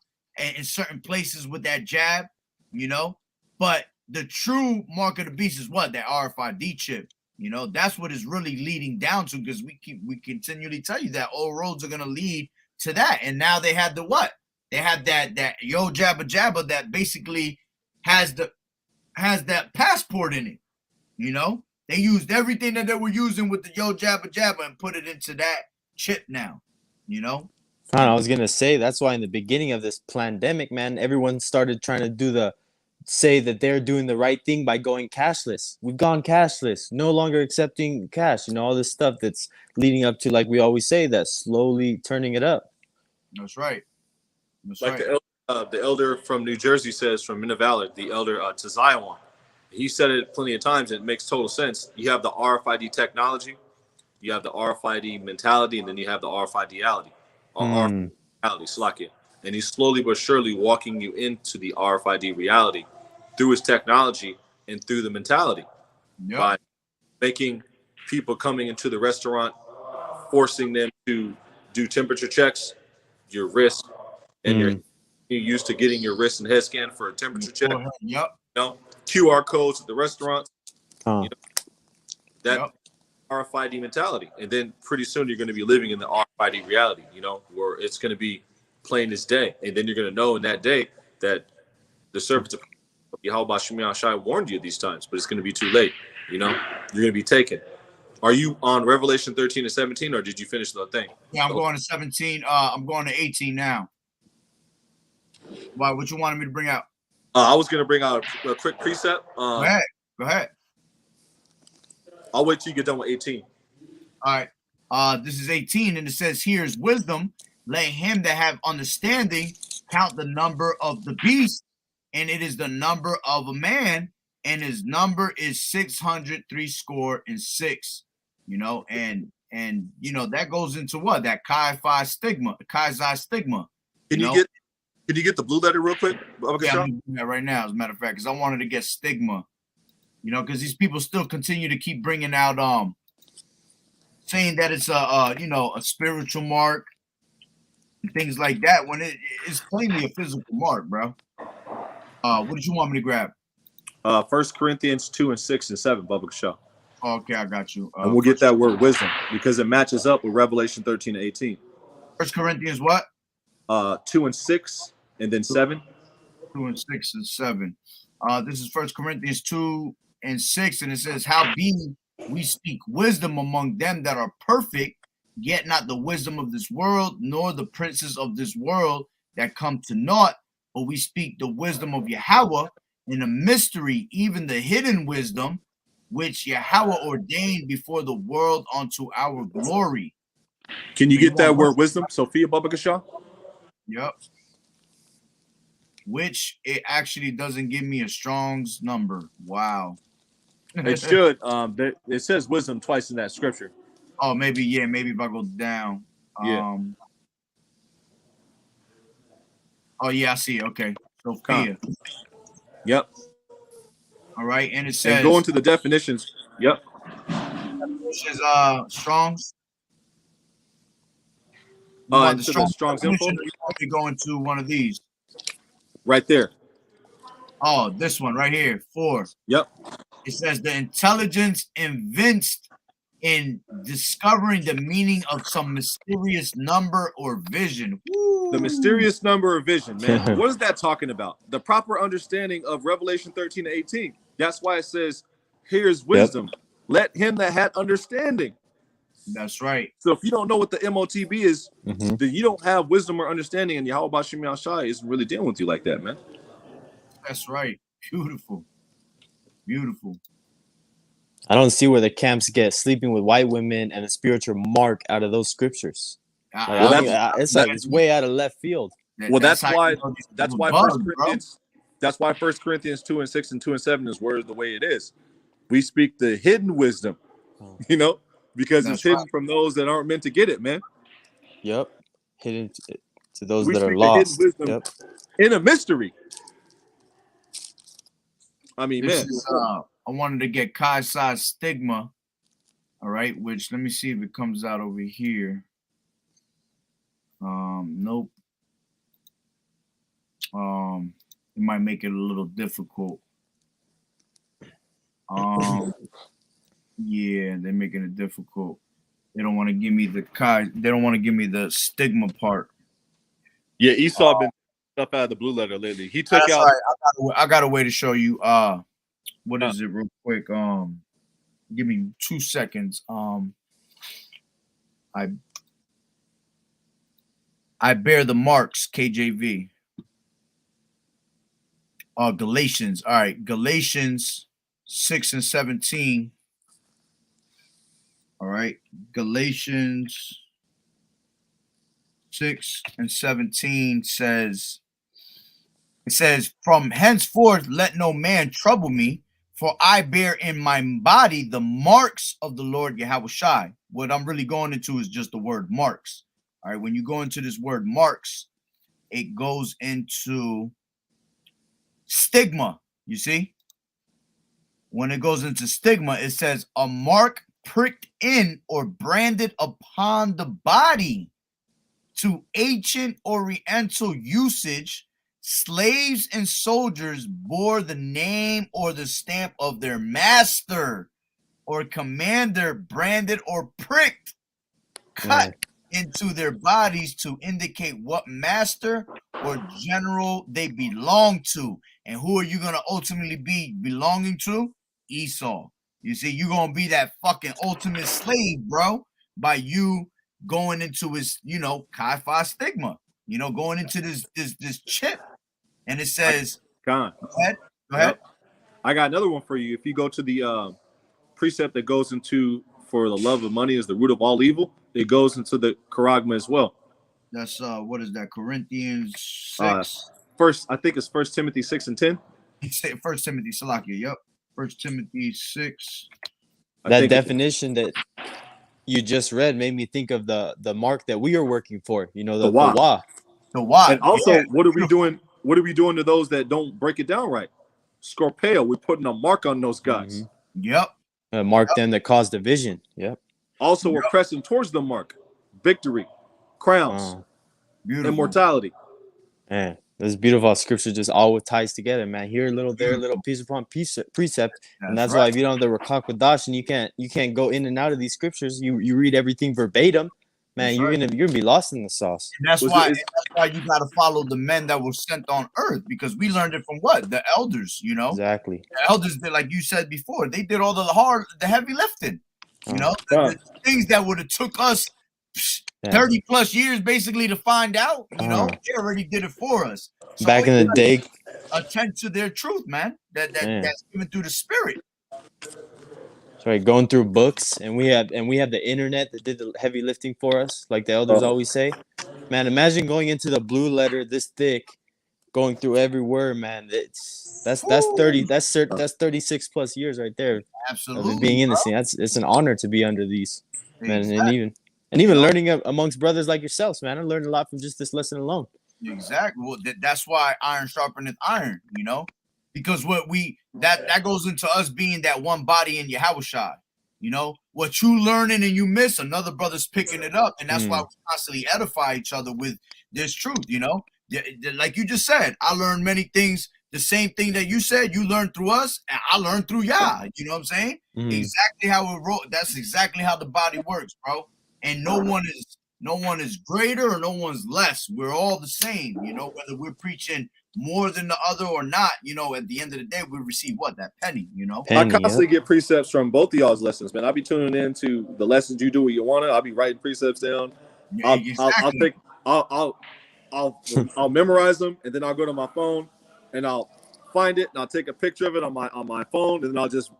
in certain places with that jab, you know, but the true mark of the beast is what? That RFID chip. You know, that's what is really leading down to, because we continually tell you that all roads are gonna lead to that. And now they have the what? They have that yo jabba jabba that basically has that passport in it. You know, they used everything that they were using with the yo jabba jabba and put it into that chip now. You know. I was gonna say that's why in the beginning of this pandemic, man, everyone started trying to say that they're doing the right thing by going cashless. We've gone cashless, no longer accepting cash, you know, all this stuff that's leading up to, like we always say, that slowly turning it up. That's right. That's like right. The elder from New Jersey says, from Minnevalid, the elder to Zion. He said it plenty of times. And it makes total sense. You have the RFID technology, you have the RFID mentality, and then you have the RFID-ality. RFID-ality, Slakia. And he's slowly but surely walking you into the RFID reality through his technology and through the mentality. Yep. By making people coming into the restaurant, forcing them to do temperature checks, your wrist, and you're used to getting your wrist and head scan for a temperature check. Yep. You know, QR codes at the restaurant. You know, that RFID mentality. And then pretty soon you're going to be living in the RFID reality, you know, where it's going to be plain as day. And then you're going to know in that day that the servants of Yahweh B'Shem Yahweh Shai warned you these times, but it's going to be too late. You know, you're going to be taken. Are you on Revelation 13 and 17, or did you finish the thing? Yeah, I'm going to 17. I'm going to 18 now. Why? What you wanted me to bring out? I was going to bring out a quick precept. Go ahead. I'll wait till you get done with 18. All right. This is 18, and it says, "Here's wisdom. Let him that have understanding count the number of the beast, and it is the number of a man, and his number is 666." You know, and you know that goes into what? That Chi-Phi stigma, Chi-Phi stigma. Can you get the blue letter real quick? Yeah, I'm doing that right now, as a matter of fact, because I wanted to get stigma. You know, because these people still continue to keep bringing out saying that it's a spiritual mark and things like that, when it is plainly a physical mark, bro. What did you want me to grab? 1 Corinthians 2 and 6 and 7, Bubba Shaw. Okay, I got you. And we'll get that word wisdom because it matches up with Revelation 13 and 18. 1 Corinthians what? 2 and 6 and then 7. 2 and 6 and 7. This is 1 Corinthians 2 and 6, and it says, "How be We speak wisdom among them that are perfect, yet not the wisdom of this world, nor the princes of this world that come to naught, but we speak the wisdom of Yahweh in a mystery, even the hidden wisdom, which Yahweh ordained before the world unto our glory. Can you get that word wisdom, Sophia Baba Kashaw? Yep. Which it actually doesn't give me a Strong's number. Wow. It should. It says wisdom twice in that scripture. Oh, maybe, yeah, maybe if I go down. Yeah. Oh, yeah, I see. Okay. Sophia. Yep. All right. And it says. And go into the definitions. Yep. Definitions, Strong's. Into the Strong's info. You want to go into one of these. Right there. Oh, this one right here. 4. Yep. It says the intelligence evinced in discovering the meaning of some mysterious number or vision. Woo. The mysterious number or vision, man. What is that talking about? The proper understanding of Revelation 13 to 18. That's why it says, here's wisdom. Yep. Let him that had understanding. That's right. So if you don't know what the MOTB is, then you don't have wisdom or understanding, and Yahweh Bashim Yahshai isn't really dealing with you like that, man. That's right. Beautiful. Beautiful. I don't see where the camps get sleeping with white women and a spiritual mark out of those scriptures. It's way out of left field. Well, that's why 1 Corinthians 2 and 6 and 2 and 7 is worded the way it is. We speak the hidden wisdom, because it's hidden from those that aren't meant to get it, man. Yep. Hidden to those that are lost. Yep. In a mystery. I mean, man. I wanted to get Kai-Si's stigma. All right, which let me see if it comes out over here. Nope. It might make it a little difficult. Yeah, they're making it difficult. They don't want to give me they don't want to give me the stigma part. Yeah, Esau been stuff out of the blue letter lately. He took out. Right. I got a way to show you. What is it, real quick? Give me 2 seconds. I bear the marks. KJV. Galatians. All right, Galatians 6 and 17. All right, Galatians 6 and 17 says, from henceforth let no man trouble me, for I bear in my body the marks of the Lord Yahawashi. What I'm really going into is just the word marks. All right, when you go into this word marks, it goes into stigma, you see? When it goes into stigma, it says a mark pricked in or branded upon the body. To ancient Oriental usage, slaves and soldiers bore the name or the stamp of their master or commander, branded or pricked, cut into their bodies to indicate what master or general they belong to. And who are you going to ultimately be belonging to? Esau. You see, you're going to be that fucking ultimate slave, bro, by you going into his, Chi-Phi stigma, going into this chip. And it says, go ahead. Yep. I got another one for you. If you go to the precept that goes into, for the love of money is the root of all evil, it goes into the charagma as well. That's what is that? Corinthians 6. I think it's 1 Timothy 6 and 10. 1 Timothy Salakia. Yep. 1 Timothy 6. That definition that you just read made me think of the mark that we are working for. The Wah. The Wah. And also, what are we doing? What are we doing to those that don't break it down right? Scorpio, we're putting a mark on those guys. Yep. Mark them that cause division. Yep. Also, we're pressing towards the mark. Victory, crowns, immortality. Man, this beautiful scripture just all ties together, man. Here a little, there a little, piece upon precept. And that's why if you don't have the Rakak Wadash and you can't go in and out of these scriptures, you read everything verbatim. man, you're gonna be lost in the sauce. And that's why you got to follow the men that were sent on earth, because we learned it from what? The elders, you know. Exactly. The elders did, like you said before, they did all the heavy lifting. You know, the things that would have took us 30 plus years basically to find out. You know, they already did it for us. So back in the day, attend to their truth, man. That's given through the Spirit. Right, going through books, and we have the internet that did the heavy lifting for us, like the elders always say. Man, imagine going into the blue letter this thick, going through every word, man. That's 36 plus years right there. Absolutely, of being in the scene. It's an honor to be under these, man, and even learning amongst brothers like yourselves, man. I learned a lot from just this lesson alone. Exactly. Well, that's why iron sharpeneth iron, you know. Because that goes into us being that one body in Yahawashi. You know, what you learning and you miss, another brother's picking it up. And that's why we constantly edify each other with this truth, you know. Like you just said, I learned many things. The same thing that you said, you learned through us, and I learned through Yah. You know what I'm saying? Exactly how it wrote. That's exactly how the body works, bro. And no one is greater or no one's less. We're all the same, you know, whether we're preaching more than the other or not. You know, at the end of the day, we receive that penny, you know. I constantly get precepts from both of y'all's lessons, man. I'll be tuning in to the lessons you do what you want to. I'll be writing precepts down. I'll memorize them, and then I'll go to my phone and I'll find it and I'll take a picture of it on my phone, and then I'll just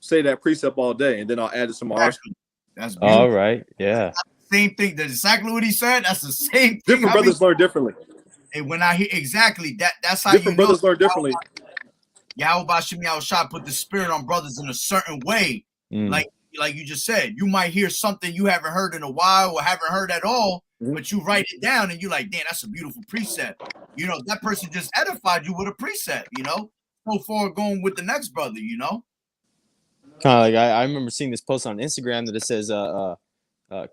say that precept all day, and then I'll add it to my arsenal. That's beautiful. All right, yeah. Same thing. That's exactly what he said. That's the same thing. Different brothers learn differently. And when I hear exactly that's how different brothers learn differently. Yahawashi put the spirit on brothers in a certain way. Like you just said, you might hear something you haven't heard in a while or haven't heard at all, but you write it down and you're like, damn, that's a beautiful precept. You know, that person just edified you with a precept, you know, so far going with the next brother, you know. Kind of like I remember seeing this post on Instagram that it says,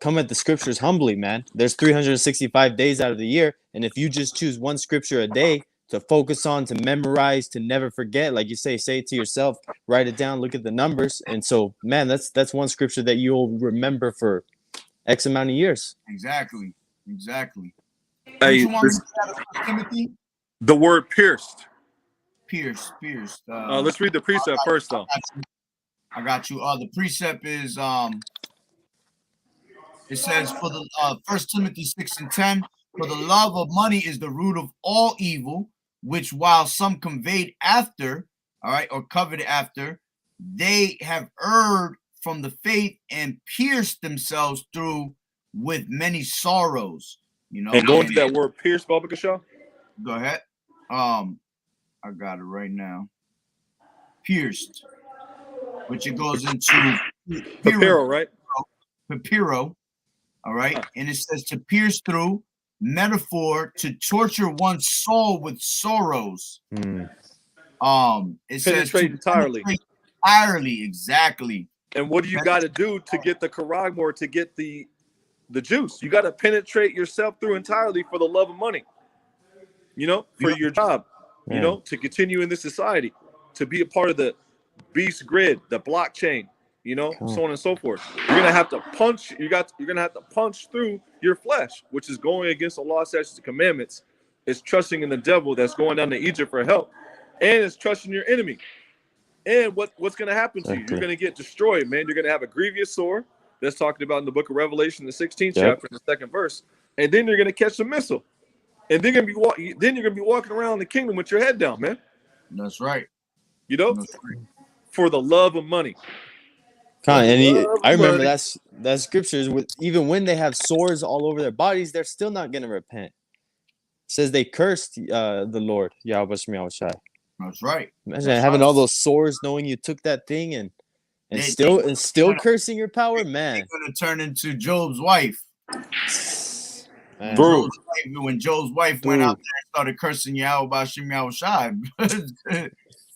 come at the scriptures humbly, man. There's 365 days out of the year. And if you just choose one scripture a day to focus on, to memorize, to never forget, like you say it to yourself, write it down, look at the numbers. And so, man, that's one scripture that you'll remember for X amount of years. Exactly. Hey, Timothy? The word pierced. Pierced. Let's read the precept first, though. I got you. The precept is it says for the 1 Timothy 6:10, for the love of money is the root of all evil, which while some conveyed after, all right, or coveted after, they have erred from the faith and pierced themselves through with many sorrows. You know, and going to that word pierced, Baba Kashaw. Go ahead. I got it right now. Pierced, which it goes into Papiro, right? Papiro. All right, and it says to pierce through, metaphor to torture one's soul with sorrows. It says to entirely. Entirely, exactly. And what do you got to do to get the karagmor, to get the juice? You got to penetrate yourself through entirely for the love of money. You know, for your job. You know, to continue in this society, to be a part of the beast grid, the blockchain. You know, so on and so forth. You're gonna have to punch. You're gonna have to punch through your flesh, which is going against the law, statutes, and commandments. It's trusting in the devil that's going down to Egypt for help, and it's trusting your enemy. And what's gonna happen to you? You're gonna get destroyed, man. You're gonna have a grievous sore that's talked about in the book of Revelation, the 16th chapter, the 2nd verse, and then you're gonna catch a missile, and then you're gonna be walking around the kingdom with your head down, man. That's right. You know, for the love of money. I remember that scriptures with even when they have sores all over their bodies, they're still not gonna repent. It says they cursed the Lord, Yahawashi. That's right. Imagine having all those sores, knowing you took that thing and still cursing your power, man. They're gonna turn into Job's wife. Bro, when Job's wife went out there and started cursing Yahawashi.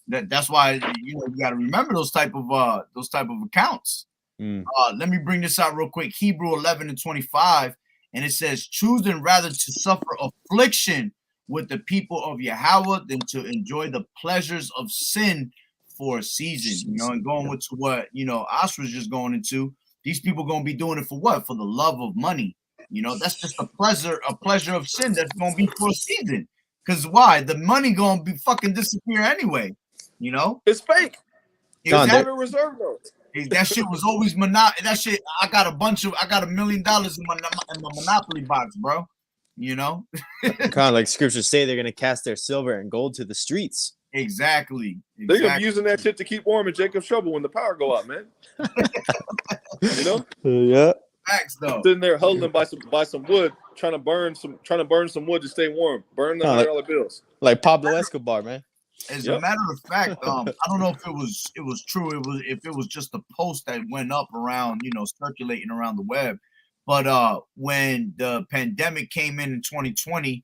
That's why you got to remember those type of accounts. Let me bring this out real quick. Hebrew 11:25, and it says, "Choosing rather to suffer affliction with the people of Yahweh than to enjoy the pleasures of sin for a season." You know, and going with to what Ash was just going into. These people gonna be doing it for what? For the love of money. You know, that's just a pleasure of sin that's gonna be for a season. Cause why? The money gonna be fucking disappear anyway. You know, it's fake. It's having reserve notes. That shit was always That shit, I got $1 million in my Monopoly box, bro. You know, kind of like scriptures say, they're gonna cast their silver and gold to the streets. Exactly. They're gonna be using that shit to keep warm in Jacob's trouble when the power go out, man. You know? Yeah. Facts though. Sitting there huddling by some wood, trying to burn some wood to stay warm. Burn the $100 bills. Like Pablo Escobar, man. As a matter of fact, I don't know if it was true. If it was just a post that went up around, circulating around the web. But when the pandemic came in 2020,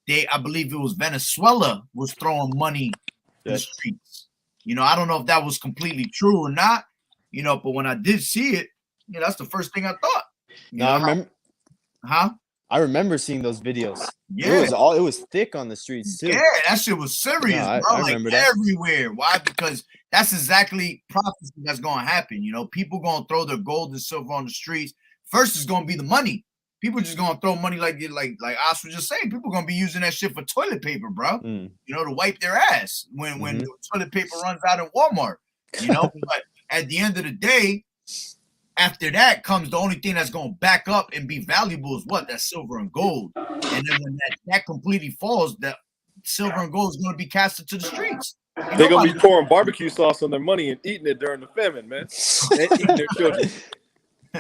I believe it was Venezuela was throwing money in the streets. I don't know if that was completely true or not. But when I did see it, that's the first thing I thought. I remember. Huh? I remember seeing those videos. Yeah, it was thick on the streets too. Yeah, that shit was serious, bro. I remember that. Everywhere. Why? Because that's exactly prophecy that's gonna happen. People gonna throw their gold and silver on the streets. First is gonna be the money. People just gonna throw money like Oz was just saying. People gonna be using that shit for toilet paper, bro. To wipe their ass when the toilet paper runs out in Walmart. But at the end of the day, after that comes the only thing that's going to back up and be valuable is what? That's silver and gold. And then when that completely falls, that silver and gold is going to be casted to the streets. They're going to be pouring barbecue sauce on their money and eating it during the famine, man. And eating their children.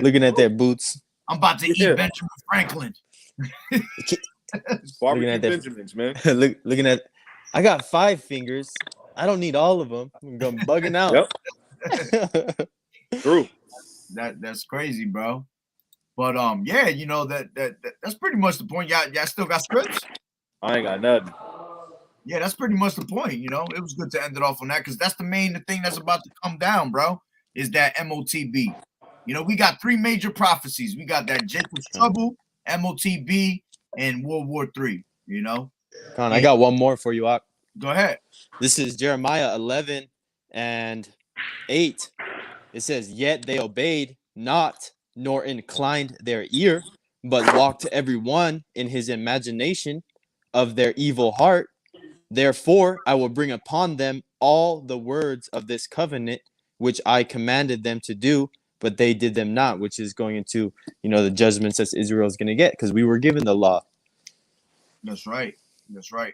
Looking at their boots. I'm about to eat Benjamin Franklin. Barbecue Benjamins, man. Looking at, I got 5 fingers. I don't need all of them. I'm going bugging out. Yep. True. That's crazy, bro. But that's pretty much the point. Y'all still got scripts? I ain't got nothing. Yeah, that's pretty much the point. It was good to end it off on that because that's the thing that's about to come down, bro. Is that MOTB? We got 3 major prophecies. We got that Jacob's trouble, MOTB, and World War III. I got one more for you, Ak. Go ahead. This is Jeremiah 11:8. It says, "Yet they obeyed not, nor inclined their ear, but walked every one in his imagination of their evil heart. Therefore, I will bring upon them all the words of this covenant, which I commanded them to do, but they did them not," which is going into, the judgments that Israel is going to get because we were given the law. That's right. That's right.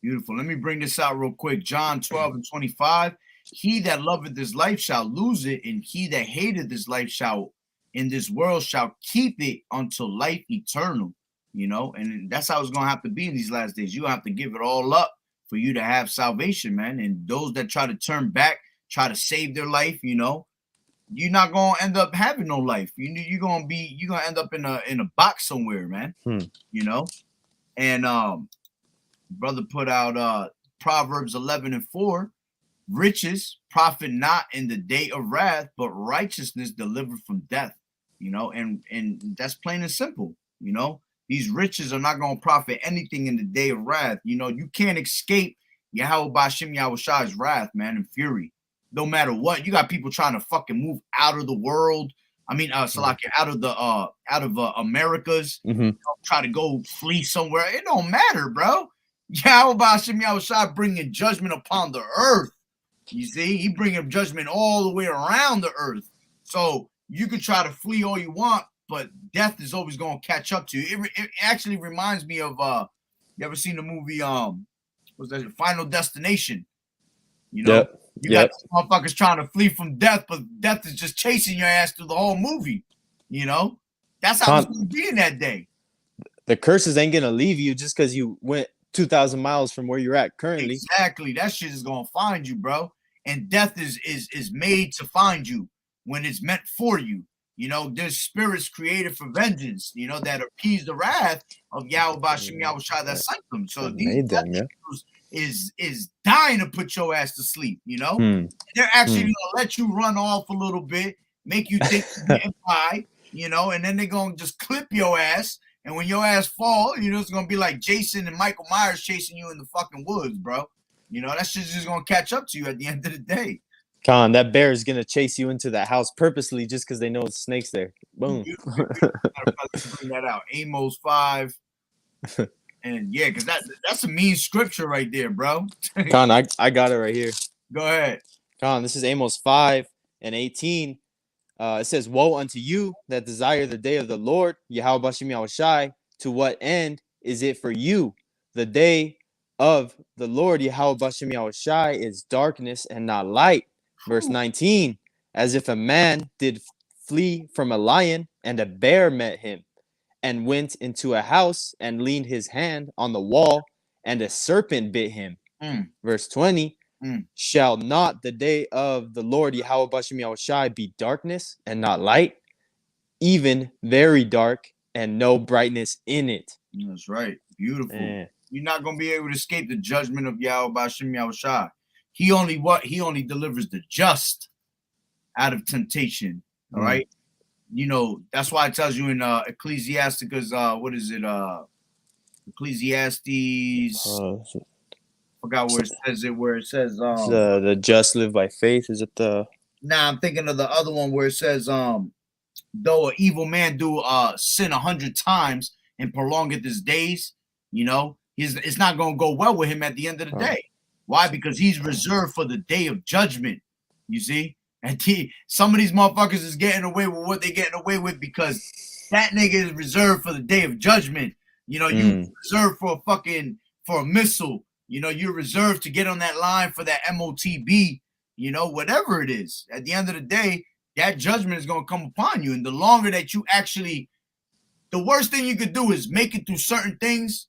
Beautiful. Let me bring this out real quick. John 12:25. "He that loveth this life shall lose it, and he that hateth this life in this world shall keep it until life eternal." And that's how it's gonna have to be in these last days. You have to give it all up for you to have salvation, man. And those that try to turn back, try to save their life, you're not gonna end up having no life. You're gonna end up in a box somewhere, man. And brother put out Proverbs 11:4. "Riches profit not in the day of wrath, but righteousness delivered from death." And that's plain and simple. These riches are not going to profit anything in the day of wrath. You can't escape YAHAWAH'S wrath, man, and fury. No matter what, you got people trying to fucking move out of the world. I mean, out of Americas, try to go flee somewhere. It don't matter, bro. YAHAWAH'S bringing judgment upon the earth. You see, he bringing judgment all the way around the earth. So you can try to flee all you want, but death is always going to catch up to you. It actually reminds me of you ever seen the movie was that Final Destination? You got motherfuckers trying to flee from death, but death is just chasing your ass through the whole movie. That's how it's going to be in that day. The curses ain't gonna leave you just because you went 2,000 miles from where you're at currently. Exactly, that shit is gonna find you, bro. And death is made to find you when it's meant for you. There's spirits created for vengeance, that appease the wrath of YAHAWAH that sent them. So these is dying to put your ass to sleep, They're actually gonna let you run off a little bit, make you think you're getting by, and then they're gonna just clip your ass. And when your ass fall, it's gonna be like Jason and Michael Myers chasing you in the fucking woods, bro. That shit's just gonna catch up to you at the end of the day. Con, that bear is gonna chase you into that house purposely just because they know it's snakes there. Boom. Bring that out. Amos 5. And yeah, because that's a mean scripture right there, bro. Con, I got it right here. Go ahead. Con, this is Amos 5:18. It says, "Woe unto you that desire the day of the Lord, YAHAWAH'S. To what end is it for you? The day of the Lord, YAHAWAH'S, is darkness and not light." Verse 19, "As if a man did flee from a lion, and a bear met him, and went into a house and leaned his hand on the wall, and a serpent bit him." Verse 20, "Shall not the day of the Lord YAHAWAH'S be darkness and not light, even very dark and no brightness in it?" That's right. Beautiful. You're not going to be able to escape the judgment of YAHWH. He only delivers the just out of temptation. All right. You know, that's why it tells you in Ecclesiasticus, what is it? Ecclesiastes. Forgot where it says the just live by faith. Is it the I'm thinking of the other one where it says though an evil man do sin 100 times and prolongeth his days, you know, it's not gonna go well with him at the end of the day. Why? Because he's reserved for the day of judgment. You see? And some of these motherfuckers is getting away with what they're getting away with because that nigga is reserved for the day of judgment. You know, you reserved for a missile. You know, you're reserved to get on that line for that MOTB, you know, whatever it is. At the end of the day, that judgment is going to come upon you. And the longer that you the worst thing you could do is make it through certain things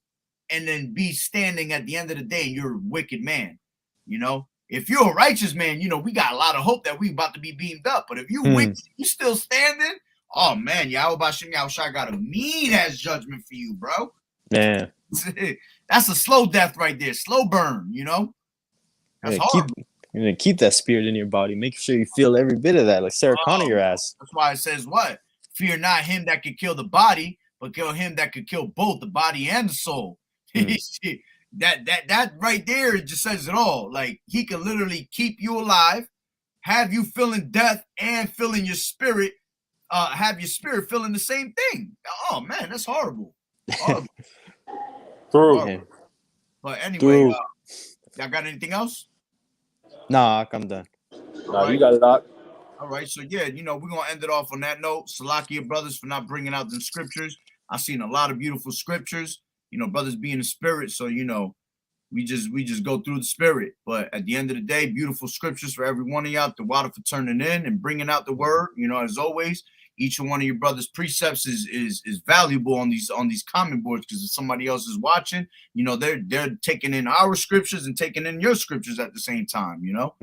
and then be standing at the end of the day and you're a wicked man. You know, if you're a righteous man, you know, we got a lot of hope that we about to be beamed up. But if you wicked, you still standing, oh man, YAHWH got a mean ass judgment for you, bro. Yeah. That's a slow death right there, slow burn, you know. That's hard. Keep that spirit in your body. Make sure you feel every bit of that, like Sarah Connor your ass. That's why it says what? Fear not him that could kill the body, but kill him that could kill both the body and the soul. That right there, it just says it all. Like he can literally keep you alive, have you feeling death and feeling your spirit, have your spirit feeling the same thing. Oh man, that's horrible. Horrible. Through. But anyway, y'all got anything else? Nah, I'm done. Nah, you got it, Doc. All right, so yeah, you know, we're gonna end it off on that note. Salakia brothers for not bringing out the scriptures. I've seen a lot of beautiful scriptures. You know, brothers be in the spirit, so you know, we just go through the spirit. But at the end of the day, beautiful scriptures for every one of y'all. The water for turning in and bringing out the word. You know, as always, each one of your brothers' precepts is valuable on these comment boards because if somebody else is watching, you know, they're taking in our scriptures and taking in your scriptures at the same time, you know.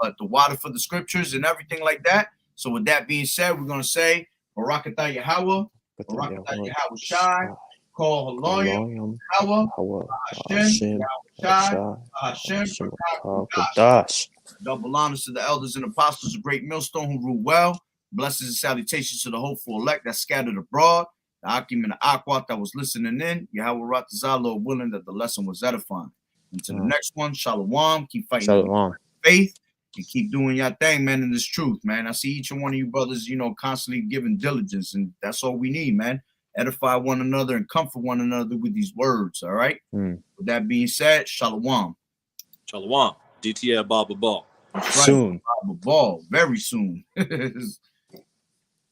But the water for the scriptures and everything like that. So with that being said, we're gonna say Barakatah Yahweh, Barakatah Yahweh Shai, Call Haloyim, Yahweh, Hashem, Hashem, double honors to the elders and apostles of Great Millstone who rule well. Blessings and salutations to the hopeful elect that scattered abroad, the Akim and the Aquat that was listening in. Yahweh Ratazah, Lord willing that the lesson was edifying. And to the next one, Shalom. Keep fighting faith and keep doing your thing, man, in this truth, man. I see each and one of you brothers, you know, constantly giving diligence, and that's all we need, man. Edify one another and comfort one another with these words, all right? With that being said, Shalom. Shalom. DTL Baba Ball. Soon. Baba Ball. Very soon.